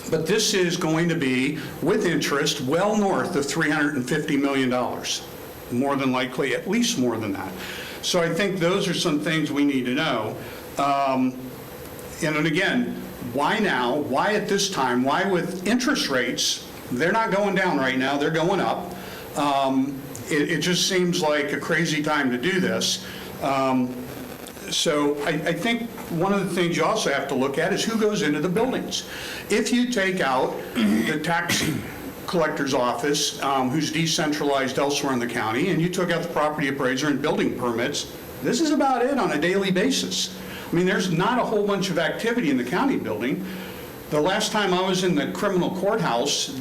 But this is going to be, with interest, well north of $350 million, more than likely, at least more than that. So I think those are some things we need to know. And again, why now? Why at this time? Why with interest rates? They're not going down right now, they're going up. It just seems like a crazy time to do this. So I think one of the things you also have to look at is who goes into the buildings. If you take out the tax collector's office, who's decentralized elsewhere in the county, and you took out the property appraiser and building permits, this is about it on a daily basis. I mean, there's not a whole bunch of activity in the county building. The last time I was in the criminal courthouse,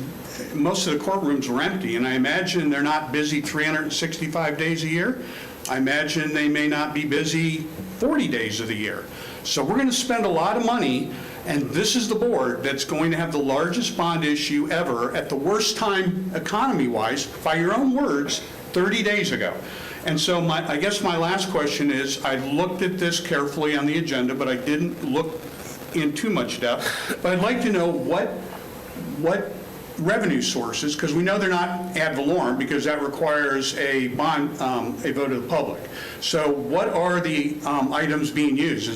most of the courtrooms were empty, and I imagine they're not busy 365 days a year. I imagine they may not be busy 40 days of the year. So we're going to spend a lot of money, and this is the board that's going to have the largest bond issue ever at the worst time economy-wise, by your own words, 30 days ago. And so I guess my last question is, I looked at this carefully on the agenda, but I didn't look in too much depth. But I'd like to know what revenue sources, because we know they're not ad valorem, because that requires a bond, a vote of the public. So what are the items being used?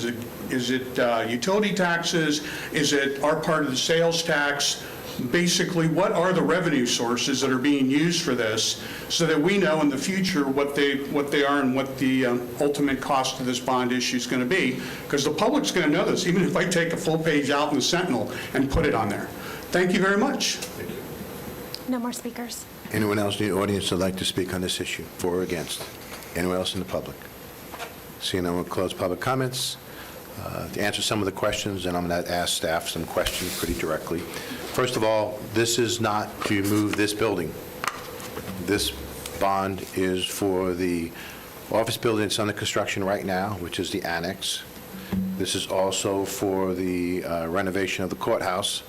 Is it utility taxes? Is it our part of the sales tax? Basically, what are the revenue sources that are being used for this, so that we know in the future what they are and what the ultimate cost of this bond issue is going to be? Because the public's going to know this, even if I take a full page out in the Sentinel and put it on there. Thank you very much. No more speakers. Anyone else in the audience would like to speak on this issue, for or against? Anyone else in the public? Seeing no one, close public comments. To answer some of the questions, and I'm going to ask staff some questions pretty directly. First of all, this is not to move this building. This bond is for the office building that's under construction right now, which is the annex. This is also for the renovation of the courthouse,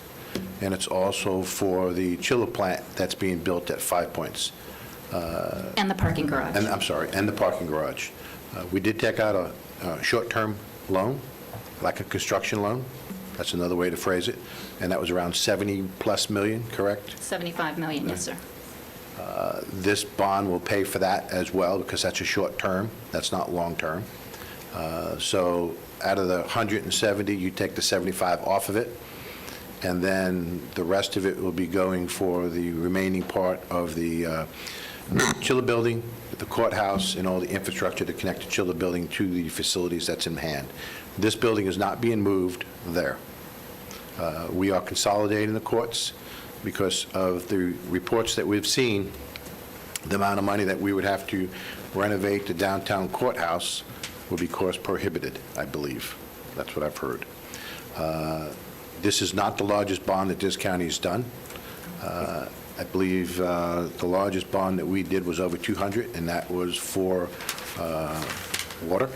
and it's also for the chiller plant that's being built at 5 Points. And the parking garage. And the parking garage. We did take out a short-term loan, like a construction loan. That's another way to phrase it. And that was around 70-plus million, correct? 75 million, yes, sir. This bond will pay for that as well, because that's a short-term, that's not long-term. So out of the 170, you take the 75 off of it, and then the rest of it will be going for the remaining part of the chiller building, the courthouse, and all the infrastructure to connect the chiller building to the facilities that's in hand. This building is not being moved there. We are consolidating the courts because of the reports that we've seen. The amount of money that we would have to renovate the downtown courthouse would be cost prohibited, I believe. That's what I've heard. This is not the largest bond that this county has done. I believe the largest bond that we did was over 200, and that was for water.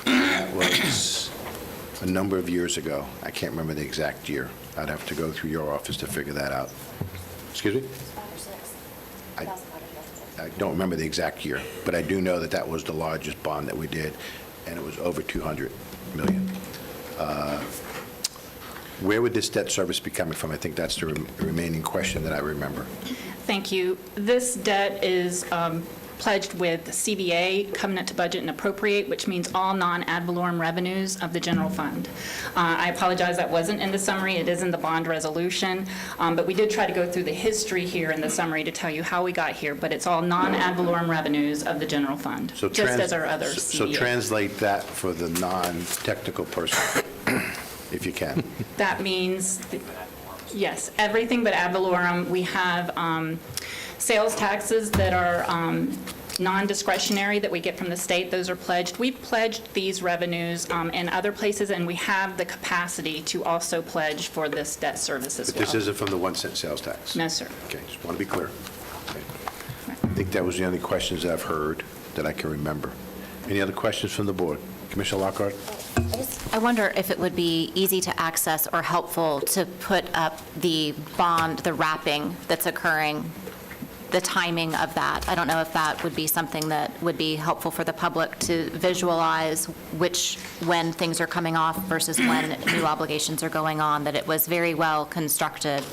That was a number of years ago. I can't remember the exact year. I'd have to go through your office to figure that out. Excuse me? 5 or 6. I don't remember the exact year, but I do know that that was the largest bond that we did, and it was over 200 million. Where would this debt service be coming from? I think that's the remaining question that I remember. Thank you. This debt is pledged with CBA, covenant to budget and appropriate, which means all non-ad valorem revenues of the general fund. I apologize that wasn't in the summary. It is in the bond resolution, but we did try to go through the history here in the summary to tell you how we got here, but it's all non-ad valorem revenues of the general fund, So just as our other CBA. So translate that for the non-technical person, if you can. That means, yes, everything but ad valorem. We have sales taxes that are non-discretionary that we get from the state. Those are pledged. We've pledged these revenues in other places, and we have the capacity to also pledge for this debt service as But well. this isn't from the 1 cent sales tax? No, sir. Okay, just want to be clear. Okay. I think that was the only questions I've heard that I can remember. Any other questions from the board? Commissioner Lockhart? I wonder if it would be easy to access or helpful to put up the bond, the wrapping that's occurring, the timing of that. I don't know if that would be something that would be helpful for the public to visualize when things are coming off versus when new obligations are going on, that it was very well constructed.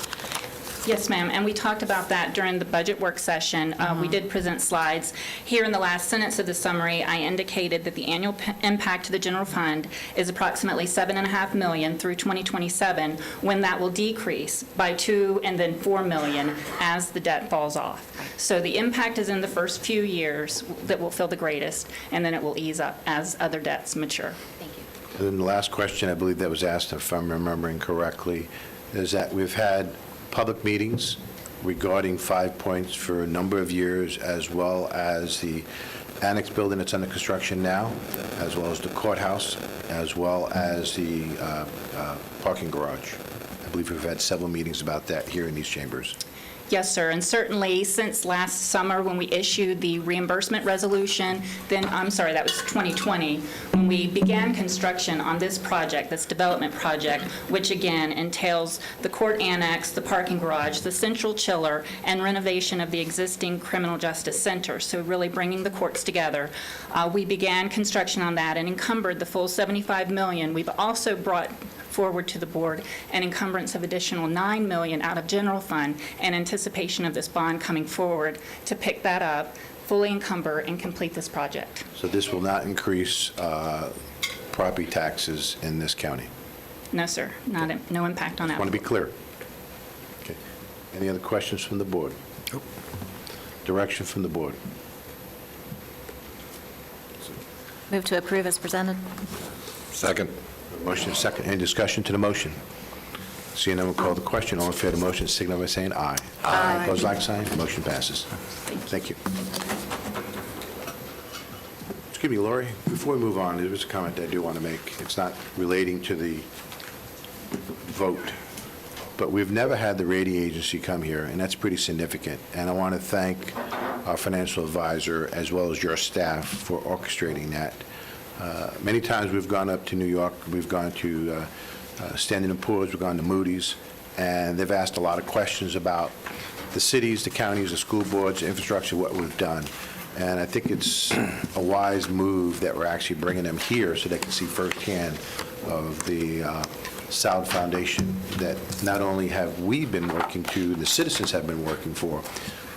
Yes, ma'am, and we talked about that during the budget work session. We did present slides. Here in the last sentence of the summary, I indicated that the annual impact to the general fund is approximately $7.5 million through 2027, when that will decrease by $2 and then $4 million as the debt falls off. So the impact is in the first few years that will feel the greatest, and then it will ease up as other debts mature. And then the last question, I believe that was asked, if I'm remembering correctly, is that we've had public meetings regarding 5 Points for a number of years, as well as the annex building that's under construction now, as well as the courthouse, as well as the parking garage. I believe we've had several meetings about that here in these chambers. Yes, sir, and certainly since last summer when we issued the reimbursement resolution, then, I'm sorry, that was 2020, when we began construction on this project, this development project, which again entails the court annex, the parking garage, the central chiller, and renovation of the existing criminal justice center, so really bringing the courts together. We began construction on that and encumbered the full $75 million. We've also brought forward to the board an encumbrance of additional $9 million out of general fund in anticipation of this bond coming forward to pick that up, fully encumber, and complete this project. So this will not increase property taxes in this county? No, sir, no impact on that. I want to be clear. Okay. Any other questions from the board? Direction from the board? Move to approve as presented. Second. Motion is second. Any discussion to the motion? Seeing none, we'll call the question. All in favor of the motion, signify by saying aye. Aye. Opposed, like sign. Motion passes. Thank you. Excuse me, Lori, before we move on, there was a comment I do want to make. It's not relating to the vote, but we've never had the rating agency come here, and that's pretty significant. And I want to thank our financial advisor, as well as your staff, for orchestrating that. Many times we've gone up to New York, we've gone to Standard & Poor's, we've gone to Moody's, and they've asked a lot of questions about the cities, the counties, the school boards, infrastructure, what we've done. And I think it's a wise move that we're actually bringing them here so they can see firsthand of the solid foundation that not only have we been working to, the citizens have been working for,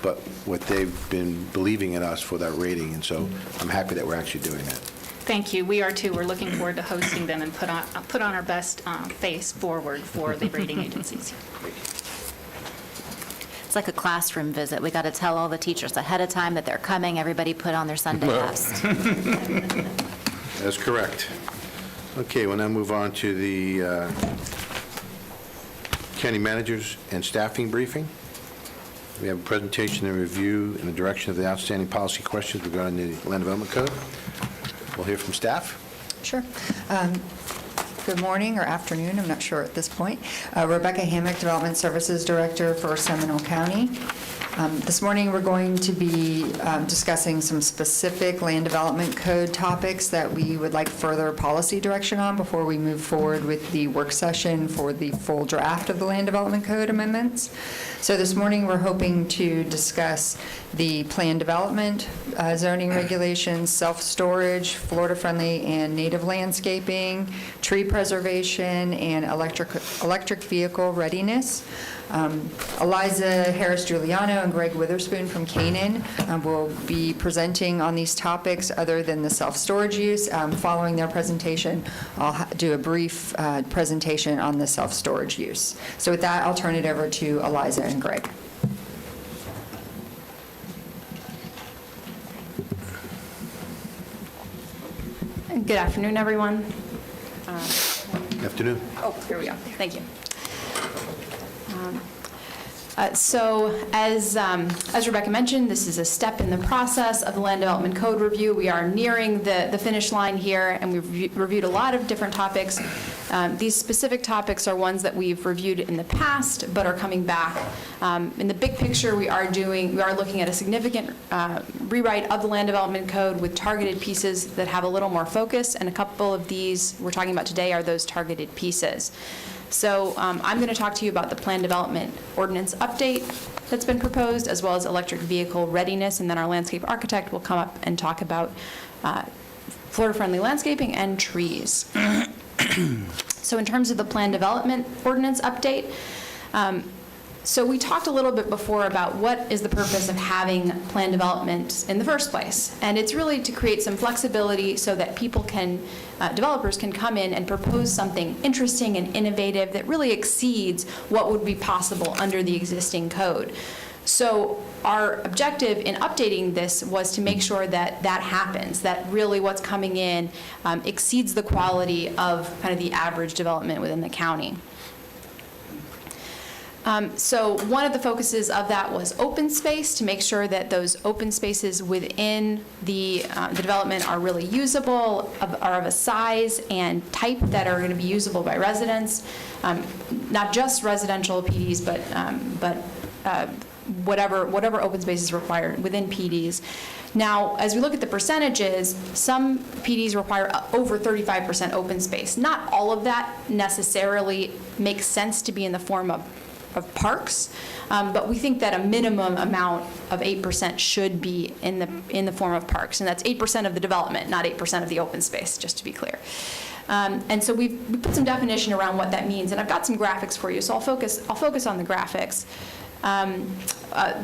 but what they've been believing in us for that rating. And so I'm happy that we're actually doing that. Thank you. We are too. We're looking forward to hosting them and put on our best face forward for the rating agencies. It's like a classroom visit. We got to tell all the teachers ahead of time that they're coming. Everybody put on their Sunday best. That's correct. Okay, we'll now move on to the county managers and staffing briefing. We have a presentation and review in the direction of the outstanding policy questions regarding the Land Development Code. We'll hear from staff. Sure. Good morning or afternoon, I'm not sure at this point. Rebecca Hammock, Development Services Director for Seminole County. This morning, we're going to be discussing some specific land development code topics that we would like further policy direction on before we move forward with the work session for the full draft of the land development code amendments. So this morning, we're hoping to discuss the plan development, zoning regulations, self-storage, Florida-friendly and native landscaping, tree preservation, and electric vehicle readiness. Eliza Harris-Giuliano and Greg Witherspoon from Canaan will be presenting on these topics other than the self-storage use. Following their presentation, I'll do a brief presentation on the self-storage use. So with that, I'll turn it over to Eliza and Greg. Good afternoon, everyone. Afternoon. Oh, here we go. Thank you. So as Rebecca mentioned, this is a step in the process of the Land Development Code review. We are nearing the finish line here, and we've reviewed a lot of different topics. These specific topics are ones that we've reviewed in the past, but are coming back. In the big picture, we are looking at a significant rewrite of the Land Development Code with targeted pieces that have a little more focus, and a couple of these we're talking about today are those targeted pieces. So I'm going to talk to you about the Plan Development Ordinance update that's been proposed, as well as electric vehicle readiness, and then our landscape architect will come up and talk about Florida-friendly landscaping and trees. So in terms of the Plan Development Ordinance update, so we talked a little bit before about what is the purpose of having plan development in the first place. And it's really to create some flexibility so that people can, developers can come in and propose something interesting and innovative that really exceeds what would be possible under the existing code. So our objective in updating this was to make sure that that happens, that really what's coming in exceeds the quality of kind of the average development within the county. So one of the focuses of that was open space, to make sure that those open spaces within the development are really usable, are of a size and type that are going to be usable by residents, not just residential PDs, but whatever open space is required within PDs. Now, as we look at the percentages, some PDs require over 35% open space. Not all of that necessarily makes sense to be in the form of parks, but we think that a minimum amount of 8% should be in the form of parks, and that's 8% of the development, not 8% of the open space, just to be clear. And so we put some definition around what that means, and I've got some graphics for you, so I'll focus on the graphics.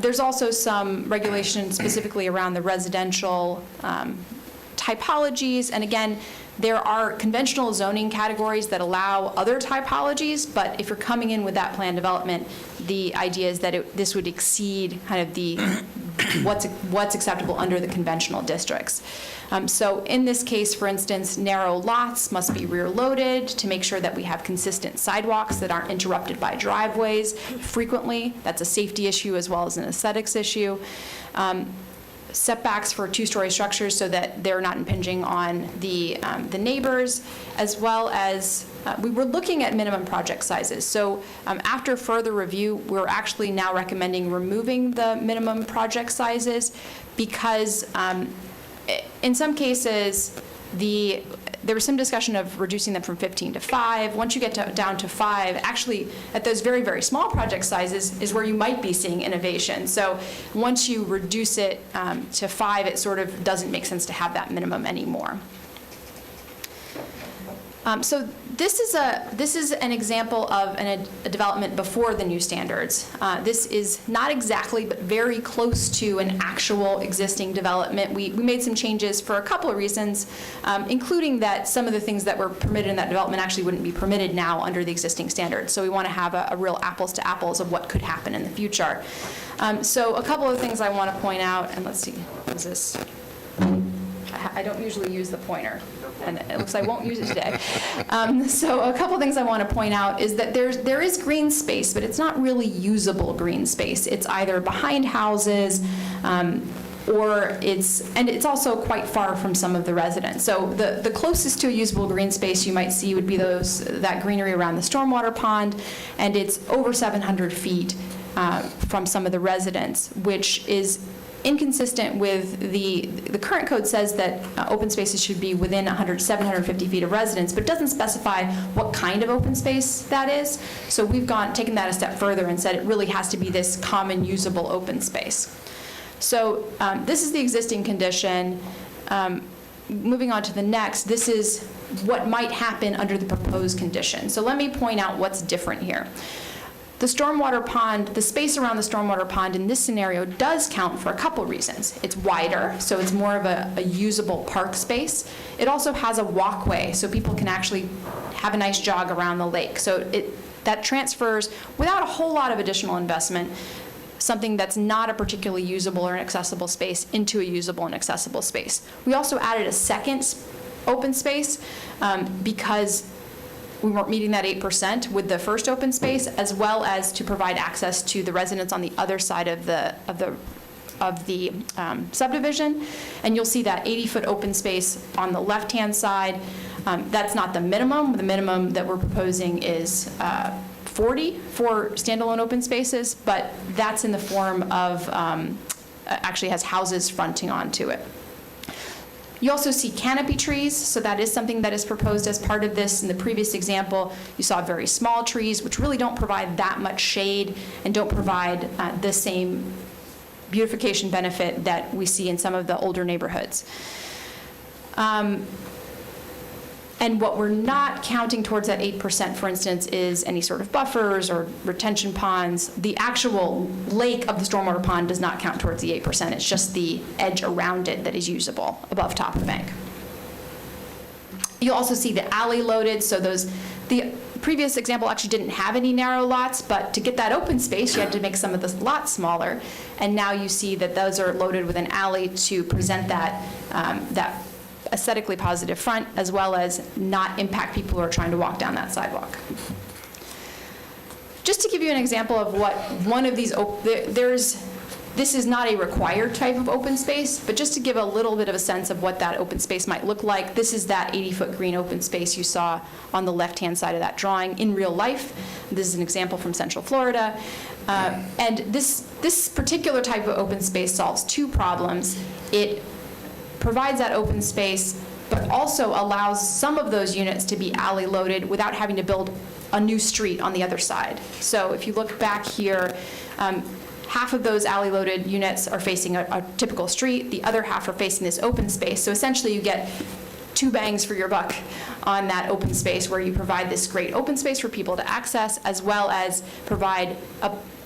There's also some regulation specifically around the residential typologies, and again, there are conventional zoning categories that allow other typologies, but if you're coming in with that plan development, the idea is that this would exceed kind of the what's acceptable under the conventional districts. So in this case, for instance, narrow lots must be rear-loaded to make sure that we have consistent sidewalks that aren't interrupted by driveways frequently. That's a safety issue as well as an aesthetics issue. Setbacks for two-story structures so that they're not impinging on the neighbors, as well as we were looking at minimum project sizes. So after further review, we're actually now recommending removing the minimum project sizes because in some cases, there was some discussion of reducing them from 15 to 5. Once you get down to 5, actually at those very, very small project sizes is where you might be seeing innovation. So once you reduce it to 5, it sort of doesn't make sense to have that minimum anymore. So this is an example of a development before the new standards. This is not exactly, but very close to an actual existing development. We made some changes for a couple of reasons, including that some of the things that were permitted in that development actually wouldn't be permitted now under the existing standards. So we want to have a real apples to apples of what could happen in the future. So a couple of things I want to point out, and let's see, is this? I don't usually use the pointer, and it looks like I won't use it today. So a couple things I want to point out is that there is green space, but it's not really usable green space. It's either behind houses, or it's also quite far from some of the residents. So the closest to a usable green space you might see would be that greenery around the stormwater pond, and it's over 700 feet from some of the residents, which is inconsistent with the current code says that open spaces should be within 750 feet of residence, but doesn't specify what kind of open space that is. So we've taken that a step further and said it really has to be this common usable open space. So this is the existing condition. Moving on to the next, this is what might happen under the proposed condition. So let me point out what's different here. The stormwater pond, the space around the stormwater pond in this scenario does count for a couple reasons. It's wider, so it's more of a usable park space. It also has a walkway, so people can actually have a nice jog around the lake. So that transfers, without a whole lot of additional investment, something that's not a particularly usable or an accessible space into a usable and accessible space. We also added a second open space because we weren't meeting that 8% with the first open space, as well as to provide access to the residents on the other side of the subdivision. And you'll see that 80-foot open space on the left-hand side. That's not the minimum. The minimum that we're proposing is 40 for standalone open spaces, but that's in the form of, actually has houses fronting onto it. You also see canopy trees, so that is something that is proposed as part of this. In the previous example, you saw very small trees, which really don't provide that much shade and don't provide the same beautification benefit that we see in some of the older neighborhoods. And what we're not counting towards that 8%, for instance, is any sort of buffers or retention ponds. The actual lake of the stormwater pond does not count towards the 8%. It's just the edge around it that is usable above top of bank. You'll also see the alley loaded. So the previous example actually didn't have any narrow lots, but to get that open space, you had to make some of the lots smaller. And now you see that those are loaded with an alley to present that, that aesthetically positive front, as well as not impact people who are trying to walk down that sidewalk. Just to give you an example of what one of these, this is not a required type of open space, but just to give a little bit of a sense of what that open space might look like, this is that 80-foot green open space you saw on the left-hand side of that drawing in real life. This is an example from Central Florida. And this particular type of open space solves two problems. It provides that open space, but also allows some of those units to be alley loaded without having to build a new street on the other side. So if you look back here, half of those alley loaded units are facing a typical street, the other half are facing this open space. So essentially you get two bangs for your buck on that open space, where you provide this great open space for people to access, as well as provide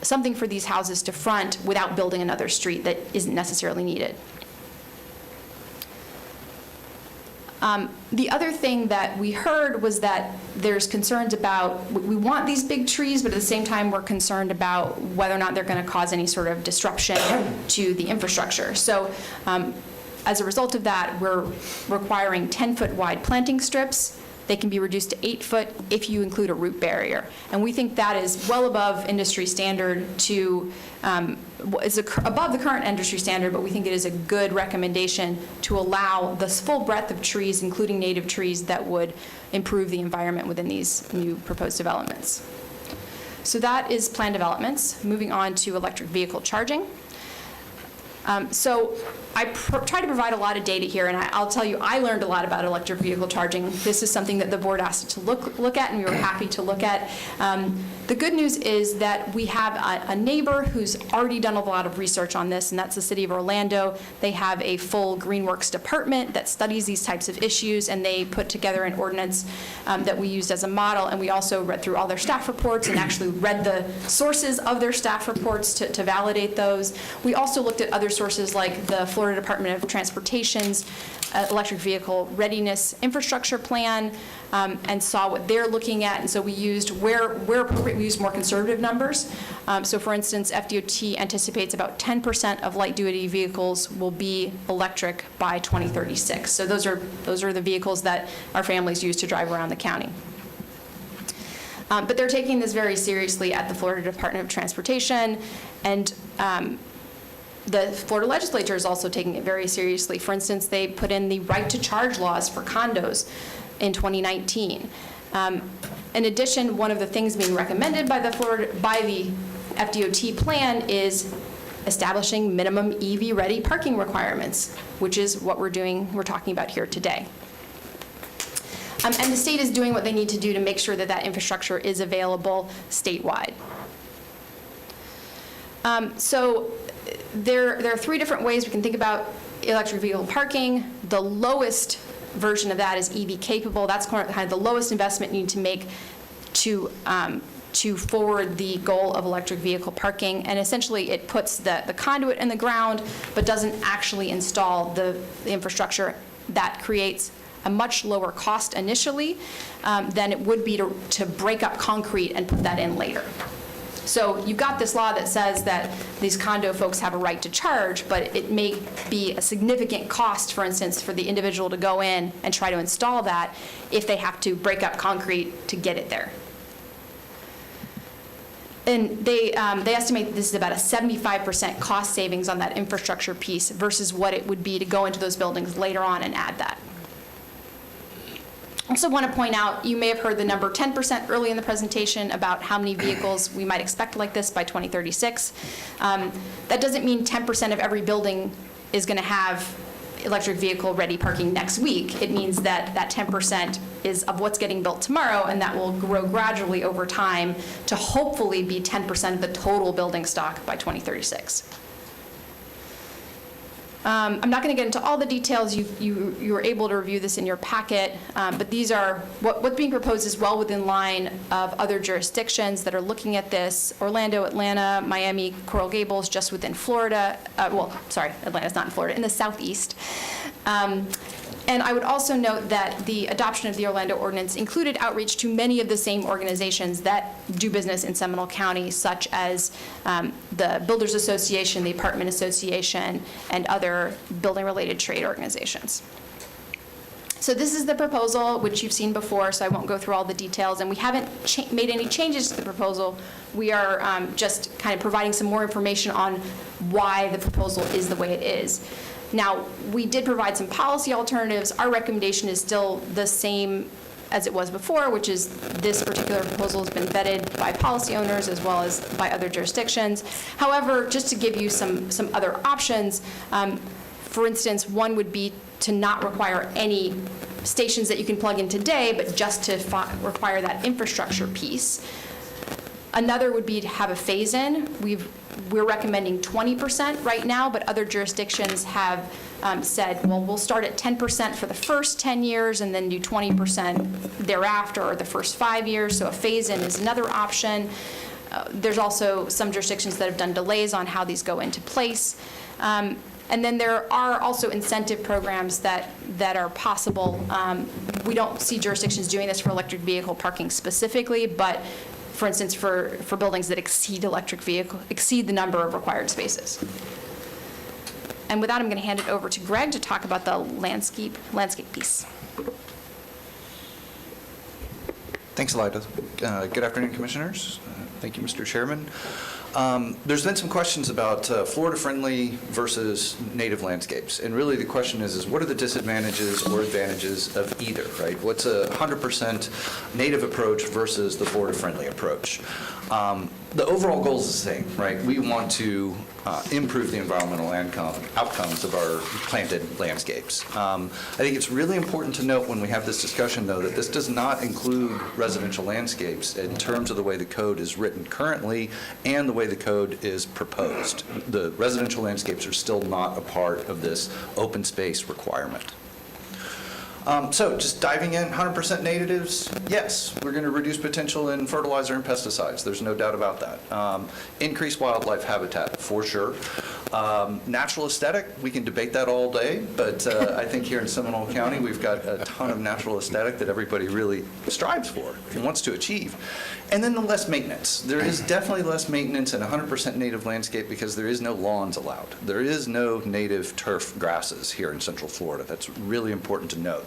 something for these houses to front without building another street that isn't necessarily needed. The other thing that we heard was that there's concerns about, we want these big trees, but at the same time we're concerned about whether or not they're going to cause any sort of disruption to the infrastructure. So as a result of that, we're requiring 10-foot wide planting strips. They can be reduced to 8 foot if you include a root barrier. And we think that is well above industry standard above the current industry standard, but we think it is a good recommendation to allow the full breadth of trees, including native trees, that would improve the environment within these new proposed developments. So that is planned developments. Moving on to electric vehicle charging. So I try to provide a lot of data here, and I'll tell you, I learned a lot about electric vehicle charging. This is something that the board asked us to look at, and we were happy to look at. The good news is that we have a neighbor who's already done a lot of research on this, and that's the City of Orlando. They have a full Greenworks department that studies these types of issues, and they put together an ordinance that we used as a model, and we also read through all their staff reports and actually read the sources of their staff reports to validate those. We also looked at other sources like the Florida Department of Transportation's electric vehicle readiness infrastructure plan, and saw what they're looking at. And so we used, where appropriate, we used more conservative numbers. So for instance, FDOT anticipates about 10% of light-duty vehicles will be electric by 2036. So those are the vehicles that our families use to drive around the county. But they're taking this very seriously at the Florida Department of Transportation, and the Florida legislature is also taking it very seriously. For instance, they put in the right to charge laws for condos in 2019. In addition, one of the things being recommended by the FDOT plan is establishing minimum EV-ready parking requirements, which is what we're talking about here today. And the state is doing what they need to do to make sure that that infrastructure is available statewide. So there are three different ways we can think about electric vehicle parking. The lowest version of that is EV capable. That's kind of the lowest investment you need to make to forward the goal of electric vehicle parking. And essentially it puts the conduit in the ground, but doesn't actually install the infrastructure. That creates a much lower cost initially than it would be to break up concrete and put that in later. So you've got this law that says that these condo folks have a right to charge, but it may be a significant cost, for instance, for the individual to go in and try to install that if they have to break up concrete to get it there. And they estimate that this is about a 75% cost savings on that infrastructure piece versus what it would be to go into those buildings later on and add that. I also want to point out, you may have heard the number 10% early in the presentation about how many vehicles we might expect like this by 2036. That doesn't mean 10% of every building is going to have electric vehicle ready parking next week. It means that that 10% is of what's getting built tomorrow, and that will grow gradually over time to hopefully be 10% of the total building stock by 2036. I'm not going to get into all the details. You were able to review this in your packet, but these are, what's being proposed is well within line of other jurisdictions that are looking at this. Orlando, Atlanta, Miami, Coral Gables, just within Florida. Well, sorry, Atlanta's not in Florida, in the southeast. And I would also note that the adoption of the Orlando ordinance included outreach to many of the same organizations that do business in Seminole County, such as the Builders Association, the Apartment Association, and other building-related trade organizations. So this is the proposal, which you've seen before, so I won't go through all the details. And we haven't made any changes to the proposal. We are just kind of providing some more information on why the proposal is the way it is. Now, we did provide some policy alternatives. Our recommendation is still the same as it was before, which is this particular proposal has been vetted by policy owners as well as by other jurisdictions. However, just to give you some other options, for instance, one would be to not require any stations that you can plug in today, but just to require that infrastructure piece. Another would be to have a phase-in. We're recommending 20% right now, but other jurisdictions have said, well, we'll start at 10% for the first 10 years and then do 20% thereafter or the first 5 years. So a phase-in is another option. There's also some jurisdictions that have done delays on how these go into place. And then there are also incentive programs that are possible. We don't see jurisdictions doing this for electric vehicle parking specifically, but for instance, for buildings that exceed the number of required spaces. And with that, I'm going to hand it over to Greg to talk about the landscape piece. Thanks, Elida. Good afternoon, Commissioners. Thank you, Mr. Chairman. There's been some questions about Florida-friendly versus native landscapes. And really the question is what are the disadvantages or advantages of either, right? What's a 100% native approach versus the Florida-friendly approach? The overall goal is the same, right? We want to improve the environmental outcomes of our planted landscapes. I think it's really important to note when we have this discussion, though, that this does not include residential landscapes in terms of the way the code is written currently and the way the code is proposed. The residential landscapes are still not a part of this open space requirement. So just diving in, 100% natives, yes, we're going to reduce potential in fertilizer and pesticides. There's no doubt about that. Increase wildlife habitat, for sure. Natural aesthetic, we can debate that all day, but I think here in Seminole County, we've got a ton of natural aesthetic that everybody really strives for and wants to achieve. And then the less maintenance. There is definitely less maintenance in 100% native landscape because there is no lawns allowed. There is no native turf grasses here in Central Florida. That's really important to note.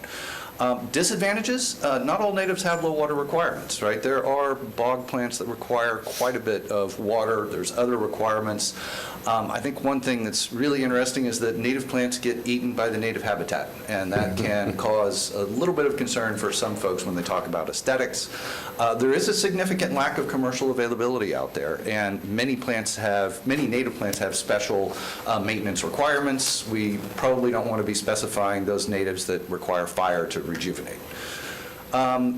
Disadvantages, not all natives have low water requirements, right? There are bog plants that require quite a bit of water. There's other requirements. I think one thing that's really interesting is that native plants get eaten by the native habitat, and that can cause a little bit of concern for some folks when they talk about aesthetics. There is a significant lack of commercial availability out there, and many native plants have special maintenance requirements. We probably don't want to be specifying those natives that require fire to rejuvenate.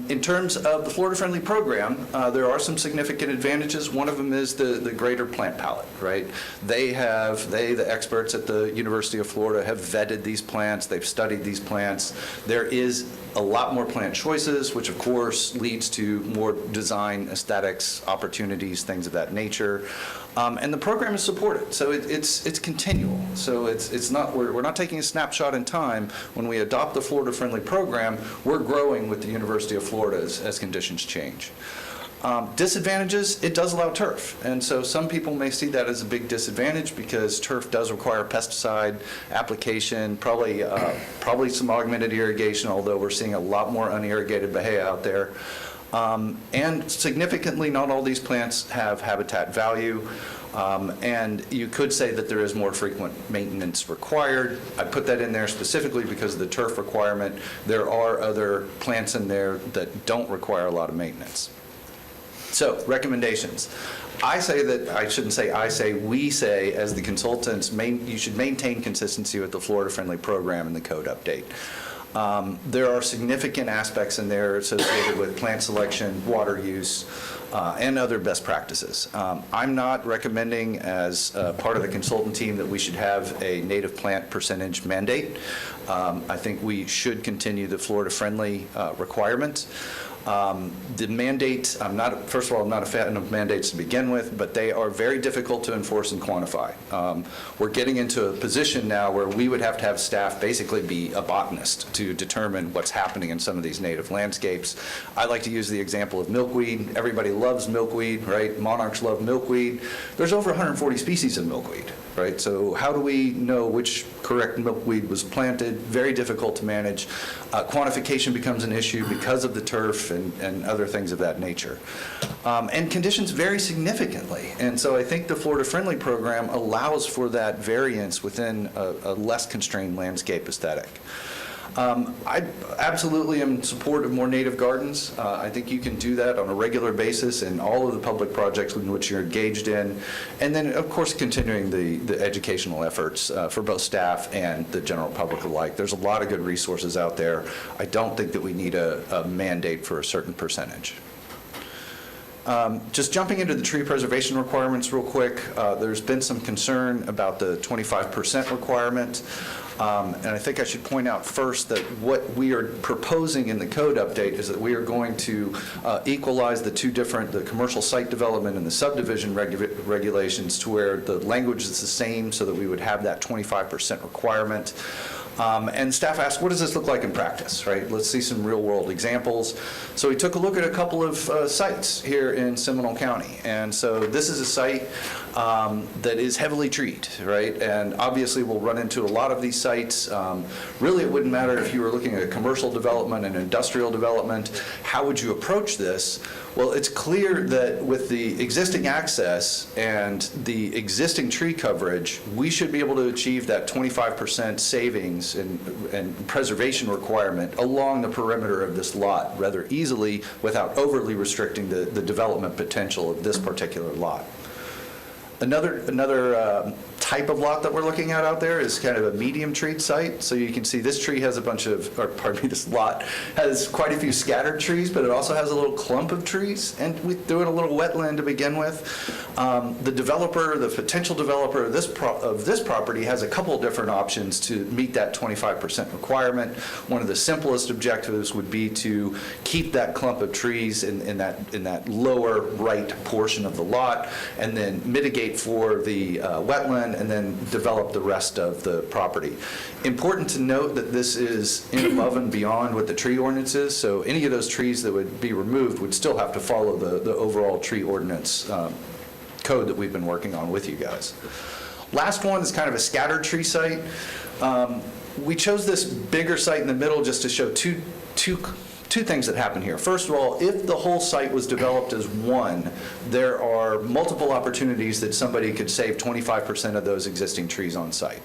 In terms of the Florida-friendly program, there are some significant advantages. One of them is the greater plant palette, right? The experts at the University of Florida, have vetted these plants. They've studied these plants. There is a lot more plant choices, which of course leads to more design aesthetics, opportunities, things of that nature. And the program is supported, so it's continual. So it's not, we're not taking a snapshot in time. When we adopt the Florida-friendly program, we're growing with the University of Florida as conditions change. Disadvantages, it does allow turf. And so some people may see that as a big disadvantage because turf does require pesticide application, probably some augmented irrigation, although we're seeing a lot more unirrigated bahia out there. And significantly, not all these plants have habitat value. And you could say that there is more frequent maintenance required. I put that in there specifically because of the turf requirement. There are other plants in there that don't require a lot of maintenance. So, recommendations. I say that, I shouldn't say I say, we say as the consultants, you should maintain consistency with the Florida-friendly program and the code update. There are significant aspects in there associated with plant selection, water use, and other best practices. I'm not recommending as part of the consultant team that we should have a native plant percentage mandate. I think we should continue the Florida-friendly requirements. The mandate, first of all, I'm not a fan of mandates to begin with, but they are very difficult to enforce and quantify. We're getting into a position now where we would have to have staff basically be a botanist to determine what's happening in some of these native landscapes. I like to use the example of milkweed. Everybody loves milkweed, right? Monarchs love milkweed. There's over 140 species of milkweed, right? So how do we know which correct milkweed was planted? Very difficult to manage. Quantification becomes an issue because of the turf and other things of that nature. And conditions vary significantly. And so I think the Florida-friendly program allows for that variance within a less constrained landscape aesthetic. I absolutely am in support of more native gardens. I think you can do that on a regular basis in all of the public projects in which you're engaged in. And then, of course, continuing the educational efforts for both staff and the general public alike. There's a lot of good resources out there. I don't think that we need a mandate for a certain percentage. Just jumping into the tree preservation requirements real quick, there's been some concern about the 25% requirement. And I think I should point out first that what we are proposing in the code update is that we are going to equalize the the commercial site development and the subdivision regulations to where the language is the same so that we would have that 25% requirement. And staff asked, what does this look like in practice, right? Let's see some real-world examples. So we took a look at a couple of sites here in Seminole County. And so this is a site that is heavily treed, right? And obviously we'll run into a lot of these sites. Really, it wouldn't matter if you were looking at commercial development and industrial development. How would you approach this? Well, it's clear that with the existing access and the existing tree coverage, we should be able to achieve that 25% savings and preservation requirement along the perimeter of this lot rather easily without overly restricting the development potential of this particular lot. Another type of lot that we're looking at out there is kind of a medium treed site. So you can see this tree has a bunch of, or pardon me, this lot has quite a few scattered trees, but it also has a little clump of trees. And we threw in a little wetland to begin with. The potential developer of this property has a couple of different options to meet that 25% requirement. One of the simplest objectives would be to keep that clump of trees in that lower right portion of the lot and then mitigate for the wetland and then develop the rest of the property. Important to note that this is in above and beyond what the tree ordinance is, so any of those trees that would be removed would still have to follow the overall tree ordinance code that we've been working on with you guys. Last one is kind of a scattered tree site. We chose this bigger site in the middle just to show two things that happen here. First of all, if the whole site was developed as one, there are multiple opportunities that somebody could save 25% of those existing trees on site.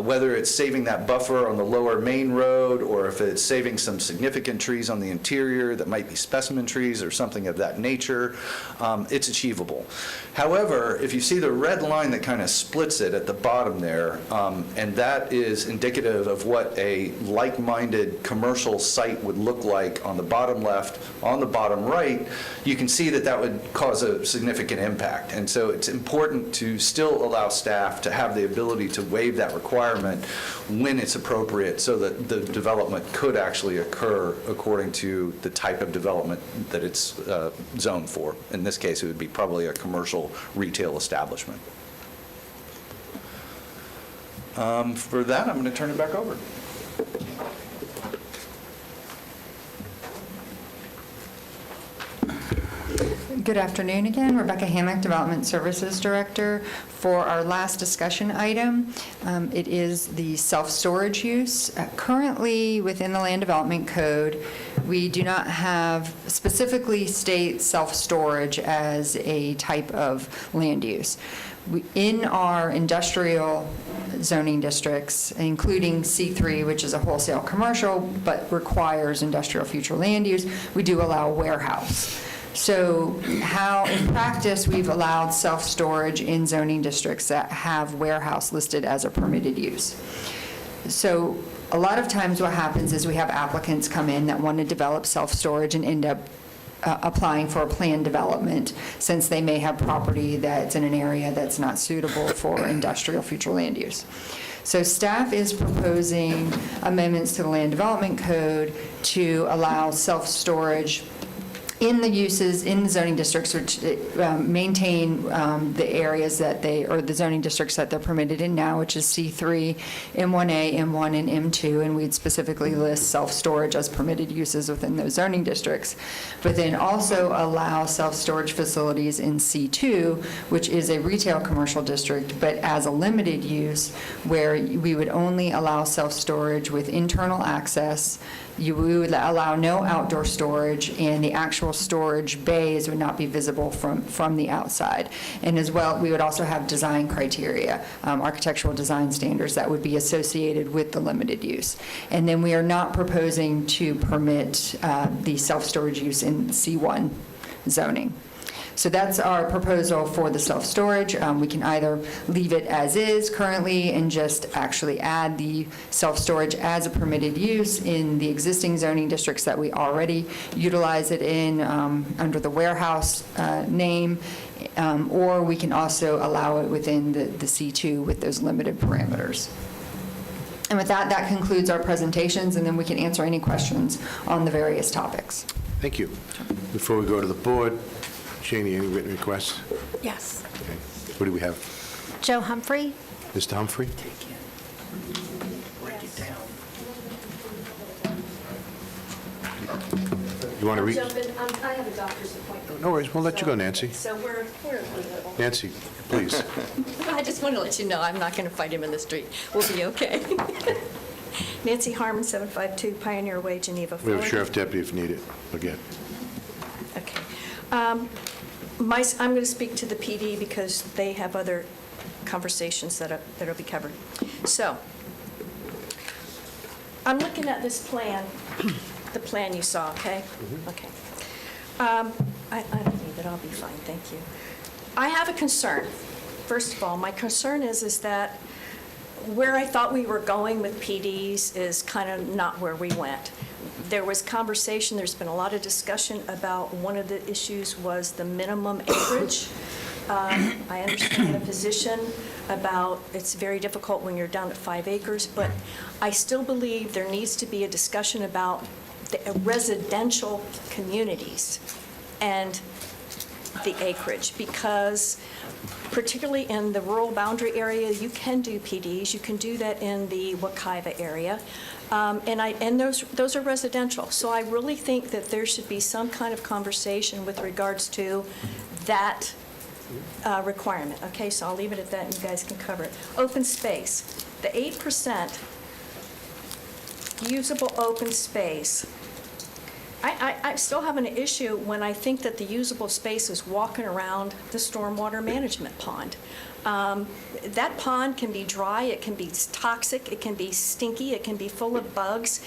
Whether it's saving that buffer on the lower main road or if it's saving some significant trees on the interior that might be specimen trees or something of that nature, it's achievable. However, if you see the red line that kind of splits it at the bottom there, and that is indicative of what a like-minded commercial site would look like on the bottom left, on the bottom right, you can see that would cause a significant impact. And so it's important to still allow staff to have the ability to waive that requirement when it's appropriate so that the development could actually occur according to the type of development that it's zoned for. In this case, it would be probably a commercial retail establishment. For that, I'm going to turn it back over. Good afternoon again. Rebecca Hammack, Development Services Director. For our last discussion item, it is the self-storage use. Currently, within the Land Development Code, we do not have specifically state self-storage as a type of land use. In our industrial zoning districts, including C3, which is a wholesale commercial but requires industrial future land use, we do allow warehouse. So how, in practice, we've allowed self-storage in zoning districts that have warehouse listed as a permitted use. So a lot of times what happens is we have applicants come in that want to develop self-storage and end up applying for a planned development, since they may have property that's in an area that's not suitable for industrial future land use. So staff is proposing amendments to the Land Development Code to allow self-storage in the uses in the zoning districts, which maintain the areas that they, or the zoning districts that they're permitted in now, which is C3, M1A, M1, and M2, and we'd specifically list self-storage as permitted uses within those zoning districts. But then also allow self-storage facilities in C2, which is a retail commercial district, but as a limited use, where we would only allow self-storage with internal access. We would allow no outdoor storage, and the actual storage bays would not be visible from the outside. And as well, we would also have design criteria, architectural design standards that would be associated with the limited use. And then we are not proposing to permit the self-storage use in C1 zoning. So that's our proposal for the self-storage. We can either leave it as is currently and just actually add the self-storage as a permitted use in the existing zoning districts that we already utilize it in under the warehouse name, or we can also allow it within the C2 with those limited parameters. And with that, that concludes our presentations, and then we can answer any questions on the various topics. Thank you. Before we go to the board, Janie, any written requests? Yes. Okay. What do we have? Joe Humphrey? Mr. Humphrey? You want to read? Jump in. I have a doctor's appointment. No worries. We'll let you go, Nancy. So we're Nancy, please. I just want to let you know, I'm not going to fight him in the street. We'll be okay. Nancy Harmon, 752 Pioneer Way, Geneva, We Florida. have a sheriff deputy if needed, again. Okay. I'm going to speak to the PD because they have other conversations that'll be covered. So, I'm looking at this plan, the plan you saw, okay? Okay. I don't need it, I'll be fine, thank you. I have a concern. First of all, my concern is that where I thought we were going with PDs is kind of not where we went. There was conversation, there's been a lot of discussion about one of the issues was the minimum acreage. I understand the position about it's very difficult when you're down at 5 acres, but I still believe there needs to be a discussion about the residential communities and the acreage, because particularly in the rural boundary area, you can do PDs. You can do that in the Wekiva area. And those are residential. So I really think that there should be some kind of conversation with regards to that requirement. Okay, so I'll leave it at that and you guys can cover it. Open space. The 8% usable open space. I still have an issue when I think that the usable space is walking around the stormwater management pond. That pond can be dry, it can be toxic, it can be stinky, it can be full of bugs.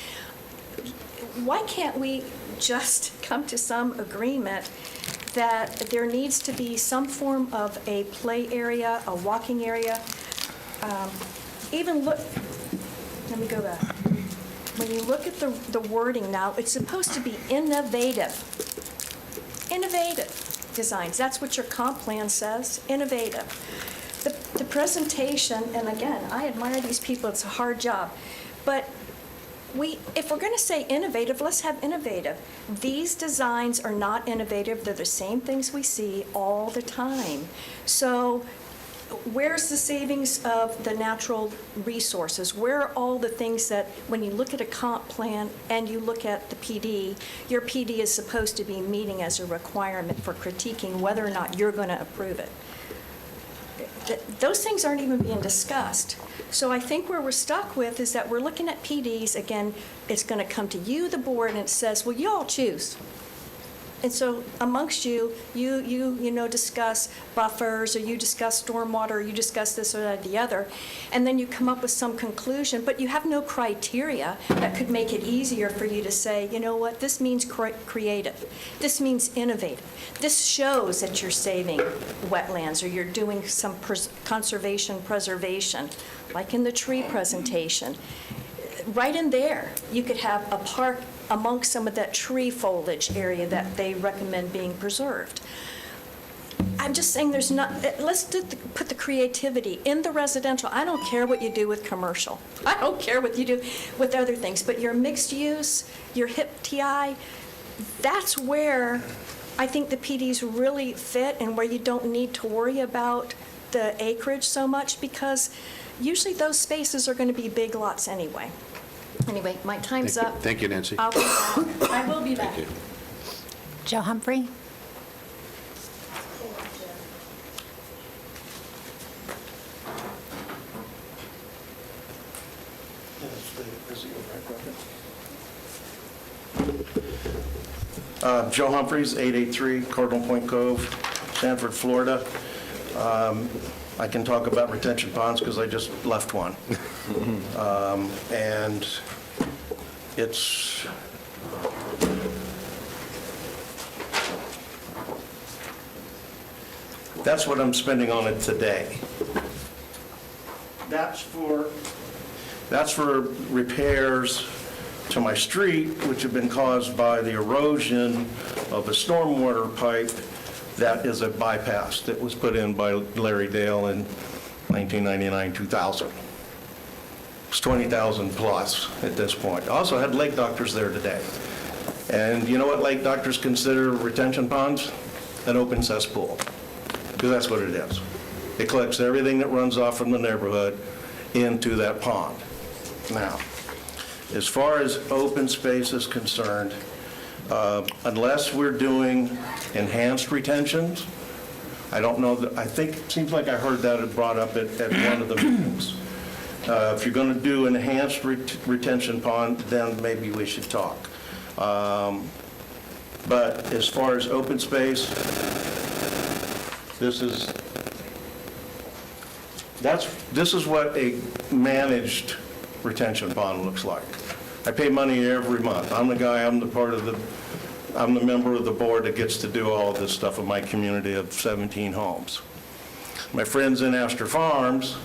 Why can't we just come to some agreement that there needs to be some form of a play area, a walking area? Even look, let me go back. When you look at the wording now, it's supposed to be innovative. Innovative designs. That's what your comp plan says, innovative. The presentation, and again, I admire these people, it's a hard job, but if we're going to say innovative, let's have innovative. These designs are not innovative. They're the same things we see all the time. So Where's the savings of the natural resources? Where are all the things that, when you look at a comp plan and you look at the PD, your PD is supposed to be meeting as a requirement for critiquing whether or not you're going to approve it? Those things aren't even being discussed. So I think where we're stuck with is that we're looking at PDs, again, it's going to come to you, the board, and it says, well, you all choose. And so amongst you discuss buffers, or you discuss stormwater, or you discuss this or that or the other, and then you come up with some conclusion, but you have no criteria that could make it easier for you to say, you know what, this means creative, this means innovative, this shows that you're saving wetlands, or you're doing some conservation preservation, like in the tree presentation. Right in there, you could have a park amongst some of that tree foliage area that they recommend being preserved. I'm just saying let's put the creativity in the residential. I don't care what you do with commercial. I don't care what you do with other things, but your mixed use, your HIP TI, that's where I think the PDs really fit, and where you don't need to worry about the acreage so much, because usually those spaces are going to be big lots anyway. Anyway, my time's up. Thank you, Nancy. I'll be back. I will be back. Thank you. Joe Humphrey? Joe Humphreys, 883 Cardinal Point Cove, Sanford, Florida. I can talk about retention ponds because I just left one. And that's what I'm spending on it today. That's for repairs to my street, which have been caused by the erosion of a stormwater pipe that is a bypass that was put in by Larry Dale in 1999, 2000. It's 20,000 plus at this point. I also had lake doctors there today. And you know what lake doctors consider retention ponds? An open cesspool, because that's what it is. It collects everything that runs off from the neighborhood into that pond. Now, as far as open space is concerned, unless we're doing enhanced retentions, I don't know that, I think, it seems like I heard that it brought up at one of the meetings. If you're going to do enhanced retention pond, then maybe we should talk. But as far as open space, this is what a managed retention pond looks like. I pay money every month. I'm the guy, I'm the member of the board that gets to do all of this stuff in my community of 17 homes. My friends in Astor Farms,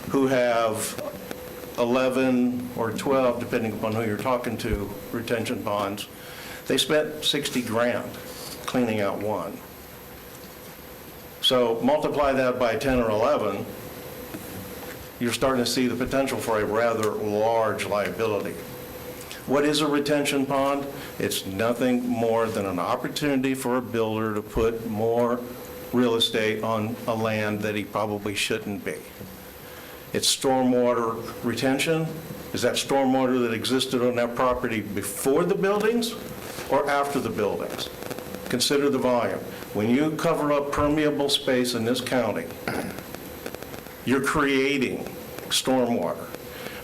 who have 11 or 12, depending upon who you're talking to, retention ponds, they spent 60 grand cleaning out one. So multiply that by 10 or 11, you're starting to see the potential for a rather large liability. What is a retention pond? It's nothing more than an opportunity for a builder to put more real estate on a land that he probably shouldn't be. It's stormwater retention. Is that stormwater that existed on that property before the buildings or after the buildings? Consider the volume. When you cover up permeable space in this county, you're creating stormwater.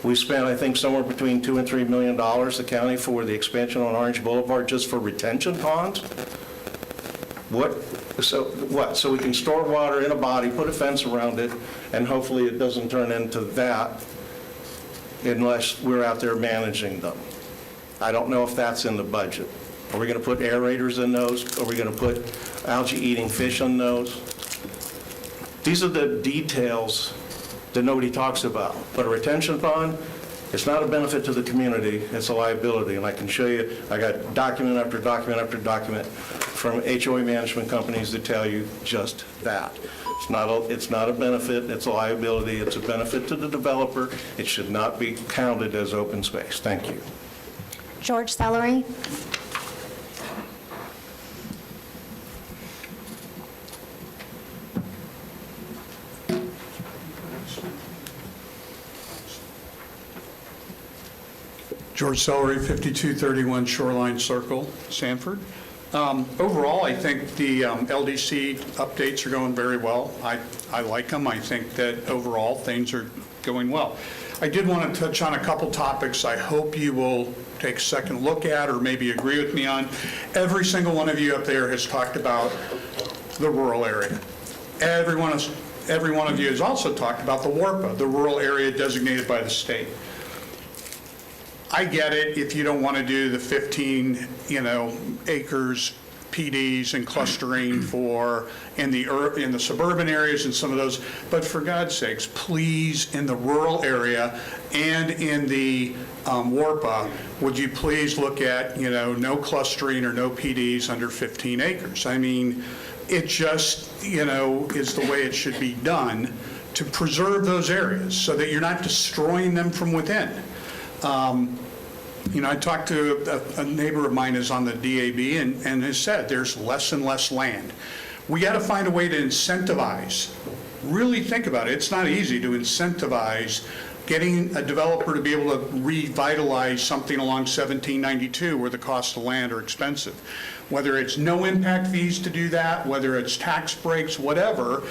We spent, I think, somewhere between $2 and $3 million, the county, for the expansion on Orange Boulevard just for retention ponds. So we can store water in a body, put a fence around it, and hopefully it doesn't turn into that unless we're out there managing them. I don't know if that's in the budget. Are we going to put aerators in those? Are we going to put algae-eating fish on those? These are the details that nobody talks about. But a retention pond, it's not a benefit to the community, it's a liability. And I can show you, I got document after document after document from HOA management companies that tell you just that. It's not a benefit, it's a liability, it's a benefit to the developer. It should not be counted as open space. Thank you. George Sellery? George Sellery, 5231 Shoreline Circle, Sanford. Overall, I think the LDC updates are going very well. I like them. I think that overall, things are going well. I did want to touch on a couple topics I hope you will take a second look at or maybe agree with me on. Every single one of you up there has talked about the rural area. Every one of you has also talked about the WARPA, the rural area designated by the state. I get it if you don't want to do the 15, acres, PDs and clustering in the suburban areas and some of those, but for God's sakes, please, in the rural area and in the WARPA, would you please look at, no clustering or no PDs under 15 acres? I mean, it just, is the way it should be done to preserve those areas so that you're not destroying them from within. I talked to a neighbor of mine who's on the DAB and has said there's less and less land. We got to find a way to incentivize. Really think about it. It's not easy to incentivize getting a developer to be able to revitalize something along 1792 where the costs of land are expensive. Whether it's no impact fees to do that, whether it's tax breaks, whatever,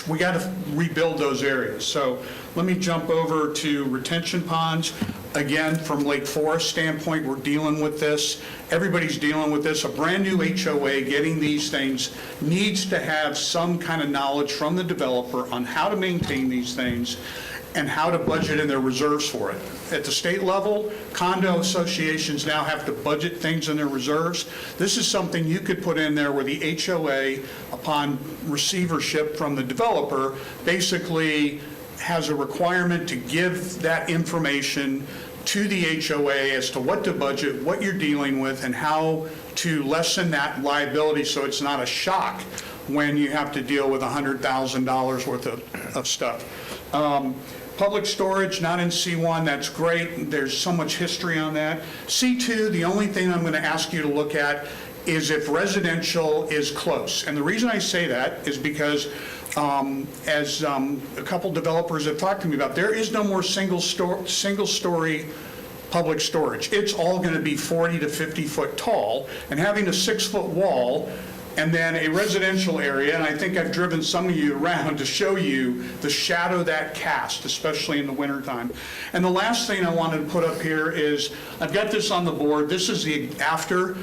we got to rebuild those areas. So let me jump over to retention ponds. Again, from Lake Forest standpoint, we're dealing with this. Everybody's dealing with this. A brand new HOA getting these things needs to have some kind of knowledge from the developer on how to maintain these things and how to budget in their reserves for it. At the state level, condo associations now have to budget things in their reserves. This is something you could put in there where the HOA, upon receivership from the developer, basically has a requirement to give that information to the HOA as to what to budget, what you're dealing with, and how to lessen that liability so it's not a shock when you have to deal with $100,000 worth of stuff. Public storage, not in C1, that's great. There's so much history on that. C2, the only thing I'm going to ask you to look at is if residential is close. And the reason I say that is because as a couple developers have talked to me about, there is no more single story public storage. It's all going to be 40 to 50 foot tall, and having a 6-foot wall and then a residential area, and I think I've driven some of you around to show you the shadow that cast, especially in the wintertime. And the last thing I wanted to put up here is, I've got this on the board, this is the after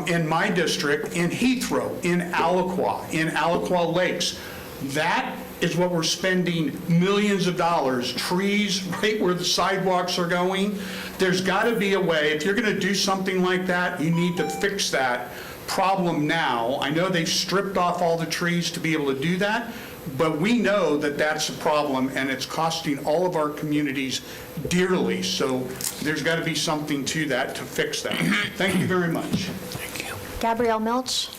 in my district, in Heathrow, in Alaqua Lakes. That is what we're spending millions of dollars, trees right where the sidewalks are going. There's got to be a way, if you're going to do something like that, you need to fix that problem now. I know they've stripped off all the trees to be able to do that, but we know that that's a problem and it's costing all of our communities dearly. So there's got to be something to that to fix that. Thank you very much. Thank you. Gabrielle Milch.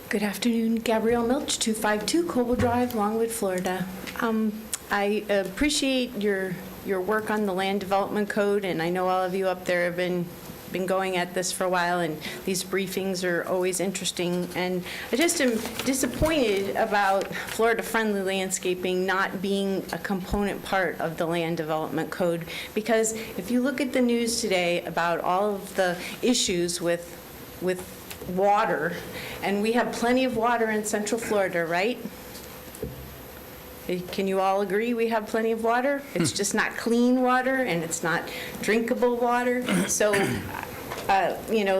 Good afternoon, Gabrielle Milch, 252 Coble Drive, Longwood, Florida. I appreciate your work on the Land Development Code, and I know all of you up there have been going at this for a while, and these briefings are always interesting. And I just am disappointed about Florida-friendly landscaping not being a component part of the Land Development Code, because if you look at the news today about all of the issues with water, and we have plenty of water in Central Florida, right? Can you all agree we have plenty of water? It's just not clean water, and it's not drinkable water. So,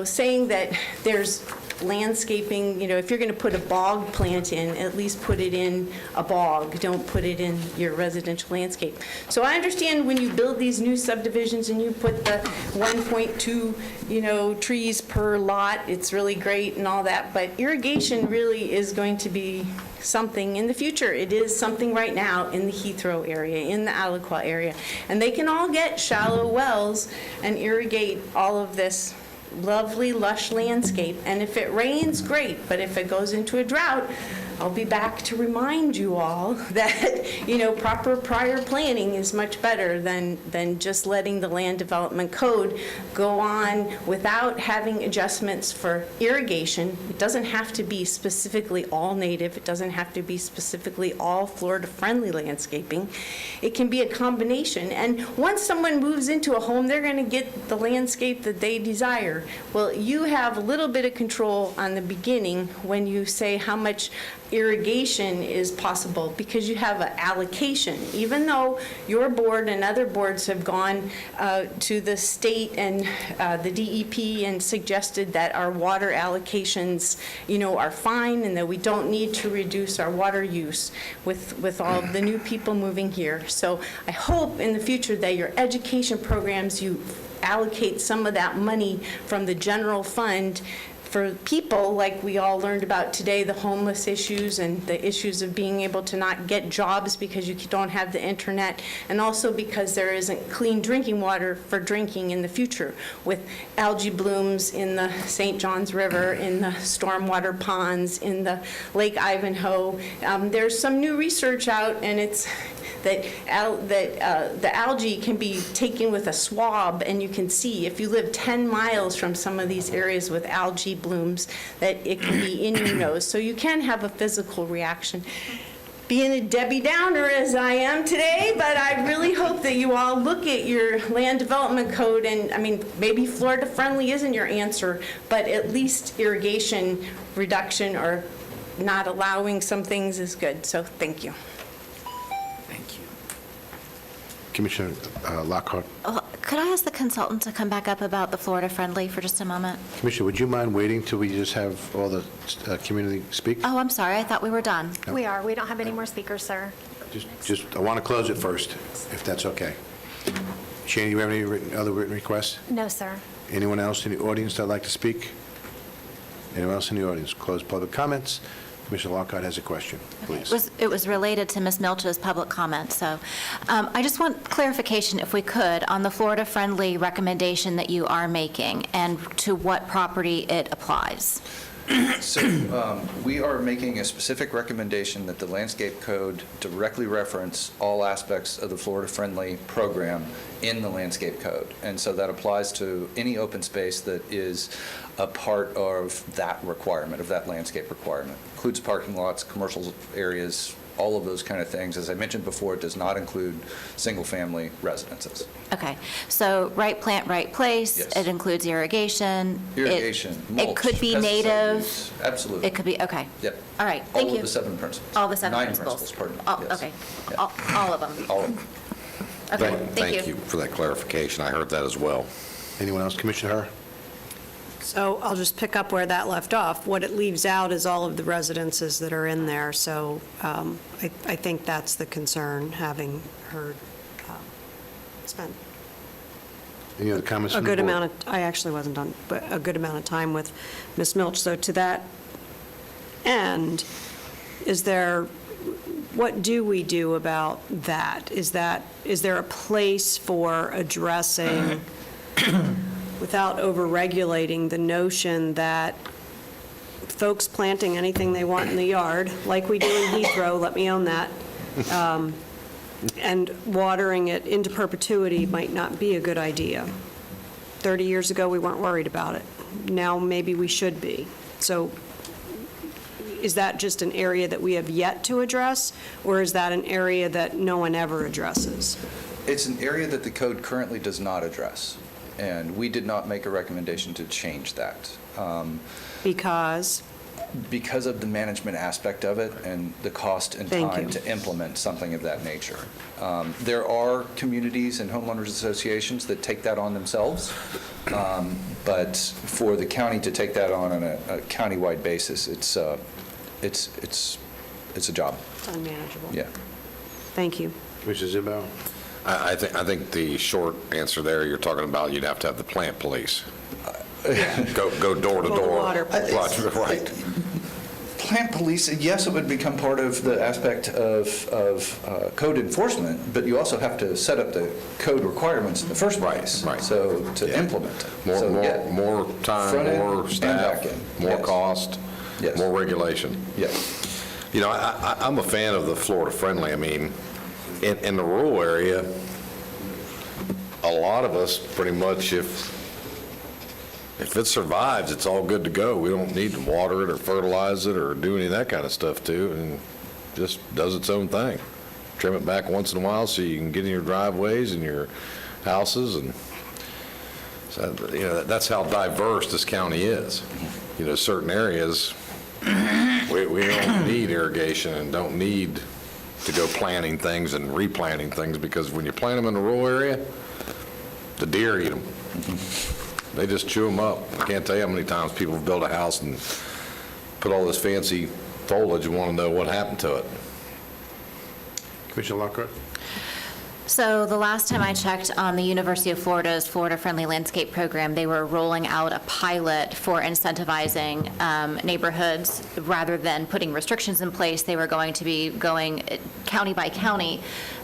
saying that there's landscaping, if you're going to put a bog plant in, at least put it in a bog. Don't put it in your residential landscape. So I understand when you build these new subdivisions and you put the 1.2, trees per lot, it's really great and all that, but irrigation really is going to be something in the future. It is something right now in the Heathrow area, in the Alaqua area. And they can all get shallow wells and irrigate all of this lovely, lush landscape. And if it rains, great. But if it goes into a drought, I'll be back to remind you all that, proper prior planning is much better than just letting the land development code go on without having adjustments for irrigation. It doesn't have to be specifically all native. It doesn't have to be specifically all Florida-friendly landscaping. It can be a combination. And once someone moves into a home, they're going to get the landscape that they desire. Well, you have a little bit of control on the beginning when you say how much irrigation is possible, because you have an allocation. Even though your board and other boards have gone to the state and the DEP and suggested that our water allocations, are fine and that we don't need to reduce our water use with all the new people moving here. So I hope in the future that your education programs, you allocate some of that money from the general fund for people like we all learned about today, the homeless issues and the issues of being able to not get jobs because you don't have the internet, and also because there isn't clean drinking water for drinking in the future with algae blooms in the St. Johns River, in the stormwater ponds, in the Lake Ivanhoe. There's some new research out, and it's that the algae can be taken with a swab, and you can see if you live 10 miles from some of these areas with algae blooms that it can be in your nose. So you can have a physical reaction. Being a Debbie Downer as I am today, but I really hope that you all look at your land development code, and maybe Florida friendly isn't your answer, but at least irrigation reduction or not allowing some things is good. So thank you. Commissioner Lockhart. Could I ask the consultant to come back up about the Florida Friendly for just a moment? Commissioner, would you mind waiting till we just have all the community speak? Oh, I'm sorry. I thought we were done. No. We are. We don't have any more speakers, sir. I want to close it first, if that's okay. Shane, do you have any other written requests? No, sir. Anyone else in the audience that'd like to speak? Anyone else in the audience? Close public comments. Commissioner Lockhart has a question, please. It was related to Ms. Milch's public comment, so I just want clarification, if we could, on the Florida-friendly recommendation that you are making and to what property it applies. So we are making a specific recommendation that the landscape code directly reference all aspects of the Florida-friendly program in the landscape code. And so that applies to any open space that is a part of that requirement, of that landscape requirement. Includes parking lots, commercial areas, all of those kind of things. As I mentioned before, it does not include single-family residences. Okay, so right plant, right place. Yes. It includes irrigation. Irrigation, mulch, It could be pesticide native. use, absolutely. It could be, okay. Yep. All right, thank you. All of the 7 principles. All the 7 9 principles. pardon me. All- Yes. Okay, Yeah. all of them. All of them. Okay, thank you. Thank you for that clarification. I heard that as well. Anyone else? Commissioner Herr? So I'll just pick up where that left off. What it leaves out is all of the residences that are in there. So I think that's the concern, having heard, spent Any other comments a from the good board? amount of, I actually wasn't done, but a good amount of time with Ms. Milch. So to that end, what do we do about that? Is there a place for addressing, without over-regulating, the notion that folks planting anything they want in the yard, like we do in Heathrow, let me own that, and watering it into perpetuity might not be a good idea. 30 years ago, we weren't worried about it. Now, maybe we should be. So is that just an area that we have yet to address, or is that an area that no one ever addresses? It's an area that the code currently does not address, and we did not make a recommendation to change that. Because? Because of the management aspect of it and the cost and Thank time you. to implement something of that nature. There are communities and homeowners associations that take that on themselves, but for the county to take that on a countywide basis, it's a job. It's unmanageable. Yeah. Thank you. Commissioner Zimbo? I think the short answer there, you're talking about you'd have to have the plant police. Go door to door. Water police. Right. Plant police, yes, it would become part of the aspect of code enforcement, but you also have to set up the code requirements in the first place. Right. So to implement it. More time, Front end more and staff, back end. more Yes. cost, Yes. more regulation. Yes. You know, I'm a fan of the Florida Friendly. I mean, in the rural area, a lot of us pretty much, if it survives, it's all good to go. We don't need to water it or fertilize it or do any of that kind of stuff to it, and just does its own thing. Trim it back once in a while so you can get in your driveways and your houses, and so, you know, that's how diverse this county is. You know, certain areas, we don't need irrigation and don't need to go planting things and replanting things, because when you plant them in a rural area, the deer eat them. They just chew them up. I can't tell you how many times people have built a house and put all this fancy foliage and want to know what happened to it. Commissioner Lockhart? So the last time I checked on the University of Florida's Florida Friendly Landscape Program, they were rolling out a pilot for incentivizing neighborhoods. Rather than putting restrictions in place, they were going to be going county by county,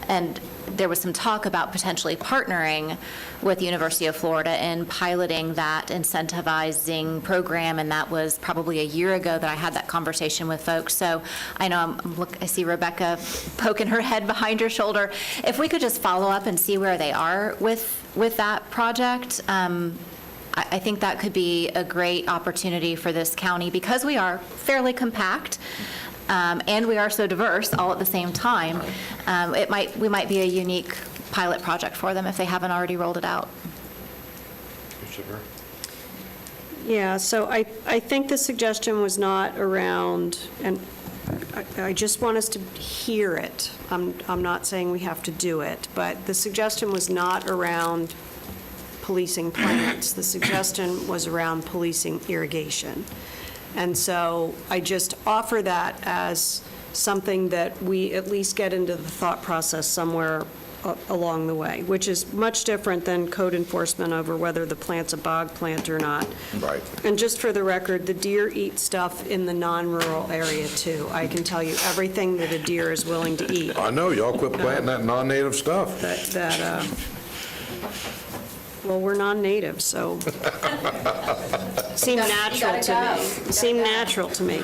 and there was some talk about potentially partnering with the University of Florida in piloting that incentivizing program, and that was probably a year ago that I had that conversation with folks. So I know I see Rebecca poking her head behind her shoulder. If we could just follow up and see where they are with that project, I think that could be a great opportunity for this county, because we are fairly compact. And we are so diverse all at the same time. We might be a unique pilot project for them if they haven't already rolled it out. Yeah, so I think the suggestion was not around, and I just want us to hear it. I'm not saying we have to do it, but the suggestion was not around policing plants. The suggestion was around policing irrigation. And so I just offer that as something that we at least get into the thought process somewhere along the way, which is much different than code enforcement over whether the plant's a bog plant or not. Right. And just for the record, the deer eat stuff in the non-rural area too. I can tell you everything that a deer is willing to eat. I know, y'all quit planting that non-native stuff. Well, we're non-native, so seem natural to me. Seem natural to me.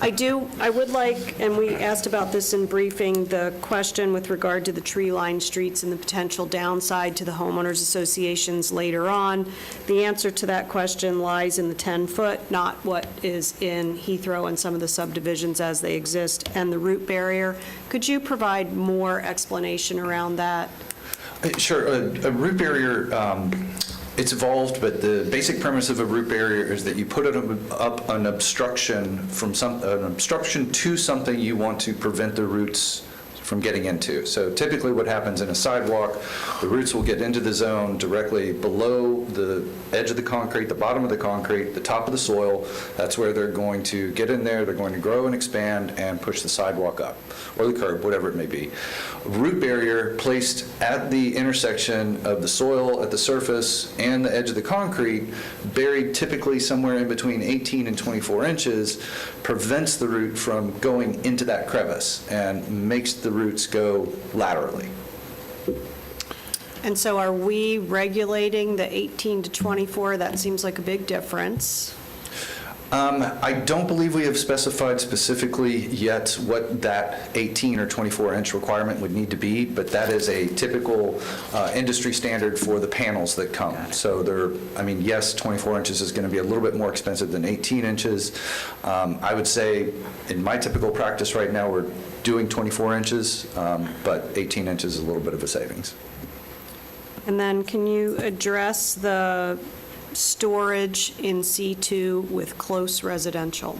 I would like, and we asked about this in briefing, the question with regard to the tree-lined streets and the potential downside to the homeowners associations later on. The answer to that question lies in the 10-foot, not what is in Heathrow and some of the subdivisions as they exist, and the root barrier. Could you provide more explanation around that? Sure. A root barrier, it's evolved, but the basic premise of a root barrier is that you put it up an obstruction to something you want to prevent the roots from getting into. So typically what happens in a sidewalk, the roots will get into the zone directly below the edge of the concrete, the bottom of the concrete, the top of the soil. That's where they're going to get in there, they're going to grow and expand and push the sidewalk up, or the curb, whatever it may be. A root barrier placed at the intersection of the soil at the surface and the edge of the concrete, buried typically somewhere in between 18 and 24 inches, prevents the root from going into that crevice and makes the roots go laterally. And so are we regulating the 18 to 24? That seems like a big difference. I don't believe we have specified specifically yet what that 18 or 24 inch requirement would need to be, but that is a typical industry standard for the panels that come. So yes, 24 inches is going to be a little bit more expensive than 18 inches. I would say in my typical practice right now, we're doing 24 inches, but 18 inches is a little bit of a savings. And then can you address the storage in C2 with close residential?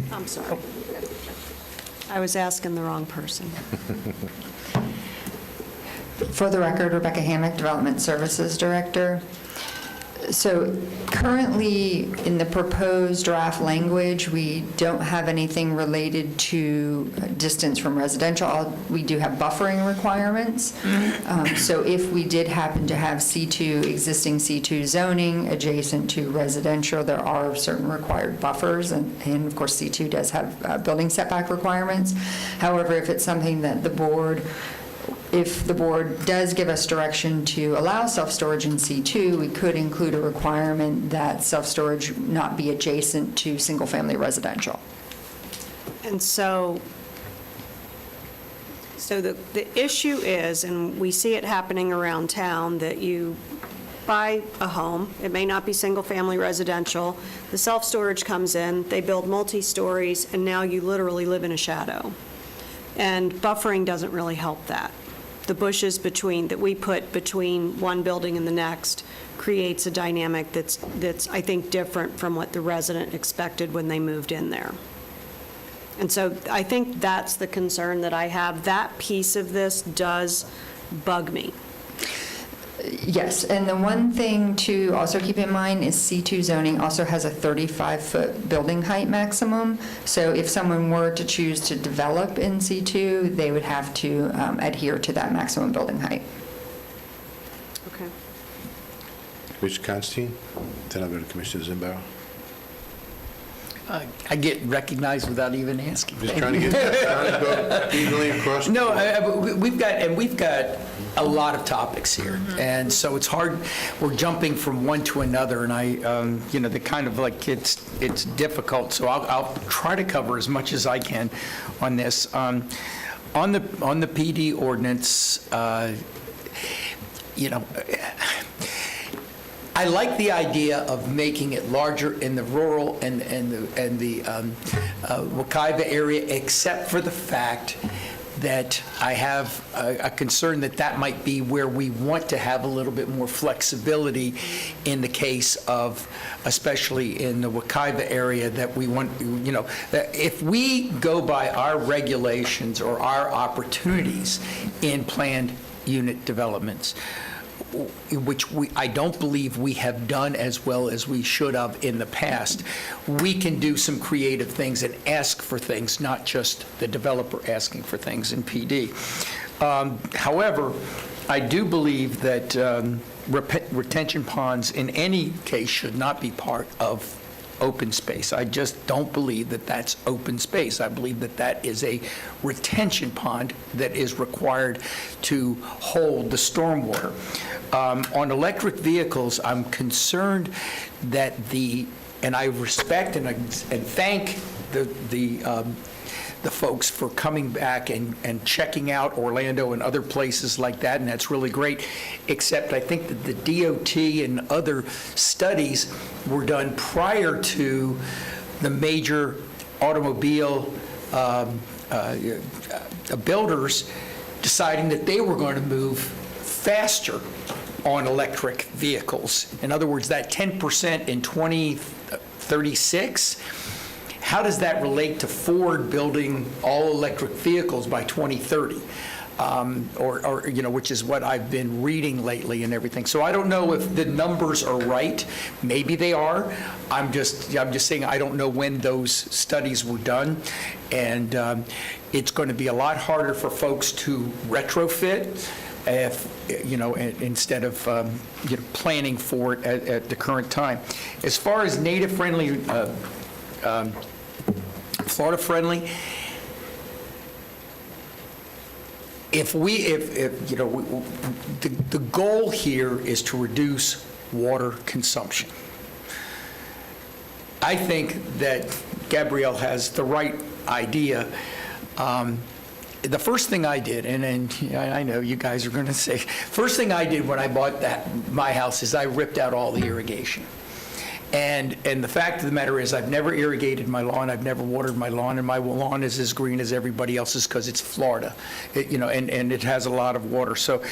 I'm sorry. I was asking the wrong person. For the record, Rebecca Hammock, Development Services Director. So currently, in the proposed draft language, we don't have anything related to distance from residential. We do have buffering requirements. So if we did happen to have existing C2 zoning adjacent to residential, there are certain required buffers, and of course C2 does have building setback requirements. However, if it's something that the board if the board does give us direction to allow self-storage in C2, we could include a requirement that self-storage not be adjacent to single-family residential. And so the issue is, and we see it happening around town, that you buy a home, it may not be single-family residential, the self-storage comes in, they build multi-stories, and now you literally live in a shadow. And buffering doesn't really help that. The bushes that we put between one building and the next creates a dynamic that's I think, different from what the resident expected when they moved in there. And so I think that's the concern that I have. That piece of this does bug me. Yes, and the one thing to also keep in mind is C2 zoning also has a 35-foot building height maximum. So if someone were to choose to develop in C2, they would have to adhere to that maximum building height. Okay. Commissioner Constantine, then I'll go to Commissioner Zimbauer. I get recognized without even asking. Just trying to go evenly across. No, we've got a lot of topics here, and so it's hard. We're jumping from one to another, and the kind of like it's difficult. So I'll try to cover as much as I can on this. On the PD ordinance, I like the idea of making it larger in the rural and the Wekiva area, except for the fact that I have a concern that might be where we want to have a little bit more flexibility in the case of, especially in the Wekiva area, that we want, that if we go by our regulations or our opportunities in planned unit developments, which I don't believe we have done as well as we should have in the past, we can do some creative things and ask for things, not just the developer asking for things in PD. However, I do believe that retention ponds in any case should not be part of open space. I just don't believe that that's open space. I believe that that is a retention pond that is required to hold the stormwater. On electric vehicles, I'm concerned that and I respect and thank the folks for coming back and checking out Orlando and other places like that, and that's really great, except I think that the DOT and other studies were done prior to the major automobile builders deciding that they were going to move faster on electric vehicles. In other words, that 10% in 2036, how does that relate to Ford building all electric vehicles by 2030? Which is what I've been reading lately and everything. So I don't know if the numbers are right. Maybe they are. I'm just saying I don't know when those studies were done, and it's going to be a lot harder for folks to retrofit instead of planning for it at the current time. As far as native-friendly, Florida-friendly, the goal here is to reduce water consumption. I think that Gabrielle has the right idea. The first thing I did, and I know you guys are going to say, first thing I did when I bought my house is I ripped out all the irrigation. And the fact of the matter is I've never irrigated my lawn, I've never watered my lawn, and my lawn is as green as everybody else's because it's Florida, and it has a lot of water. So I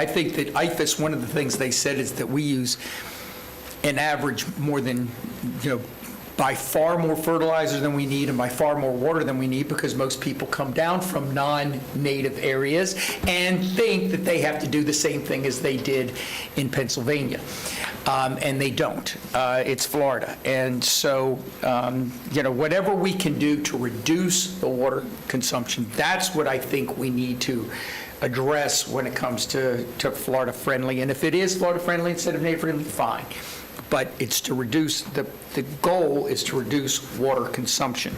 think that IFAS, one of the things they said is that we use an average more than, by far more fertilizer than we need and by far more water than we need, because most people come down from non-native areas and think that they have to do the same thing as they did in Pennsylvania. And they don't. It's Florida. And so, whatever we can do to reduce the water consumption, that's what I think we need to address when it comes to Florida friendly. And if it is Florida friendly instead of native friendly, fine. But it's to reduce, the goal is to reduce water consumption.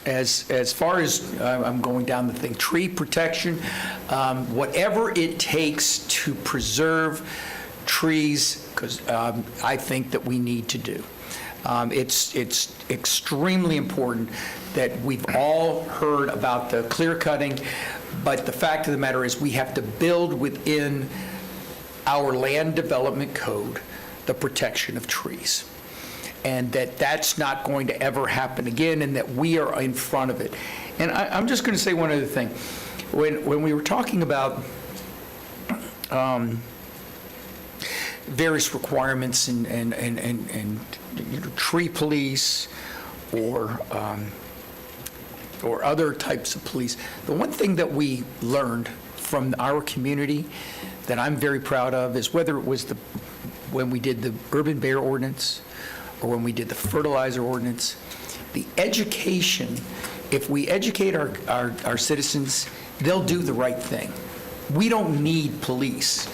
As far as, I'm going down the thing, tree protection, whatever it takes to preserve trees, because I think that we need to do. It's extremely important that we've all heard about the clear cutting, but the fact of the matter is we have to build within our land development code the protection of trees. And that's not going to ever happen again, and that we are in front of it. And I'm just going to say one other thing. When we were talking about various requirements and tree police or other types of police, the one thing that we learned from our community that I'm very proud of is whether it was when we did the urban bear ordinance or when we did the fertilizer ordinance, the education, if we educate our citizens, they'll do the right thing. We don't need police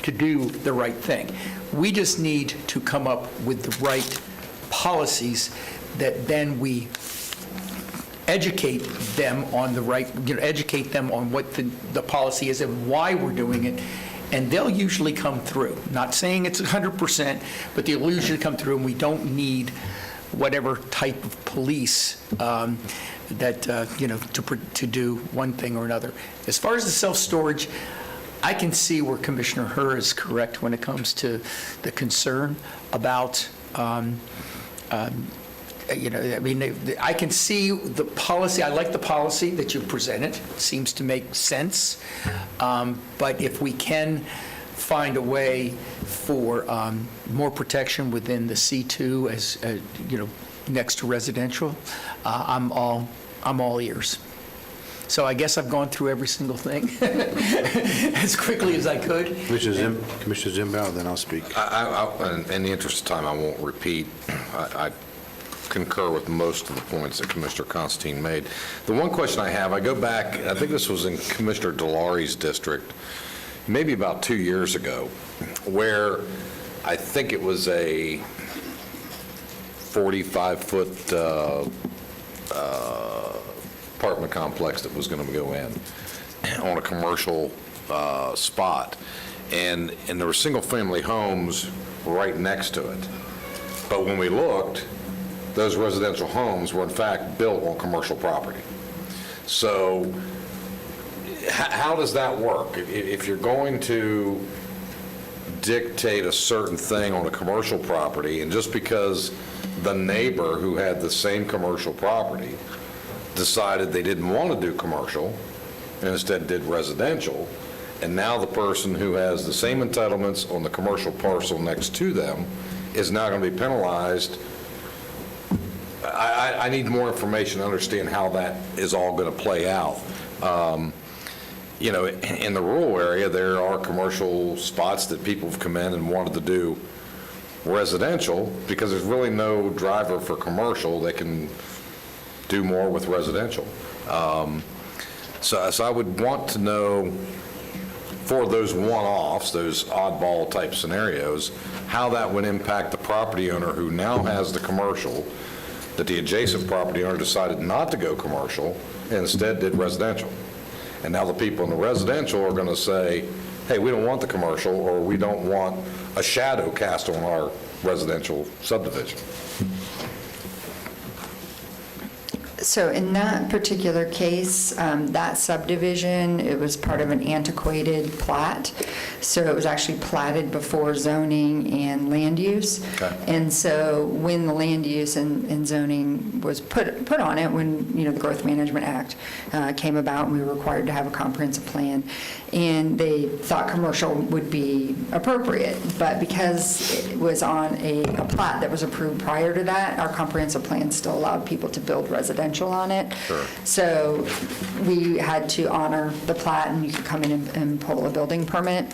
to do the right thing. We just need to come up with the right policies that then we educate them on the right, educate them on what the policy is and why we're doing it, and they'll usually come through. Not saying it's 100%, but they'll usually come through, and we don't need whatever type of police to do one thing or another. As far as the self-storage, I can see where Commissioner Herr is correct when it comes to the concern about I can see the policy. I like the policy that you presented. It seems to make sense. But if we can find a way for more protection within the C2 as next to residential, I'm all ears. So I guess I've gone through every single thing as quickly as I could. Commissioner Zimbow, then I'll speak. In the interest of time, I won't repeat. I concur with most of the points that Commissioner Constantine made. The one question I have, I go back, I think this was in Commissioner DeLaury's district, maybe about 2 years ago, where I think it was a 45-foot apartment complex that was going to go in on a commercial spot. And there were single-family homes right next to it. But when we looked, those residential homes were in fact built on commercial property. So how does that work? If you're going to dictate a certain thing on a commercial property, and just because the neighbor who had the same commercial property decided they didn't want to do commercial and instead did residential, and now the person who has the same entitlements on the commercial parcel next to them is now going to be penalized. I need more information to understand how that is all going to play out. In the rural area, there are commercial spots that people have come in and wanted to do residential because there's really no driver for commercial. They can do more with residential. So I would want to know, for those one-offs, those oddball type scenarios, how that would impact the property owner who now has the commercial, that the adjacent property owner decided not to go commercial and instead did residential. And now the people in the residential are going to say, hey, we don't want the commercial, or we don't want a shadow cast on our residential subdivision. So in that particular case, that subdivision, it was part of an antiquated plat. So it was actually platted before zoning and land use. Okay. And so when the land use and zoning was put on it, when, the Growth Management Act came about, and we were required to have a comprehensive plan, and they thought commercial would be appropriate. But because it was on a plat that was approved prior to that, our comprehensive plan still allowed people to build residential on it. Sure. So we had to honor the plat, and you could come in and pull a building permit.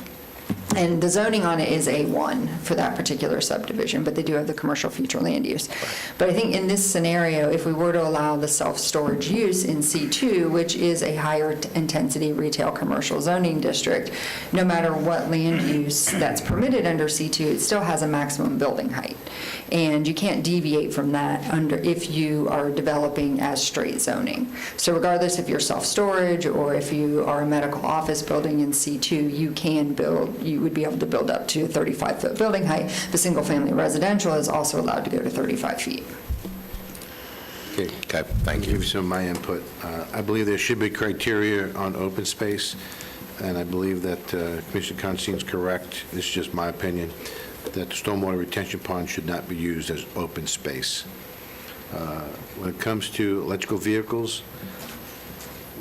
And the zoning on it is A1 for that particular subdivision, but they do have the commercial future land use. But I think in this scenario, if we were to allow the self-storage use in C2, which is a higher intensity retail commercial zoning district, no matter what land use that's permitted under C2, it still has a maximum building height. And you can't deviate from that if you are developing as straight zoning. So regardless if you're self-storage or if you are a medical office building in C2, you would be able to build up to a 35-foot building height. The single-family residential is also allowed to go to 35 feet. Okay, thank you. Give you some of my input. I believe there should be criteria on open space, and I believe that Commissioner Constantine is correct. This is just my opinion, that the stormwater retention pond should not be used as open space. When it comes to electrical vehicles,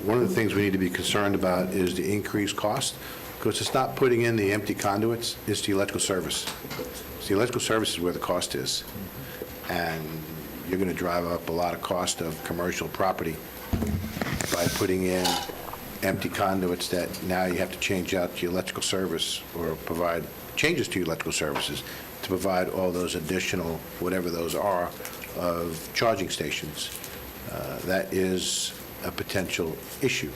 one of the things we need to be concerned about is the increased cost, because it's not putting in the empty conduits, it's the electrical service. So the electrical service is where the cost is. And you're going to drive up a lot of cost of commercial property by putting in empty conduits that now you have to change out your electrical service or provide changes to your electrical services to provide all those additional, whatever those are, of charging stations. That is a potential issue.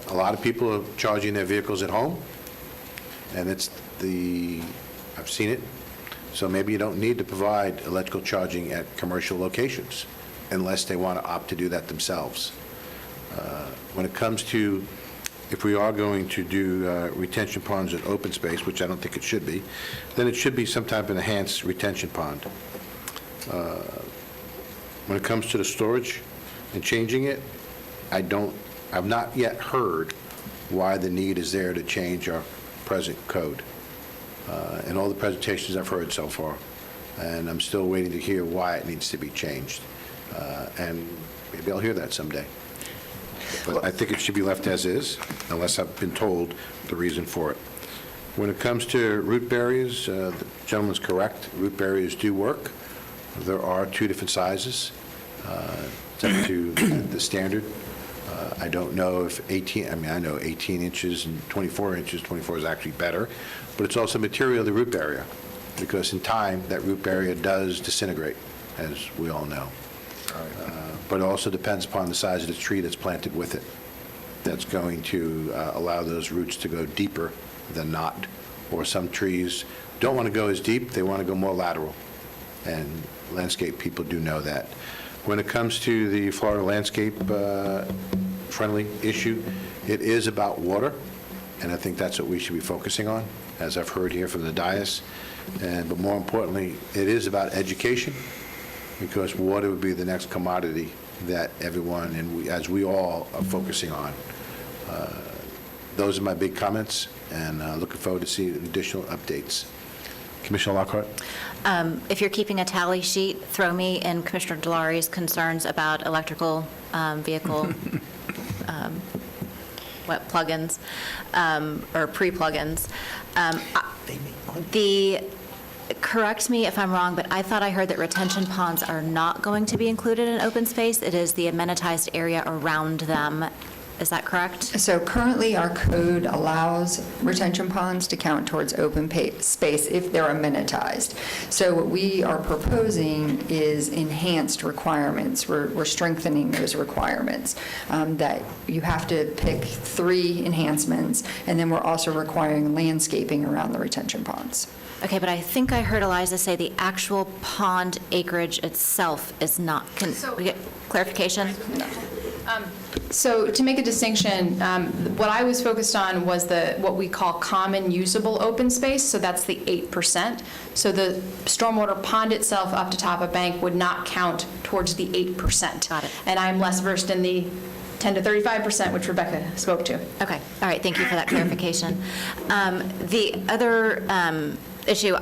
A lot of people are charging their vehicles at home, and I've seen it, so maybe you don't need to provide electrical charging at commercial locations unless they want to opt to do that themselves. When it comes to, if we are going to do retention ponds at open space, which I don't think it should be, then it should be some type of enhanced retention pond. When it comes to the storage and changing it, I've not yet heard why the need is there to change our present code in all the presentations I've heard so far, and I'm still waiting to hear why it needs to be changed, and maybe I'll hear that someday. But I think it should be left as is, unless I've been told the reason for it. When it comes to root barriers, the gentleman's correct. Root barriers do work. There are two different sizes. It's up to the standard. I don't know if I know 18 inches and 24 inches, 24 is actually better, but it's also material of the root barrier, because in time, that root barrier does disintegrate, as we all know. But it also depends upon the size of the tree that's planted with it. That's going to allow those roots to go deeper than not. Or some trees don't want to go as deep, they want to go more lateral. And landscape people do know that. When it comes to the Florida landscape friendly issue, it is about water, and I think that's what we should be focusing on, as I've heard here from the dais. But more importantly, it is about education, because water would be the next commodity that everyone, and we all are focusing on. Those are my big comments, and looking forward to seeing additional updates. Commissioner Lockhart? If you're keeping a tally sheet, throw me in Commissioner Delari's concerns about electrical vehicle plug-ins or pre-plug-ins. Correct me if I'm wrong, but I thought I heard that retention ponds are not going to be included in open space. It is the amenitized area around them. Is that correct? So currently, our code allows retention ponds to count towards open space if they're amenitized. So what we are proposing is enhanced requirements. We're strengthening those requirements, that you have to pick 3 enhancements, and then we're also requiring landscaping around the retention ponds. Okay, but I think I heard Eliza say the actual pond acreage itself is not. Can we get clarification? So to make a distinction, what I was focused on was what we call common usable open space, so that's the 8%. So the stormwater pond itself up to top of bank would not count towards the 8%. Got it. And I'm less versed in the 10 to 35%, which Rebecca spoke to. Okay, all right, thank you for that clarification. The other issue,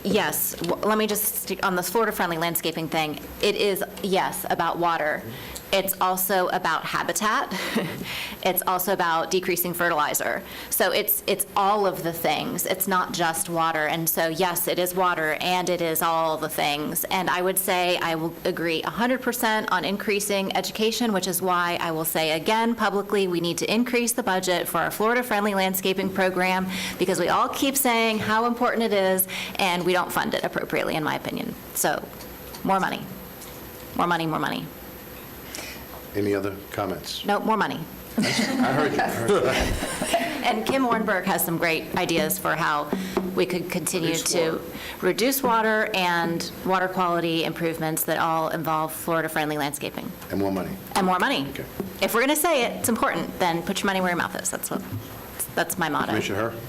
yes, let me just stick on this Florida-friendly landscaping thing. It is, yes, about water. It's also about habitat. It's also about decreasing fertilizer. So it's all of the things. It's not just water. And so, yes, it is water, and it is all the things. And I would say I will agree 100% on increasing education, which is why I will say again publicly, we need to increase the budget for our Florida-friendly landscaping program, because we all keep saying how important it is, and we don't fund it appropriately, in my opinion. So, more money. More money, more money. Any other comments? No, more money. I heard you. And Kim Ornberg has some great ideas for how we could continue to reduce water and water quality improvements that all involve Florida-friendly landscaping. And more money. And more money. Okay. If we're going to say it, it's important, then put your money where your mouth is. That's my motto. Commissioner Herr?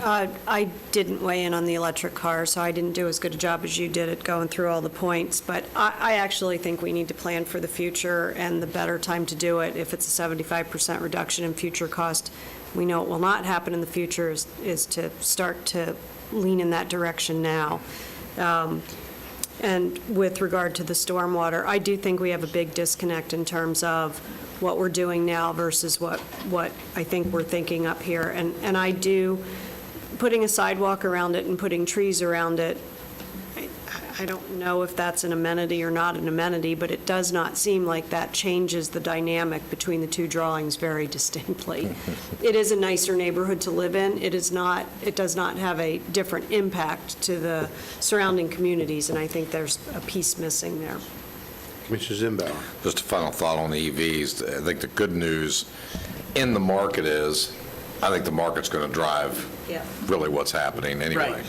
I didn't weigh in on the electric car, so I didn't do as good a job as you did at going through all the points. But I actually think we need to plan for the future, and the better time to do it, if it's a 75% reduction in future cost, we know it will not happen in the future, is to start to lean in that direction now. And with regard to the stormwater, I do think we have a big disconnect in terms of what we're doing now versus what I think we're thinking up here. And I do, putting a sidewalk around it and putting trees around it, I don't know if that's an amenity or not an amenity, but it does not seem like that changes the dynamic between the two drawings very distinctly. It is a nicer neighborhood to live in. It does not have a different impact to the surrounding communities, and I think there's a piece missing there. Commissioner Zimbauer? Just a final thought on the EVs. I think the good news in the market is, I think the market's going to drive really what's happening anyway. Right.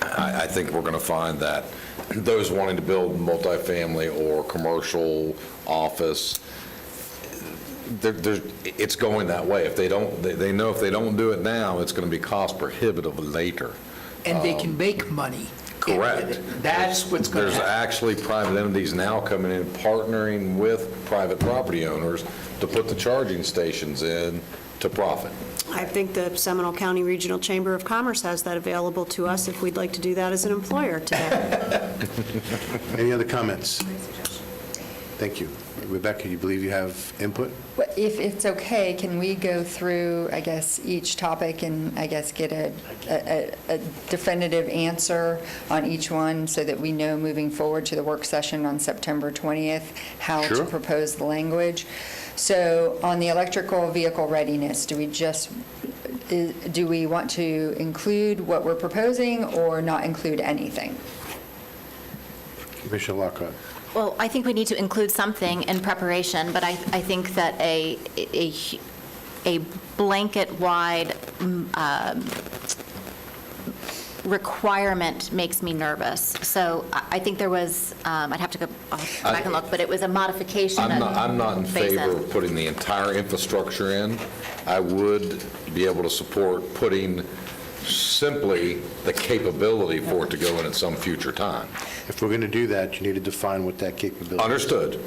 I think we're going to find that those wanting to build multifamily or commercial office, it's going that way. If they don't, they know if they don't do it now, it's going to be cost prohibitive later. And they can make money. Correct. That's what's going to There's happen. actually private entities now coming in, partnering with private property owners to put the charging stations in to profit. I think the Seminole County Regional Chamber of Commerce has that available to us if we'd like to do that as an employer today. Any other comments? Thank you. Rebecca, you believe you have input? If it's okay, can we go through, I guess, each topic and, I guess, get a definitive answer on each one so that we know moving forward to the work session on September 20th how to Sure. propose the language? So on the electrical vehicle readiness, do we want to include what we're proposing or not include anything? Commissioner Lockhart? Well, I think we need to include something in preparation, but I think that a blanket-wide requirement makes me nervous. So I think there was, I'd have to go back and look, but it was a modification. I'm not in phase-in. favor of putting the entire infrastructure in. I would be able to support putting simply the capability for it to go in at some future time. If we're going to do that, you need to define what that capability is. Understood.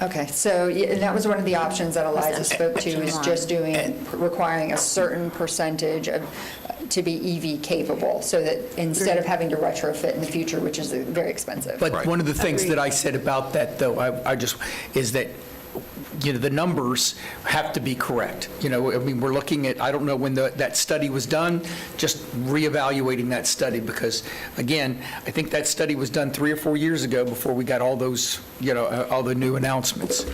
Okay, so and that was one of the options that Eliza spoke to, is just requiring a certain percentage to be EV capable, so that instead of having to retrofit in the future, which is very expensive. But one of the things that I said about that, though, I just, is that, the numbers have to be correct. I mean, we're looking at, I don't know when that study was done, just reevaluating that study, because, again, I think that study was done 3 or 4 years ago before we got all those, all the new announcements.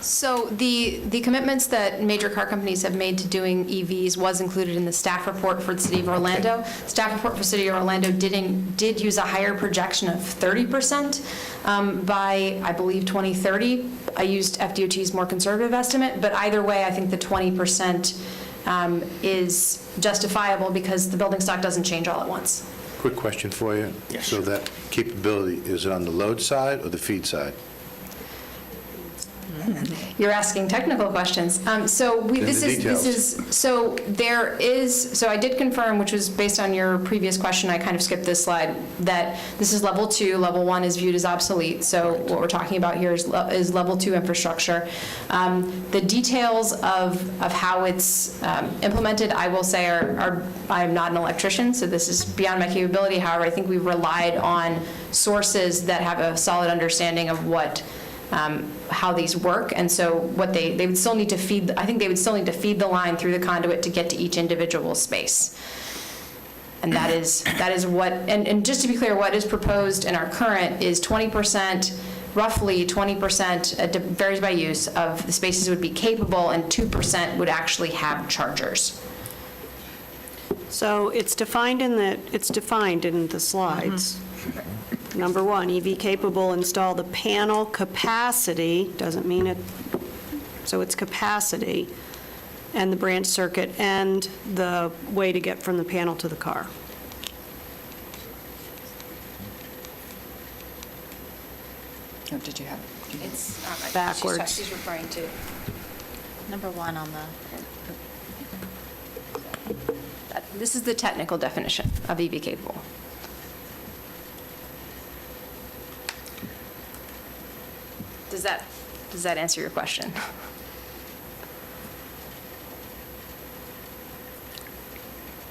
So the commitments that major car companies have made to doing EVs was included in the staff report for the City of Orlando. Staff report for City of Orlando did use a higher projection of 30% by, I believe, 2030. I used FDOT's more conservative estimate, but either way, I think the 20% is justifiable because the building stock doesn't change all at once. Quick question for you. Yes. So that capability, is it on the load side or the feed side? You're asking technical questions. So In this the is, details. so there is, so I did confirm, which was based on your previous question, I kind of skipped this slide, that this is level 2, level 1 is viewed as obsolete. So what we're talking about here is level 2 infrastructure. The details of how it's implemented, I will say, I am not an electrician, so this is beyond my capability. However, I think we've relied on sources that have a solid understanding of what, how these work, and so what they would still need to feed, I think they would still need to feed the line through the conduit to get to each individual space. And that is what, and just to be clear, what is proposed in our current is 20%, roughly 20%, it varies by use, of the spaces would be capable, and 2% would actually have chargers. So it's defined in the slides. Number 1, EV capable, install the panel capacity, doesn't mean it, so it's capacity, and the branch circuit, and the way to get from the panel to the car. Oh, did you have? It's Backwards. She's referring to number 1 on the. This is the technical definition of EV capable. Does that answer your question?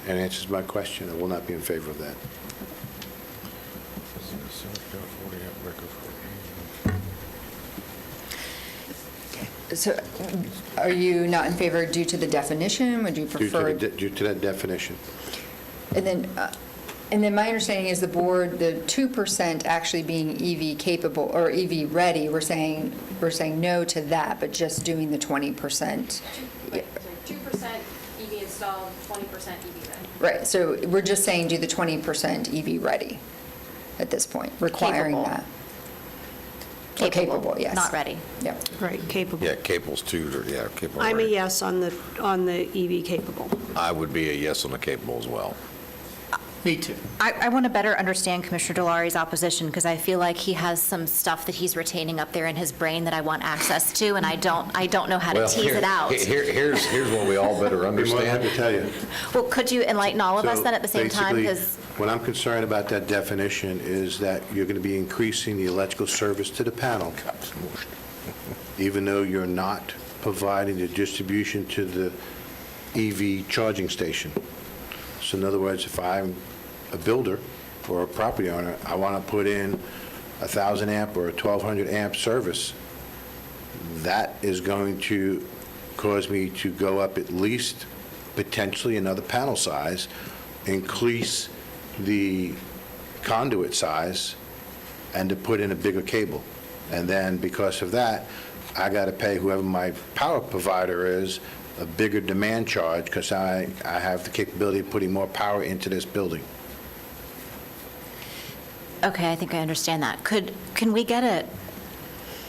And answers my question. I will not be in favor of that. So are you not in favor due to the definition? Would you prefer? Due to that definition. And then my understanding is the board, the 2% actually being EV capable or EV ready, we're saying no to that, but just doing the 20%. 2% EV installed, 20% EV ready. Right, so we're just saying do the 20% EV ready at this point, requiring Capable. that. Or capable, yes. Not ready. Yeah. Right, capable. Yeah, cable's two, yeah, capable. I'm a right. yes on the EV capable. I would be a yes on the capable as well. Me too. I want to better understand Commissioner Delari's opposition, because I feel like he has some stuff that he's retaining up there in his brain that I want access to, and I don't know how to tease it out. Here's what we all better I'd be more than understand. happy to tell you. Well, could you enlighten all of us So then at the same time? basically, Because what I'm concerned about that definition is that you're going to be increasing the electrical service to the panel, even though you're not providing the distribution to the EV charging station. So in other words, if I'm a builder or a property owner, I want to put in a 1,000 amp or a 1,200 amp service, that is going to cause me to go up at least potentially another panel size, increase the conduit size, and to put in a bigger cable. And then because of that, I got to pay whoever my power provider is a bigger demand charge because I have the capability of putting more power into this building. okay, I think I understand that. Can we get it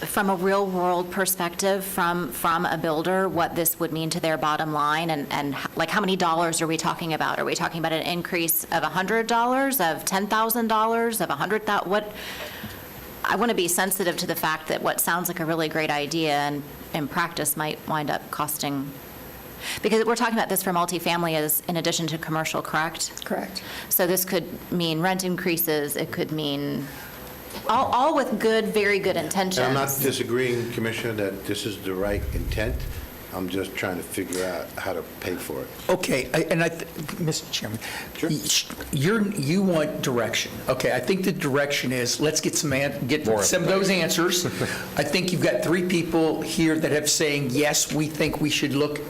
from a real-world perspective from a builder, what this would mean to their bottom line, and like how many dollars are we talking about? Are we talking about an increase of $100, of $10,000, of $100,000? What? I want to be sensitive to the fact that what sounds like a really great idea and in practice might wind up costing, because we're talking about this for multifamily as in addition to commercial, correct? Correct. So this could mean rent increases, it could mean, all with good, very good intentions. And I'm not disagreeing, Commissioner, that this is the right intent. I'm just trying to figure out how to pay for it. Okay, Mr. Chairman, you want direction. Okay, I think the direction is, let's get some of those answers. I think you've got 3 people here that have saying, yes, we think we should look,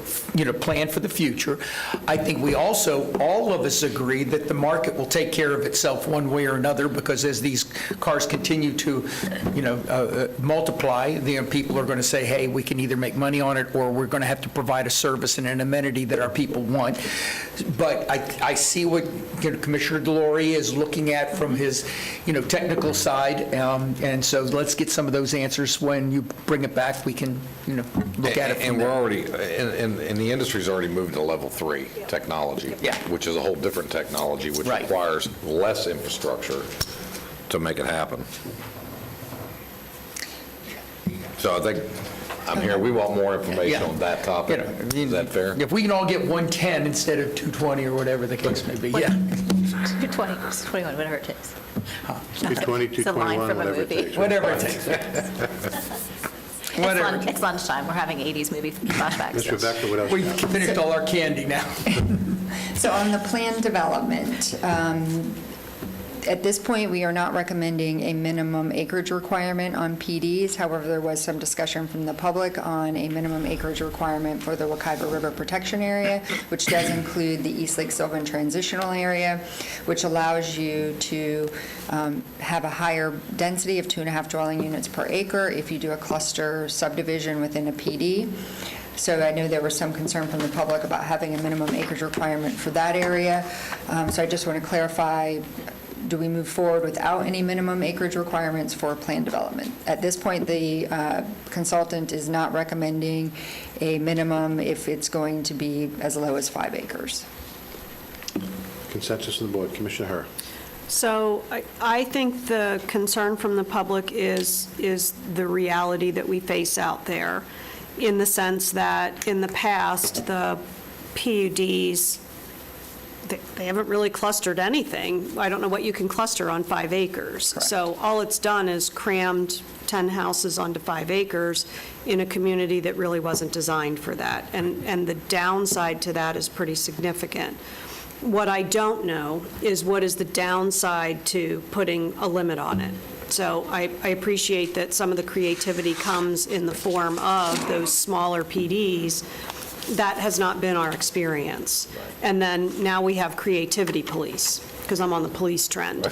plan for the future. I think we also, all of us agree that the market will take care of itself one way or another, because as these cars continue to, multiply, people are going to say, hey, we can either make money on it, or we're going to have to provide a service and an amenity that our people want. But I see what Commissioner Delary is looking at from his, technical side, and so let's get some of those answers. When you bring it back, we can, look at it from And there. we're already, and the industry's already moved to level 3 technology, Yeah. which is a whole different technology, which Right. requires less infrastructure to make it happen. So I think I'm here, we want more information Yeah. on that topic. You know, I mean, Is that fair? If we can all get 110 instead of 220 or whatever the case may be, yeah. 220, 21, whatever it takes. 220, It's a line 221, from a whatever it movie. takes. Whatever it takes. Whatever. It's lunchtime, we're having 80s movie flashbacks. Ms. Rebecca, what else? We've finished all our candy now. So on the plan development, at this point, we are not recommending a minimum acreage requirement on PDs. However, there was some discussion from the public on a minimum acreage requirement for the Wekiva River Protection Area, which does include the East Lake Sylvan Transitional Area, which allows you to have a higher density of 2.5 dwelling units per acre if you do a cluster subdivision within a PD. So I know there was some concern from the public about having a minimum acreage requirement for that area. So I just want to clarify, do we move forward without any minimum acreage requirements for plan development? At this point, the consultant is not recommending a minimum if it's going to be as low as 5 acres. Consensus of the board. Commissioner Herr. So I think the concern from the public is the reality that we face out there, in the sense that in the past, the PUDs, they haven't really clustered anything. I don't know what you can cluster on 5 acres. Correct. So all it's done is crammed 10 houses onto 5 acres in a community that really wasn't designed for that. And the downside to that is pretty significant. What I don't know is what is the downside to putting a limit on it. So I appreciate that some of the creativity comes in the form of those smaller PDs. That has not been our experience. And then now we have creativity police, because I'm on the police trend.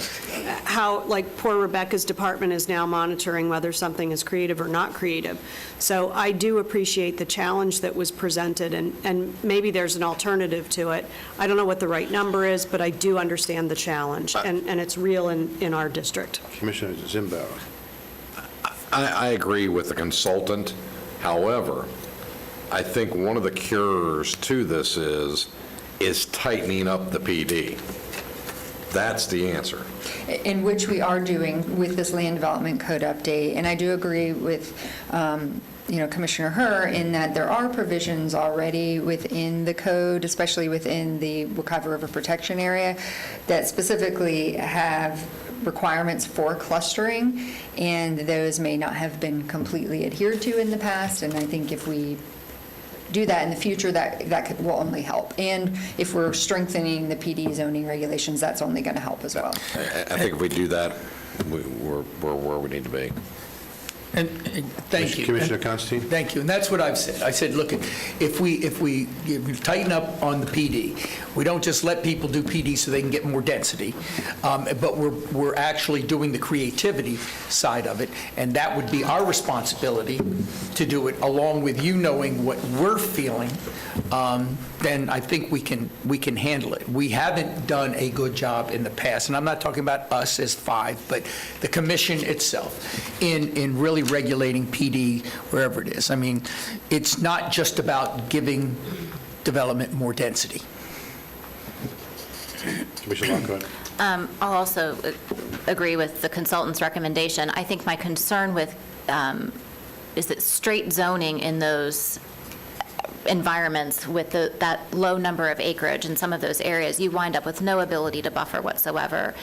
How, like, poor Rebecca's department is now monitoring whether something is creative or not creative. So I do appreciate the challenge that was presented, and maybe there's an alternative to it. I don't know what the right number is, but I do understand the challenge, and it's real in our district. Commissioner Zimbauer. I agree with the consultant. However, I think one of the cures to this is tightening up the PD. That's the answer. In which we are doing with this land development code update. And I do agree with, Commissioner Herr in that there are provisions already within the code, especially within the Wekiva River Protection Area, that specifically have requirements for clustering, and those may not have been completely adhered to in the past. And I think if we do that in the future, that will only help. And if we're strengthening the PD zoning regulations, that's only going to help as well. I think if we do that, we're where we need to be. And thank you. Commissioner Constantine? Thank you, and that's what I've said. I said, look, if we tighten up on the PD, we don't just let people do PD so they can get more density, but we're actually doing the creativity side of it, and that would be our responsibility to do it, along with you knowing what we're feeling. Then I think we can handle it. We haven't done a good job in the past, and I'm not talking about us as 5, but the commission itself in really regulating PD wherever it is. I mean, it's not just about giving development more density. Commissioner Lockhart. I'll also agree with the consultant's recommendation. I think my concern with is that straight zoning in those environments with that low number of acreage in some of those areas, you wind up with no ability to buffer whatsoever.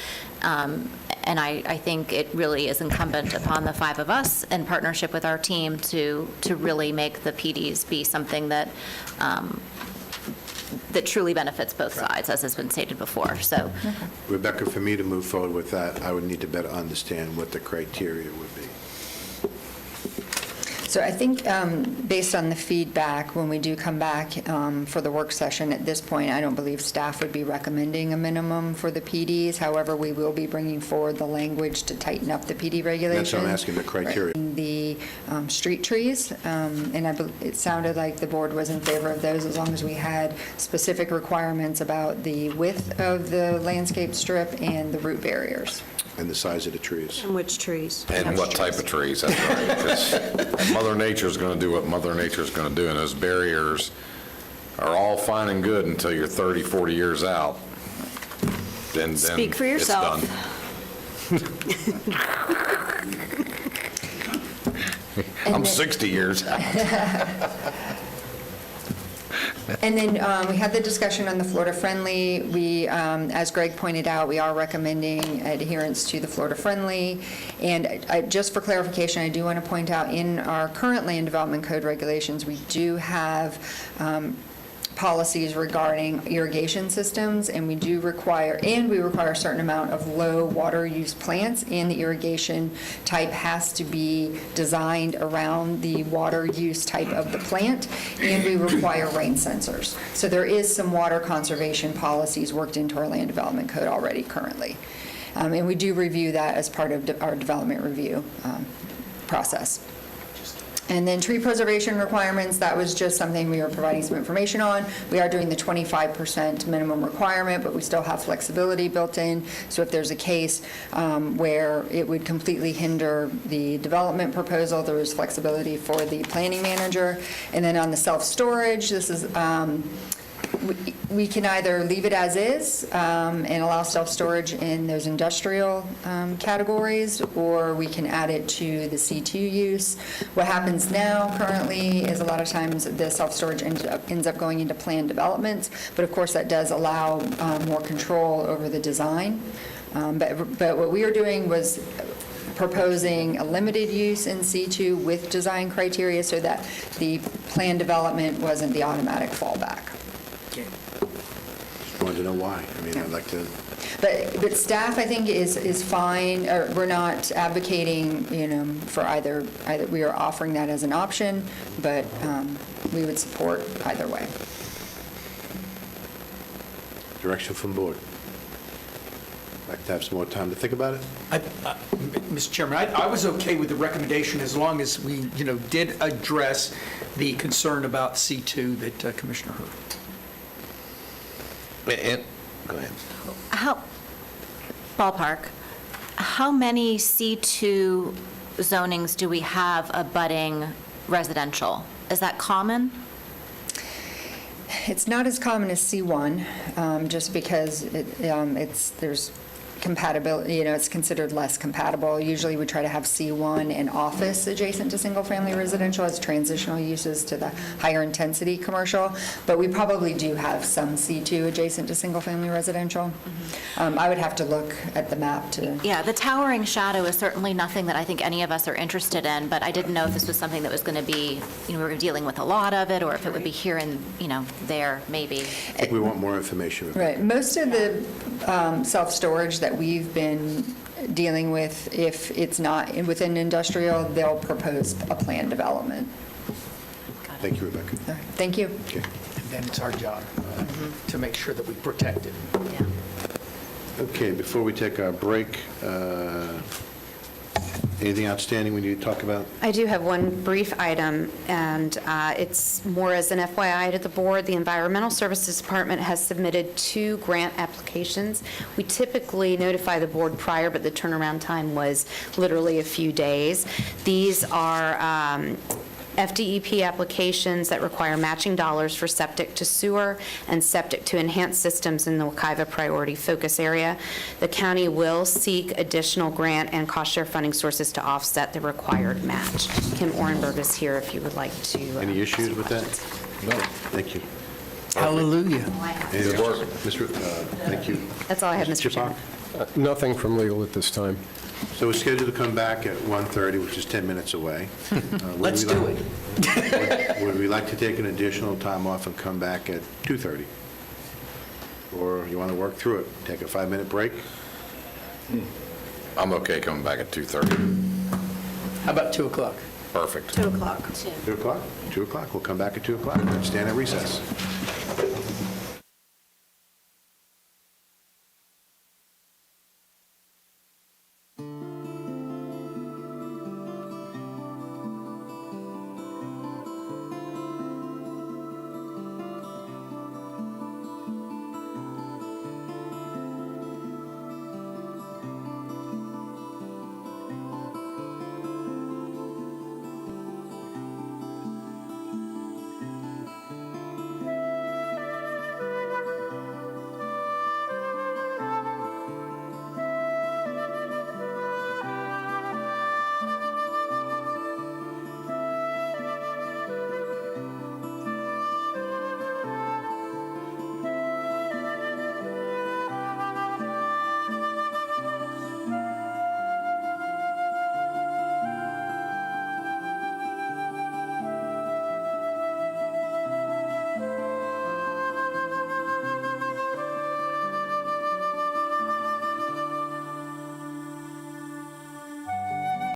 And I think it really is incumbent upon the 5 of us in partnership with our team to really make the PDs be something that that truly benefits both sides, as has been stated before. So, Rebecca, for me to move forward with that, I would need to better understand what the criteria would be. So I think based on the feedback, when we do come back for the work session, at this point, I don't believe staff would be recommending a minimum for the PDs. However, we will be bringing forward the language to tighten up the PD regulations. That's what I'm asking, the criteria. The street trees, and it sounded like the board was in favor of those as long as we had specific requirements about the width of the landscape strip and the root barriers. And the size of the trees. And which trees? And what type of trees, that's right. Because Mother Nature's going to do what Mother Nature's going to do, and those barriers are all fine and good until you're 30, 40 years out. Then Speak for yourself. It's done. I'm then- 60 years out. And then we had the discussion on the Florida Friendly. We, as Greg pointed out, we are recommending adherence to the Florida Friendly. And just for clarification, I do want to point out in our current land development code regulations, we do have policies regarding irrigation systems, and we require a certain amount of low water use plants, and the irrigation type has to be designed around the water use type of the plant, and we require rain sensors. So there is some water conservation policies worked into our land development code already currently. And we do review that as part of our development review process. And then tree preservation requirements, that was just something we were providing some information on. We are doing the 25% minimum requirement, but we still have flexibility built in. So if there's a case where it would completely hinder the development proposal, there is flexibility for the planning manager. And then on the self-storage, this is, we can either leave it as is and allow self-storage in those industrial categories, or we can add it to the C2 use. What happens now currently is a lot of times the self-storage ends up going into planned developments, but of course that does allow more control over the design. But what we are doing was proposing a limited use in C2 with design criteria so that the planned development wasn't the automatic fallback. Just wanted to know why. I mean, I'd like to... But staff, I think, is fine, or we're not advocating, for either, we are offering that as an option, but we would support either way. Direction from board. Like to have some more time to think about it? Mr. Chairman, I was okay with the recommendation as long as we, did address the concern about C2 that Commissioner Hurd. Go ahead. Ballpark, how many C2 zonings do we have abutting residential? Is that common? It's not as common as C1, just because there's compatibility, it's considered less compatible. Usually we try to have C1 and office adjacent to single-family residential as transitional uses to the higher intensity commercial, but we probably do have some C2 adjacent to single-family residential. I would have to look at the map to... Yeah, the towering shadow is certainly nothing that I think any of us are interested in, but I didn't know if this was something that was going to be, we were dealing with a lot of it, or if it would be here and, there, maybe. I think we want more information. Right. Most of the self-storage that we've been dealing with, if it's not within industrial, they'll propose a planned development. Thank you, Rebecca. Thank you. Okay. And then it's our job to make sure that we protect it. Okay, before we take our break, anything outstanding we need to talk about? I do have one brief item, and it's more as an FYI to the board. The Environmental Services Department has submitted 2 grant applications. We typically notify the board prior, but the turnaround time was literally a few days. These are FDEP applications that require matching dollars for septic to sewer and septic to enhanced systems in the Wekiva priority focus area. The county will seek additional grant and cost share funding sources to offset the required match. Kim Orenberg is here if you would like to. Any issues with that? No. Thank you. Hallelujah. Good work. Thank you. That's all I have, Mr. Chairman. Nothing from legal at this time. So we're scheduled to come back at 1:30, which is 10 minutes away. Let's do it. Would we like to take an additional time off and come back at 2:30? Or you want to work through it? Take a 5-minute break? I'm okay coming back at 2:30. How about 2 o'clock? Perfect. 2 o'clock. 2 o'clock? 2 o'clock. We'll come back at 2 o'clock. Stand at recess.